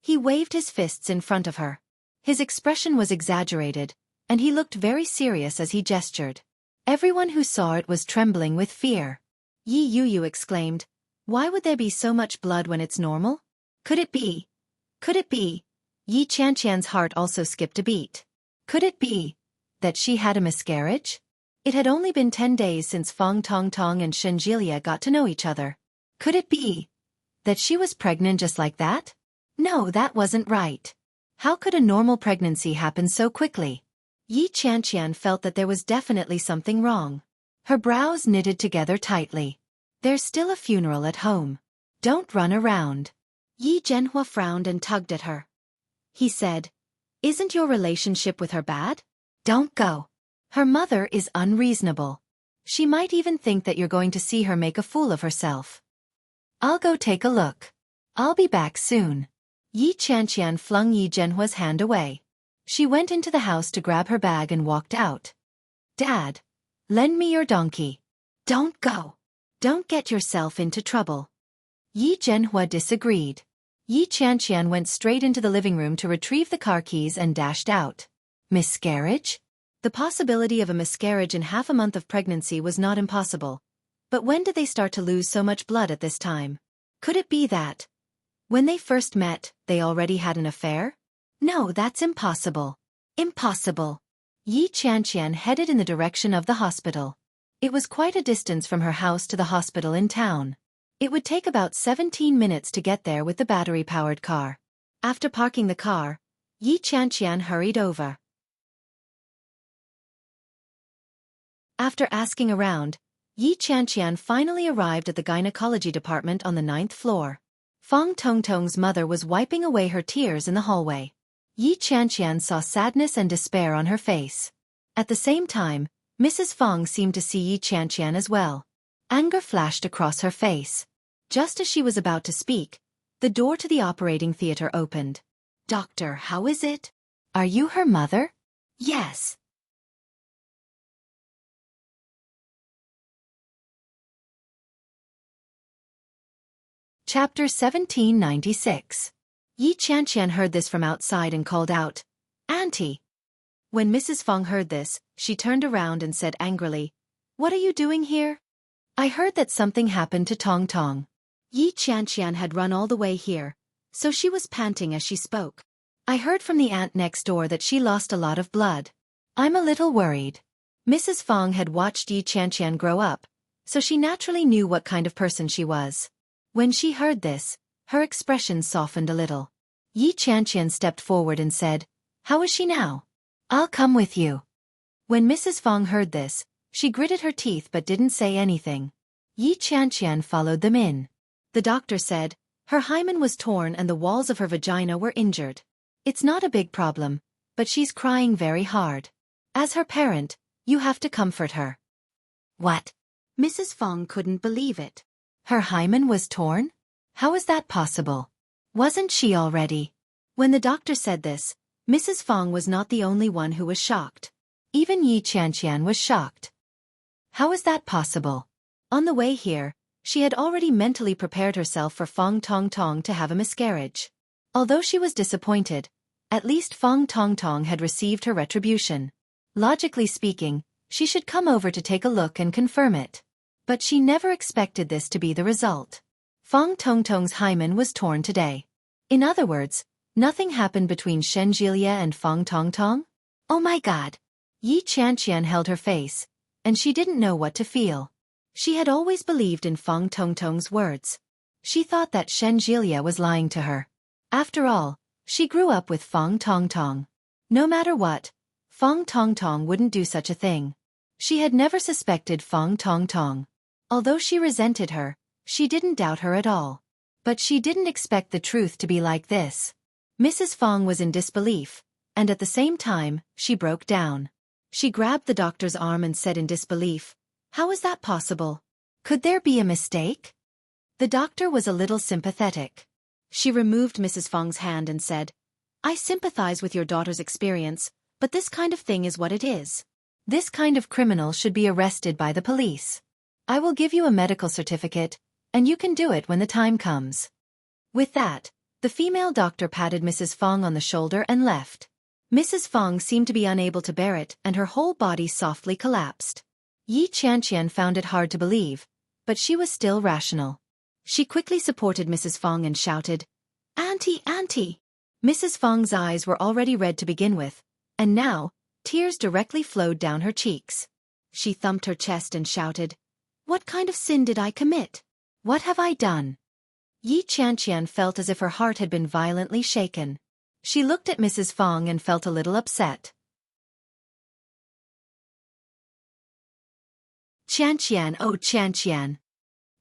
he waved his fists in front of her. His expression was exaggerated, and he looked very serious as he gestured. Everyone who saw it was trembling with fear. Yi Yuyu exclaimed, "Why would there be so much blood when it's normal? Could it be? Could it be?" Yi Qianqian's heart also skipped a beat. Could it be that she had a miscarriage? It had only been 10 days since Fang Tongtong and Shenjilia got to know each other. Could it be that she was pregnant just like that? No, that wasn't right. How could a normal pregnancy happen so quickly? Yi Qianqian felt that there was definitely something wrong. Her brows knitted together tightly. There's still a funeral at home. Don't run around. Yi Zhenhua frowned and tugged at her. He said, "Isn't your relationship with her bad? Don't go. Her mother is unreasonable. She might even think that you're going to see her make a fool of herself." "I'll go take a look. I'll be back soon." Yi Qianqian flung Yi Zhenhua's hand away. She went into the house to grab her bag and walked out. "Dad, lend me your donkey." "Don't go. Don't get yourself into trouble." Yi Zhenhua disagreed. Yi Qianqian went straight into the living room to retrieve the car keys and dashed out. Miscarriage? The possibility of a miscarriage in half a month of pregnancy was not impossible. But when did they start to lose so much blood at this time? Could it be that, when they first met, they already had an affair? No, that's impossible. Impossible. Yi Qianqian headed in the direction of the hospital. It was quite a distance from her house to the hospital in town. It would take about 17 minutes to get there with the battery-powered car. After parking the car, Yi Qianqian hurried over. After asking around, Yi Qianqian finally arrived at the gynecology department on the 9th floor. Fang Tongtong's mother was wiping away her tears in the hallway. Yi Qianqian saw sadness and despair on her face. At the same time, Mrs. Fang seemed to see Yi Qianqian as well. Anger flashed across her face. Just as she was about to speak, the door to the operating theater opened. "Doctor, how is it? Are you her mother?" "Yes." Chapter 1796. Yi Qianqian heard this from outside and called out, "Auntie!" When Mrs. Fang heard this, she turned around and said angrily, "What are you doing here?" "I heard that something happened to Tong Tong." Yi Qianqian had run all the way here, so she was panting as she spoke. "I heard from the aunt next door that she lost a lot of blood. I'm a little worried." Mrs. Fang had watched Yi Qianqian grow up, so she naturally knew what kind of person she was. When she heard this, her expression softened a little. Yi Qianqian stepped forward and said, "How is she now?" "I'll come with you." When Mrs. Fong heard this, she gritted her teeth but didn't say anything. Yi Qianqian followed them in. The doctor said, "Her hymen was torn and the walls of her vagina were injured. It's not a big problem, but she's crying very hard. As her parent, you have to comfort her." What? Mrs. Fong couldn't believe it. Her hymen was torn? How is that possible? Wasn't she already? When the doctor said this, Mrs. Fong was not the only one who was shocked. Even Yi Qianqian was shocked. How is that possible? On the way here, she had already mentally prepared herself for Fong Tongtong to have a miscarriage. Although she was disappointed, at least Fong Tongtong had received her retribution. Logically speaking, she should come over to take a look and confirm it. But she never expected this to be the result. Fong Tongtong's hymen was torn today. In other words, nothing happened between Shen Jilia and Fong Tongtong? Oh my God! Yi Qianqian held her face, and she didn't know what to feel. She had always believed in Fong Tongtong's words. She thought that Shen Jilia was lying to her. After all, she grew up with Fong Tongtong. No matter what, Fong Tongtong wouldn't do such a thing. She had never suspected Fong Tongtong. Although she resented her, she didn't doubt her at all. But she didn't expect the truth to be like this. Mrs. Fong was in disbelief, and at the same time, she broke down. She grabbed the doctor's arm and said in disbelief, "How is that possible? Could there be a mistake?" The doctor was a little sympathetic. She removed Mrs. Fong's hand and said, "I sympathize with your daughter's experience, but this kind of thing is what it is. This kind of criminal should be arrested by the police. I will give you a medical certificate, and you can do it when the time comes." With that, the female doctor patted Mrs. Fong on the shoulder and left. Mrs. Fong seemed to be unable to bear it and her whole body softly collapsed. Yi Qianqian found it hard to believe, but she was still rational. She quickly supported Mrs. Fong and shouted, "Auntie, Auntie!" Mrs. Fong's eyes were already red to begin with, and now, tears directly flowed down her cheeks. She thumped her chest and shouted, "What kind of sin did I commit? What have I done?" Yi Qianqian felt as if her heart had been violently shaken. She looked at Mrs. Fong and felt a little upset. "Qianqian, oh Qianqian."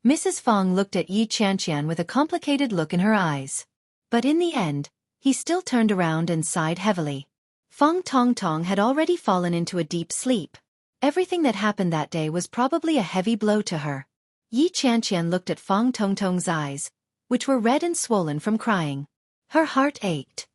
Mrs. Fong looked at Yi Qianqian with a complicated look in her eyes. But in the end, he still turned around and sighed heavily. Fong Tongtong had already fallen into a deep sleep. Everything that happened that day was probably a heavy blow to her. Yi Qianqian looked at Fong Tongtong's eyes, which were red and swollen from crying. Her heart ached.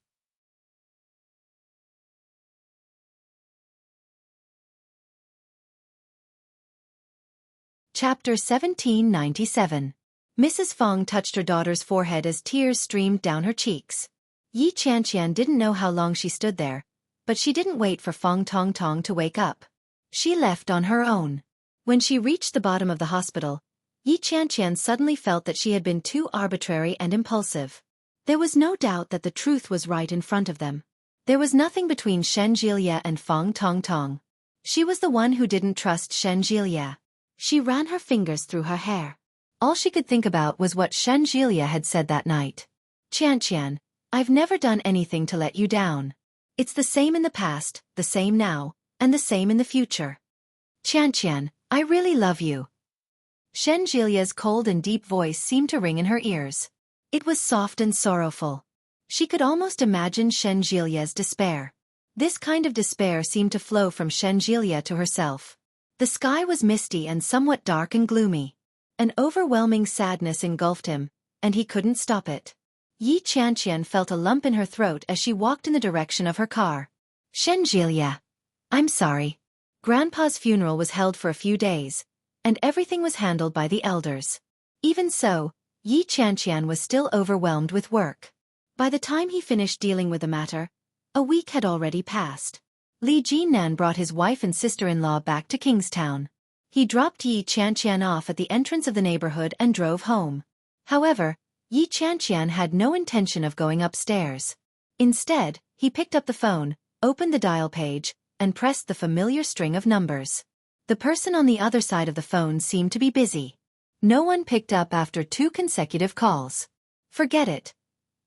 Chapter 1797. Mrs. Fong touched her daughter's forehead as tears streamed down her cheeks. Yi Qianqian didn't know how long she stood there, but she didn't wait for Fong Tongtong to wake up. She left on her own. When she reached the bottom of the hospital, Yi Qianqian suddenly felt that she had been too arbitrary and impulsive. There was no doubt that the truth was right in front of them. There was nothing between Shen Jilia and Fong Tongtong. She was the one who didn't trust Shen Jilia. She ran her fingers through her hair. All she could think about was what Shen Jilia had said that night. "Qianqian, I've never done anything to let you down. It's the same in the past, the same now, and the same in the future. Qianqian, I really love you." Shen Jilia's cold and deep voice seemed to ring in her ears. It was soft and sorrowful. She could almost imagine Shen Jilia's despair. This kind of despair seemed to flow from Shen Jilia to herself. The sky was misty and somewhat dark and gloomy. An overwhelming sadness engulfed him, and he couldn't stop it. Yi Qianqian felt a lump in her throat as she walked in the direction of her car. "Shen Jilia, I'm sorry." Grandpa's funeral was held for a few days, and everything was handled by the elders. Even so, Yi Qianqian was still overwhelmed with work. By the time he finished dealing with the matter, a week had already passed. Li Jinan brought his wife and sister-in-law back to Kingstown. He dropped Yi Qianqian off at the entrance of the neighborhood and drove home. However, Yi Qianqian had no intention of going upstairs. Instead, he picked up the phone, opened the dial page, and pressed the familiar string of numbers. The person on the other side of the phone seemed to be busy. No one picked up after 2 consecutive calls. Forget it.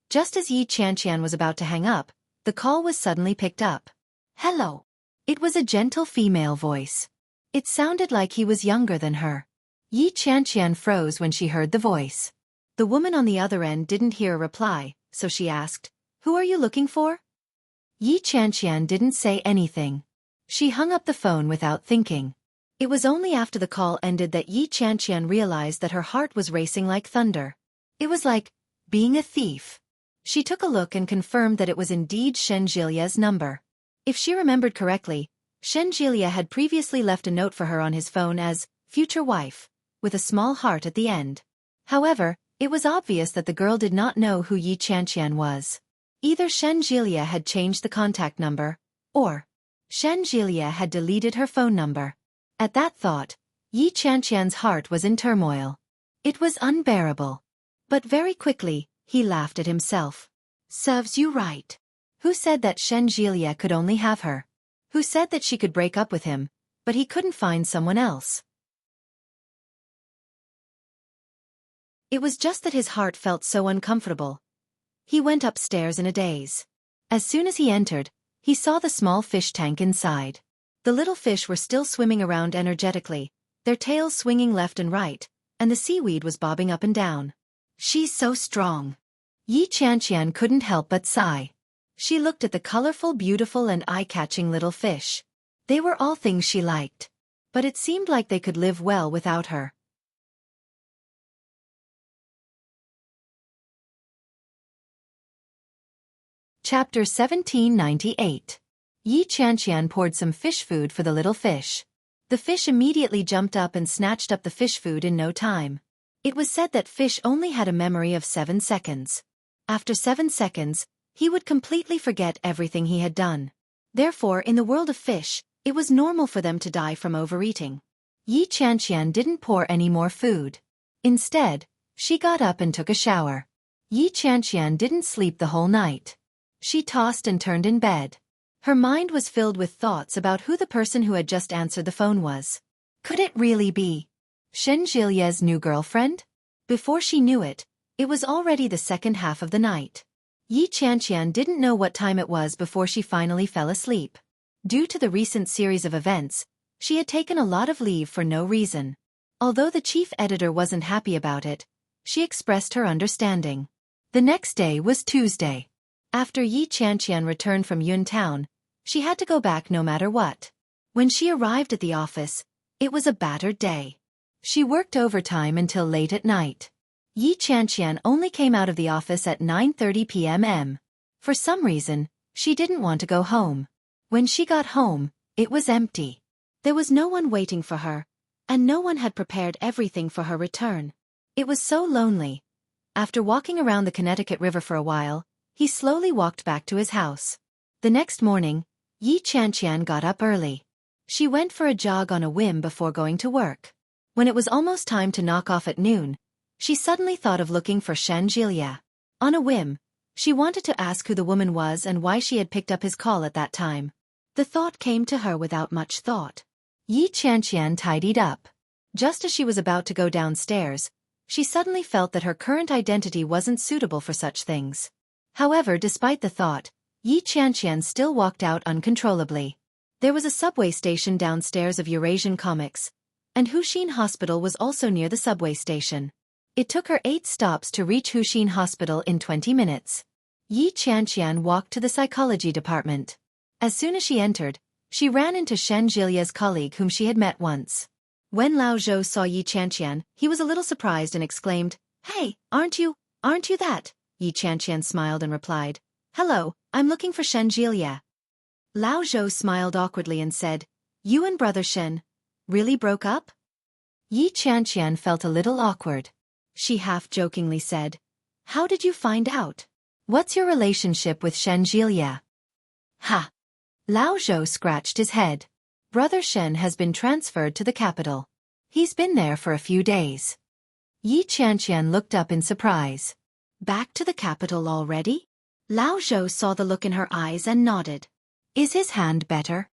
Just as Yi Qianqian was about to hang up, the call was suddenly picked up. Hello. It was a gentle female voice. It sounded like he was younger than her. Yi Qianqian froze when she heard the voice. The woman on the other end didn't hear a reply, so she asked, "Who are you looking for?" Yi Qianqian didn't say anything. She hung up the phone without thinking. It was only after the call ended that Yi Qianqian realized that her heart was racing like thunder. It was like being a thief. She took a look and confirmed that it was indeed Shen Jilia's number. If she remembered correctly, Shen Jilia had previously left a note for her on his phone as future wife, with a small heart at the end. However, it was obvious that the girl did not know who Yi Qianqian was. Either Shen Jilia had changed the contact number, or Shen Jilia had deleted her phone number. At that thought, Yi Qianqian's heart was in turmoil. It was unbearable. But very quickly, he laughed at himself. Serves you right. Who said that Shen Jilia could only have her? Who said that she could break up with him, but he couldn't find someone else? It was just that his heart felt so uncomfortable. He went upstairs in a daze. As soon as he entered, he saw the small fish tank inside. The little fish were still swimming around energetically, their tails swinging left and right, and the seaweed was bobbing up and down. She's so strong. Yi Qianqian couldn't help but sigh. She looked at the colorful, beautiful and eye-catching little fish. They were all things she liked. But it seemed like they could live well without her. Chapter 1798. Yi Qianqian poured some fish food for the little fish. The fish immediately jumped up and snatched up the fish food in no time. It was said that fish only had a memory of 7 seconds. After 7 seconds, he would completely forget everything he had done. Therefore, in the world of fish, it was normal for them to die from overeating. Yi Qianqian didn't pour any more food. Instead, she got up and took a shower. Yi Qianqian didn't sleep the whole night. She tossed and turned in bed. Her mind was filled with thoughts about who the person who had just answered the phone was. Could it really be Shen Jilia's new girlfriend? Before she knew it, it was already the second half of the night. Yi Qianqian didn't know what time it was before she finally fell asleep. Due to the recent series of events, she had taken a lot of leave for no reason. Although the chief editor wasn't happy about it, she expressed her understanding. The next day was Tuesday. After Yi Qianqian returned from Yun Town, she had to go back no matter what. When she arrived at the office, it was a battered day. She worked overtime until late at night. Yi Qianqian only came out of the office at 9:30 p.m. For some reason, she didn't want to go home. When she got home, it was empty. There was no one waiting for her, and no one had prepared everything for her return. It was so lonely. After walking around the Connecticut River for a while, he slowly walked back to his house. The next morning, Yi Qianqian got up early. She went for a jog on a whim before going to work. When it was almost time to knock off at noon, she suddenly thought of looking for Shen Jilia. On a whim, she wanted to ask who the woman was and why she had picked up his call at that time. The thought came to her without much thought. Yi Qianqian tidied up. Just as she was about to go downstairs, she suddenly felt that her current identity wasn't suitable for such things. However, despite the thought, Yi Qianqian still walked out uncontrollably. There was a subway station downstairs of Eurasian Comics, and Huxin Hospital was also near the subway station. It took her 8 stops to reach Huxin Hospital in 20 minutes. Yi Qianqian walked to the psychology department. As soon as she entered, she ran into Shen Jilia's colleague whom she had met once. When Lao Zhou saw Yi Qianqian, he was a little surprised and exclaimed, "Hey, aren't you that?" Yi Qianqian smiled and replied, "Hello, I'm looking for Shen Jilia." Lao Zhou smiled awkwardly and said, "You and brother Shen really broke up?" Yi Qianqian felt a little awkward. She half-jokingly said, "How did you find out? What's your relationship with Shen Jilia?" "Ha!" Lao Zhou scratched his head. "Brother Shen has been transferred to the capital. He's been there for a few days." Yi Qianqian looked up in surprise. "Back to the capital already?" Lao Zhou saw the look in her eyes and nodded. "Is his hand better?"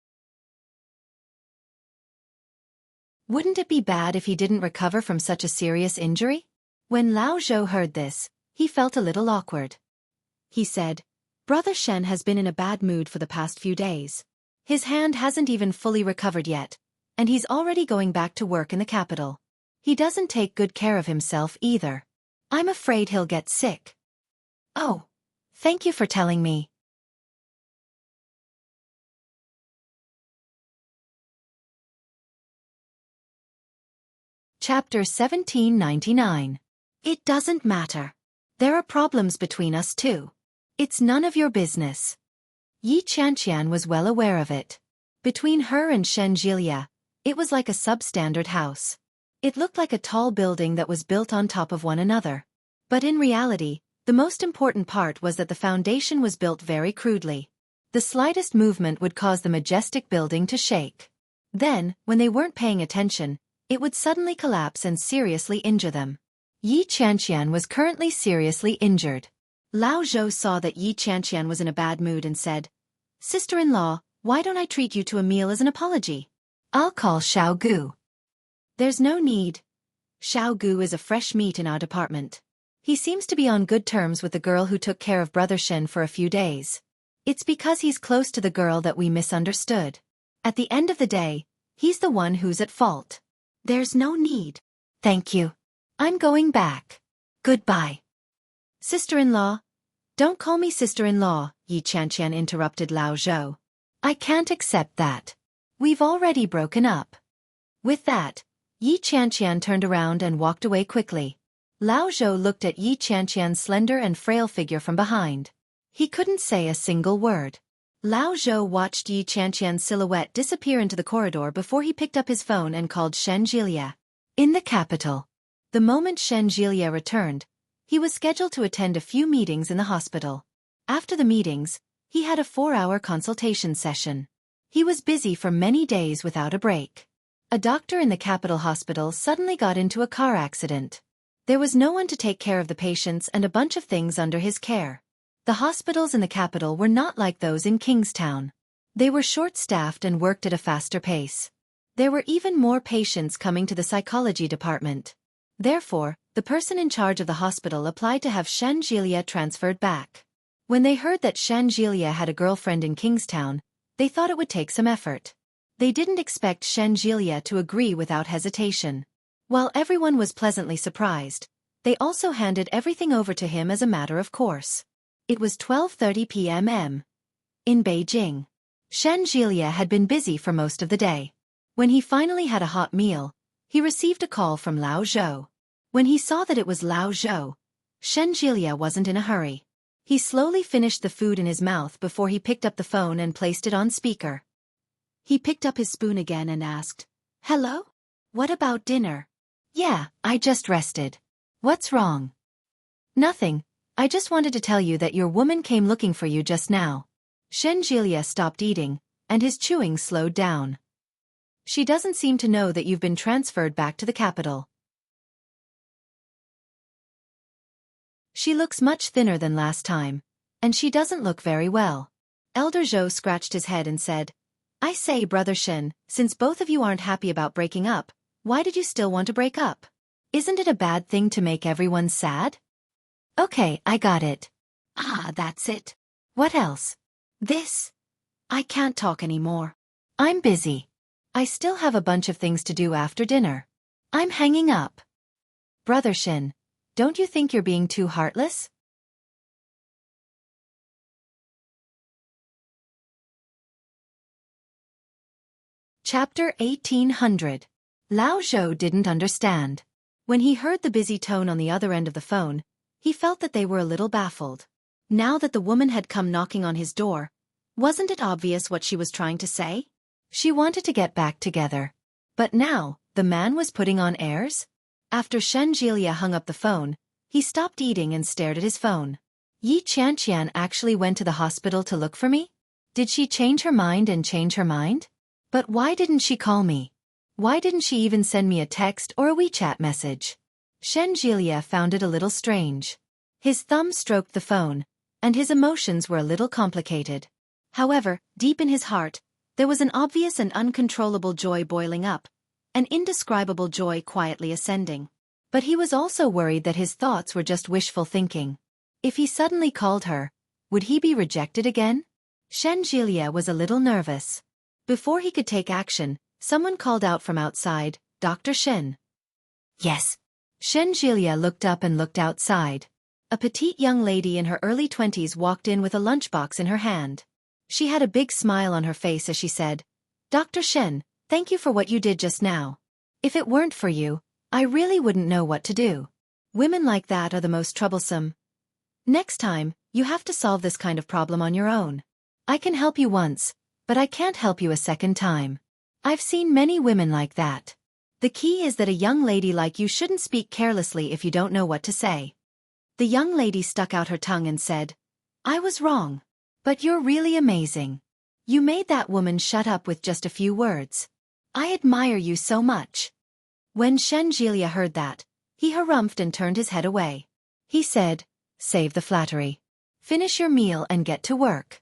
Wouldn't it be bad if he didn't recover from such a serious injury? When Lao Zhou heard this, he felt a little awkward. He said, Brother Shen has been in a bad mood for the past few days. His hand hasn't even fully recovered yet, and he's already going back to work in the capital. He doesn't take good care of himself either. I'm afraid he'll get sick. Oh, thank you for telling me. Chapter 1799. It doesn't matter. There are problems between us too. It's none of your business. Yi Qianqian was well aware of it. Between her and Shen Jilia, it was like a substandard house. It looked like a tall building that was built on top of one another. But in reality, the most important part was that the foundation was built very crudely. The slightest movement would cause the majestic building to shake. Then, when they weren't paying attention, it would suddenly collapse and seriously injure them. Yi Qianqian was currently seriously injured. Lao Zhou saw that Yi Qianqian was in a bad mood and said, Sister-in-law, why don't I treat you to a meal as an apology? I'll call Xiao Gu. There's no need. Xiao Gu is a fresh meat in our department. He seems to be on good terms with the girl who took care of Brother Shen for a few days. It's because he's close to the girl that we misunderstood. At the end of the day, he's the one who's at fault. There's no need. Thank you. I'm going back. Goodbye. Sister-in-law. Don't call me sister-in-law, Yi Qianqian interrupted Lao Zhou. I can't accept that. We've already broken up. With that, Yi Qianqian turned around and walked away quickly. Lao Zhou looked at Yi Qianqian's slender and frail figure from behind. He couldn't say a single word. Lao Zhou watched Yi Qianqian's silhouette disappear into the corridor before he picked up his phone and called Shen Jilia. In the capital. The moment Shen Jilia returned, he was scheduled to attend a few meetings in the hospital. After the meetings, he had a 4-hour consultation session. He was busy for many days without a break. A doctor in the capital hospital suddenly got into a car accident. There was no one to take care of the patients and a bunch of things under his care. The hospitals in the capital were not like those in Kingstown. They were short-staffed and worked at a faster pace. There were even more patients coming to the psychology department. Therefore, the person in charge of the hospital applied to have Shen Jilia transferred back. When they heard that Shen Jilia had a girlfriend in Kingstown, they thought it would take some effort. They didn't expect Shen Jilia to agree without hesitation. While everyone was pleasantly surprised, they also handed everything over to him as a matter of course. It was 12:30 p.m. in Beijing. Shen Jilia had been busy for most of the day. When he finally had a hot meal, he received a call from Lao Zhou. When he saw that it was Lao Zhou, Shen Jilia wasn't in a hurry. He slowly finished the food in his mouth before he picked up the phone and placed it on speaker. He picked up his spoon again and asked, Hello? What about dinner? Yeah, I just rested. What's wrong? Nothing. I just wanted to tell you that your woman came looking for you just now. Shen Jilia stopped eating, and his chewing slowed down. She doesn't seem to know that you've been transferred back to the capital. She looks much thinner than last time, and she doesn't look very well. Elder Zhou scratched his head and said, I say, Brother Shen, since both of you aren't happy about breaking up, why did you still want to break up? Isn't it a bad thing to make everyone sad? Okay, I got it. Ah, that's it. What else? This. I can't talk anymore. I'm busy. I still have a bunch of things to do after dinner. I'm hanging up. Brother Shen, don't you think you're being too heartless? Chapter 1800. Lao Zhou didn't understand. When he heard the busy tone on the other end of the phone, he felt that they were a little baffled. Now that the woman had come knocking on his door, wasn't it obvious what she was trying to say? She wanted to get back together. But now, the man was putting on airs? After Shen Jilia hung up the phone, he stopped eating and stared at his phone. Yi Qianqian actually went to the hospital to look for me? Did she change her mind and change her mind? But why didn't she call me? Why didn't she even send me a text or a WeChat message? Shen Jilia found it a little strange. His thumb stroked the phone, and his emotions were a little complicated. However, deep in his heart, there was an obvious and uncontrollable joy boiling up, an indescribable joy quietly ascending. But he was also worried that his thoughts were just wishful thinking. If he suddenly called her, would he be rejected again? Xueqi was a little nervous. Before he could take action, someone called out from outside, "Dr. Shen." Yes. Xueqi looked up and looked outside. A petite young lady in her early 20s walked in with a lunchbox in her hand. She had a big smile on her face as she said, "Dr. Shen, thank you for what you did just now. If it weren't for you, I really wouldn't know what to do. Women like that are the most troublesome. Next time, you have to solve this kind of problem on your own. I can help you once, but I can't help you a second time. I've seen many women like that. The key is that a young lady like you shouldn't speak carelessly if you don't know what to say." The young lady stuck out her tongue and said, "I was wrong. But you're really amazing. You made that woman shut up with just a few words. I admire you so much." When Xueqi heard that, he harumphed and turned his head away. He said, "Save the flattery. Finish your meal and get to work."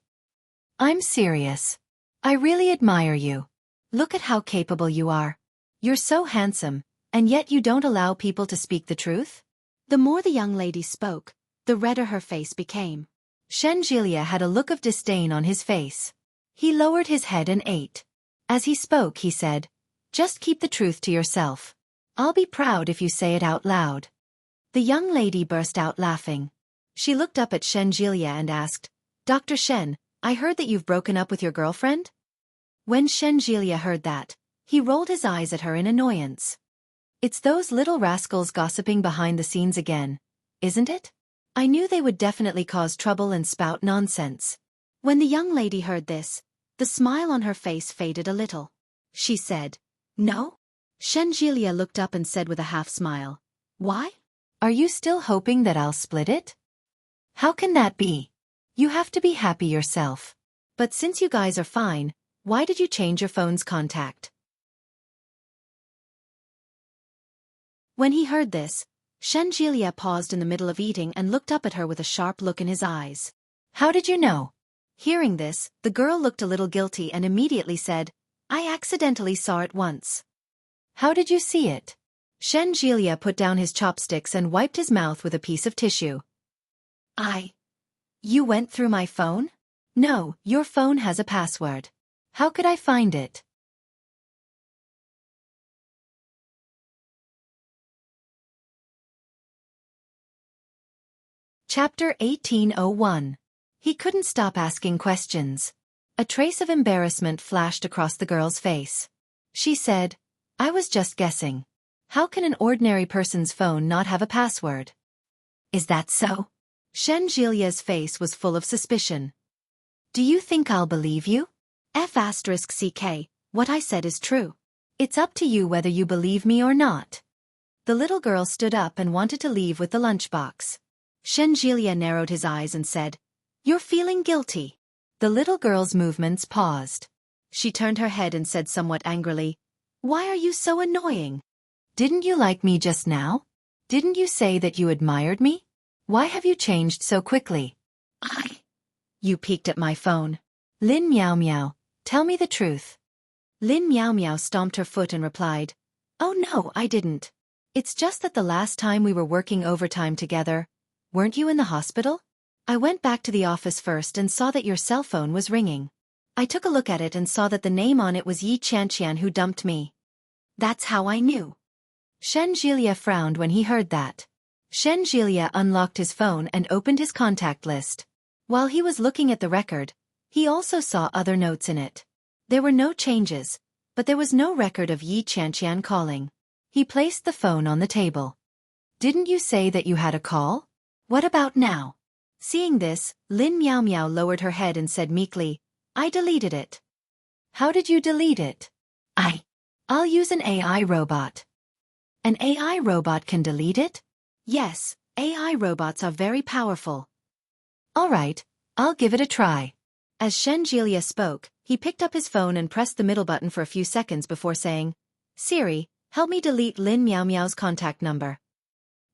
"I'm serious. I really admire you. Look at how capable you are. You're so handsome, and yet you don't allow people to speak the truth?" The more the young lady spoke, the redder her face became. Xueqi had a look of disdain on his face. He lowered his head and ate. As he spoke, he said, "Just keep the truth to yourself. I'll be proud if you say it out loud." The young lady burst out laughing. She looked up at Xueqi and asked, "Dr. Shen, I heard that you've broken up with your girlfriend?" When Xueqi heard that, he rolled his eyes at her in annoyance. "It's those little rascals gossiping behind the scenes again, isn't it? I knew they would definitely cause trouble and spout nonsense." When the young lady heard this, the smile on her face faded a little. She said, "No?" Xueqi looked up and said with a half-smile, "Why? Are you still hoping that I'll split it? How can that be? You have to be happy yourself. But since you guys are fine, why did you change your phone's contact?" When he heard this, Xueqi paused in the middle of eating and looked up at her with a sharp look in his eyes. "How did you know?" Hearing this, the girl looked a little guilty and immediately said, "I accidentally saw it once." "How did you see it?" Xueqi put down his chopsticks and wiped his mouth with a piece of tissue. You went through my phone? No, your phone has a password. How could I find it?" Chapter 1801. He couldn't stop asking questions. A trace of embarrassment flashed across the girl's face. She said, "I was just guessing. How can an ordinary person's phone not have a password?" "Is that so?" Xueqi's face was full of suspicion. "Do you think I'll believe you? F***ck, what I said is true. It's up to you whether you believe me or not." The little girl stood up and wanted to leave with the lunchbox. Xueqi narrowed his eyes and said, "You're feeling guilty." The little girl's movements paused. She turned her head and said somewhat angrily, "Why are you so annoying? Didn't you like me just now? Didn't you say that you admired me? Why have you changed so quickly?" You peeked at my phone. Lin Miao Miao, tell me the truth." Lin Miao Miao stomped her foot and replied, "Oh no, I didn't. It's just that the last time we were working overtime together, weren't you in the hospital? I went back to the office first and saw that your cell phone was ringing. I took a look at it and saw that the name on it was Yi Qianqian who dumped me. That's how I knew." Xueqi frowned when he heard that. Xueqi unlocked his phone and opened his contact list. While he was looking at the record, he also saw other notes in it. There were no changes, but there was no record of Yi Qianqian calling. He placed the phone on the table. "Didn't you say that you had a call? What about now?" Seeing this, Lin Miao Miao lowered her head and said meekly, "I deleted it." "How did you delete it?" I'll use an AI robot." "An AI robot can delete it?" "Yes, AI robots are very powerful." "All right, I'll give it a try." As Xueqi spoke, he picked up his phone and pressed the middle button for a few seconds before saying, "Siri, help me delete Lin Miao Miao's contact number."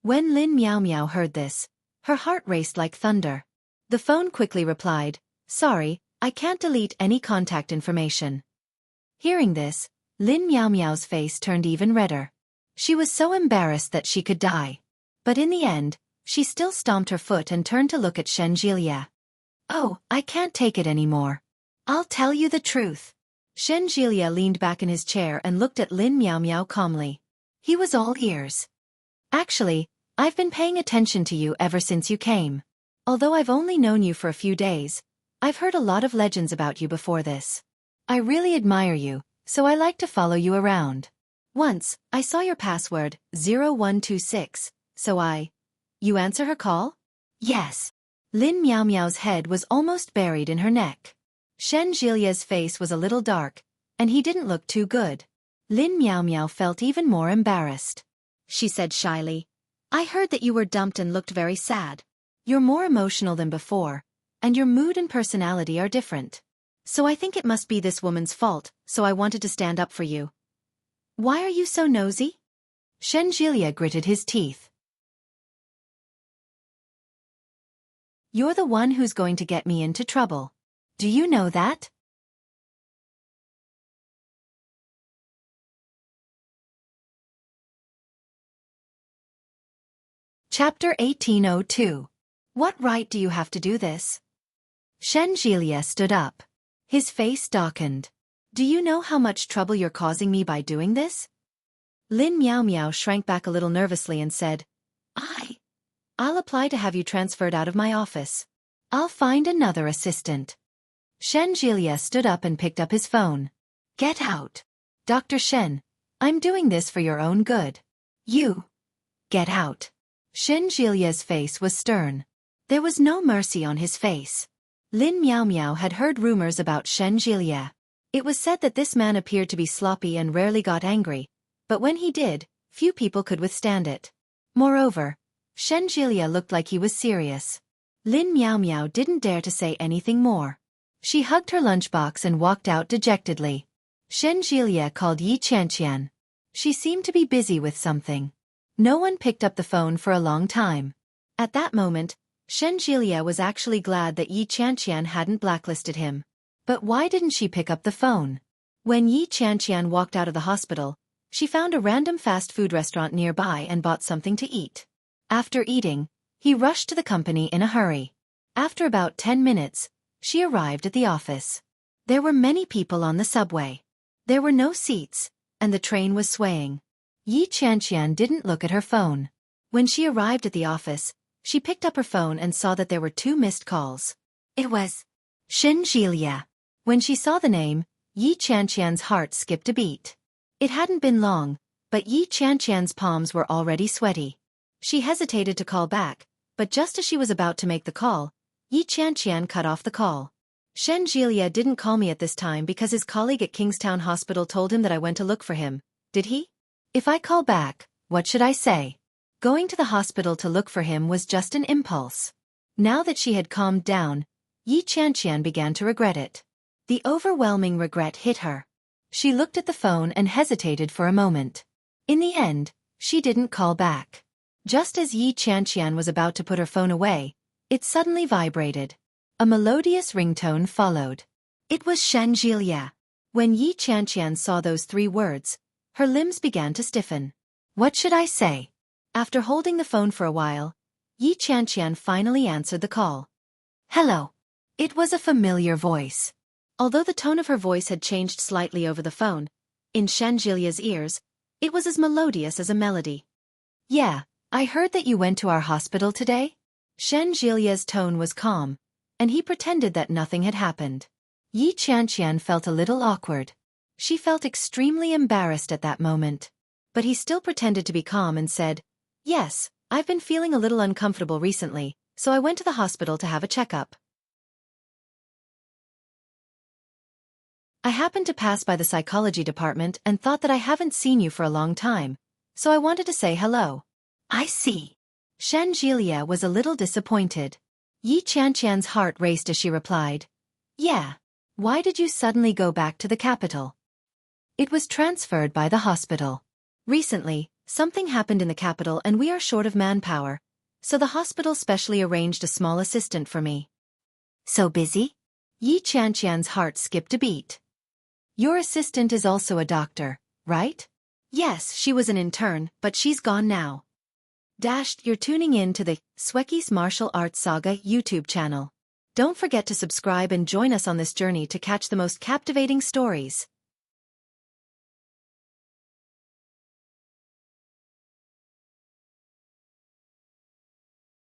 When Lin Miao Miao heard this, her heart raced like thunder. The phone quickly replied, "Sorry, I can't delete any contact information." Hearing this, Lin Miao Miao's face turned even redder. She was so embarrassed that she could die. But in the end, she still stomped her foot and turned to look at Shen Jilia. "Oh, I can't take it anymore. I'll tell you the truth." Shen Jilia leaned back in his chair and looked at Lin Miao Miao calmly. He was all ears. "Actually, I've been paying attention to you ever since you came. Although I've only known you for a few days, I've heard a lot of legends about you before this. I really admire you, so I like to follow you around. Once, I saw your password, 0126, so You answer her call?" "Yes." Lin Miao Miao's head was almost buried in her neck. Shen Jilia's face was a little dark, and he didn't look too good. Lin Miao Miao felt even more embarrassed. She said shyly, "I heard that you were dumped and looked very sad. You're more emotional than before, and your mood and personality are different. So I think it must be this woman's fault, so I wanted to stand up for you." "Why are you so nosy?" Shen Jilia gritted his teeth. "You're the one who's going to get me into trouble. Do you know that?" Chapter 1802. What right do you have to do this? Shen Jilia stood up. His face darkened. "Do you know how much trouble you're causing me by doing this?" Lin Miao Miao shrank back a little nervously and said, I'll apply to have you transferred out of my office. I'll find another assistant." Shen Jilia stood up and picked up his phone. "Get out. Dr. Shen, I'm doing this for your own good. You. Get out." Shen Jilia's face was stern. There was no mercy on his face. Lin Miao Miao had heard rumors about Shen Jilia. It was said that this man appeared to be sloppy and rarely got angry, but when he did, few people could withstand it. Moreover, Shen Jilia looked like he was serious. Lin Miao Miao didn't dare to say anything more. She hugged her lunchbox and walked out dejectedly. Shen Jilia called Yi Qianqian. She seemed to be busy with something. No one picked up the phone for a long time. At that moment, Shen Jilia was actually glad that Yi Qianqian hadn't blacklisted him. But why didn't she pick up the phone? When Yi Qianqian walked out of the hospital, she found a random fast food restaurant nearby and bought something to eat. After eating, he rushed to the company in a hurry. After about 10 minutes, she arrived at the office. There were many people on the subway. There were no seats, and the train was swaying. Yi Qianqian didn't look at her phone. When she arrived at the office, she picked up her phone and saw that there were 2 missed calls. It was Shen Jilia. When she saw the name, Yi Qianqian's heart skipped a beat. It hadn't been long, but Yi Qianqian's palms were already sweaty. She hesitated to call back, but just as she was about to make the call, Yi Qianqian cut off the call. "Shen Jilia didn't call me at this time because his colleague at Kingstown Hospital told him that I went to look for him, did he? If I call back, what should I say?" Going to the hospital to look for him was just an impulse. Now that she had calmed down, Yi Qianqian began to regret it. The overwhelming regret hit her. She looked at the phone and hesitated for a moment. In the end, she didn't call back. Just as Yi Qianqian was about to put her phone away, it suddenly vibrated. A melodious ringtone followed. It was Shen Jilia. When Yi Qianqian saw those 3 words, her limbs began to stiffen. What should I say? After holding the phone for a while, Yi Qianqian finally answered the call. "Hello." It was a familiar voice. Although the tone of her voice had changed slightly over the phone, in Shen Jilia's ears, it was as melodious as a melody. "Yeah, I heard that you went to our hospital today?" Shen Jilia's tone was calm, and he pretended that nothing had happened. Yi Qianqian felt a little awkward. She felt extremely embarrassed at that moment. But he still pretended to be calm and said, "Yes, I've been feeling a little uncomfortable recently, so I went to the hospital to have a checkup. I happened to pass by the psychology department and thought that I haven't seen you for a long time, so I wanted to say hello." "I see." Shen Jilia was a little disappointed. Yi Qianqian's heart raced as she replied, "Yeah. Why did you suddenly go back to the capital?" "It was transferred by the hospital. Recently, something happened in the capital and we are short of manpower, so the hospital specially arranged a small assistant for me." "So busy?" Yi Qianqian's heart skipped a beat. Your assistant is also a doctor, right? Yes, she was an intern, but she's gone now. You're tuning in to the Xueqi's Martial Arts Saga YouTube channel. Don't forget to subscribe and join us on this journey to catch the most captivating stories.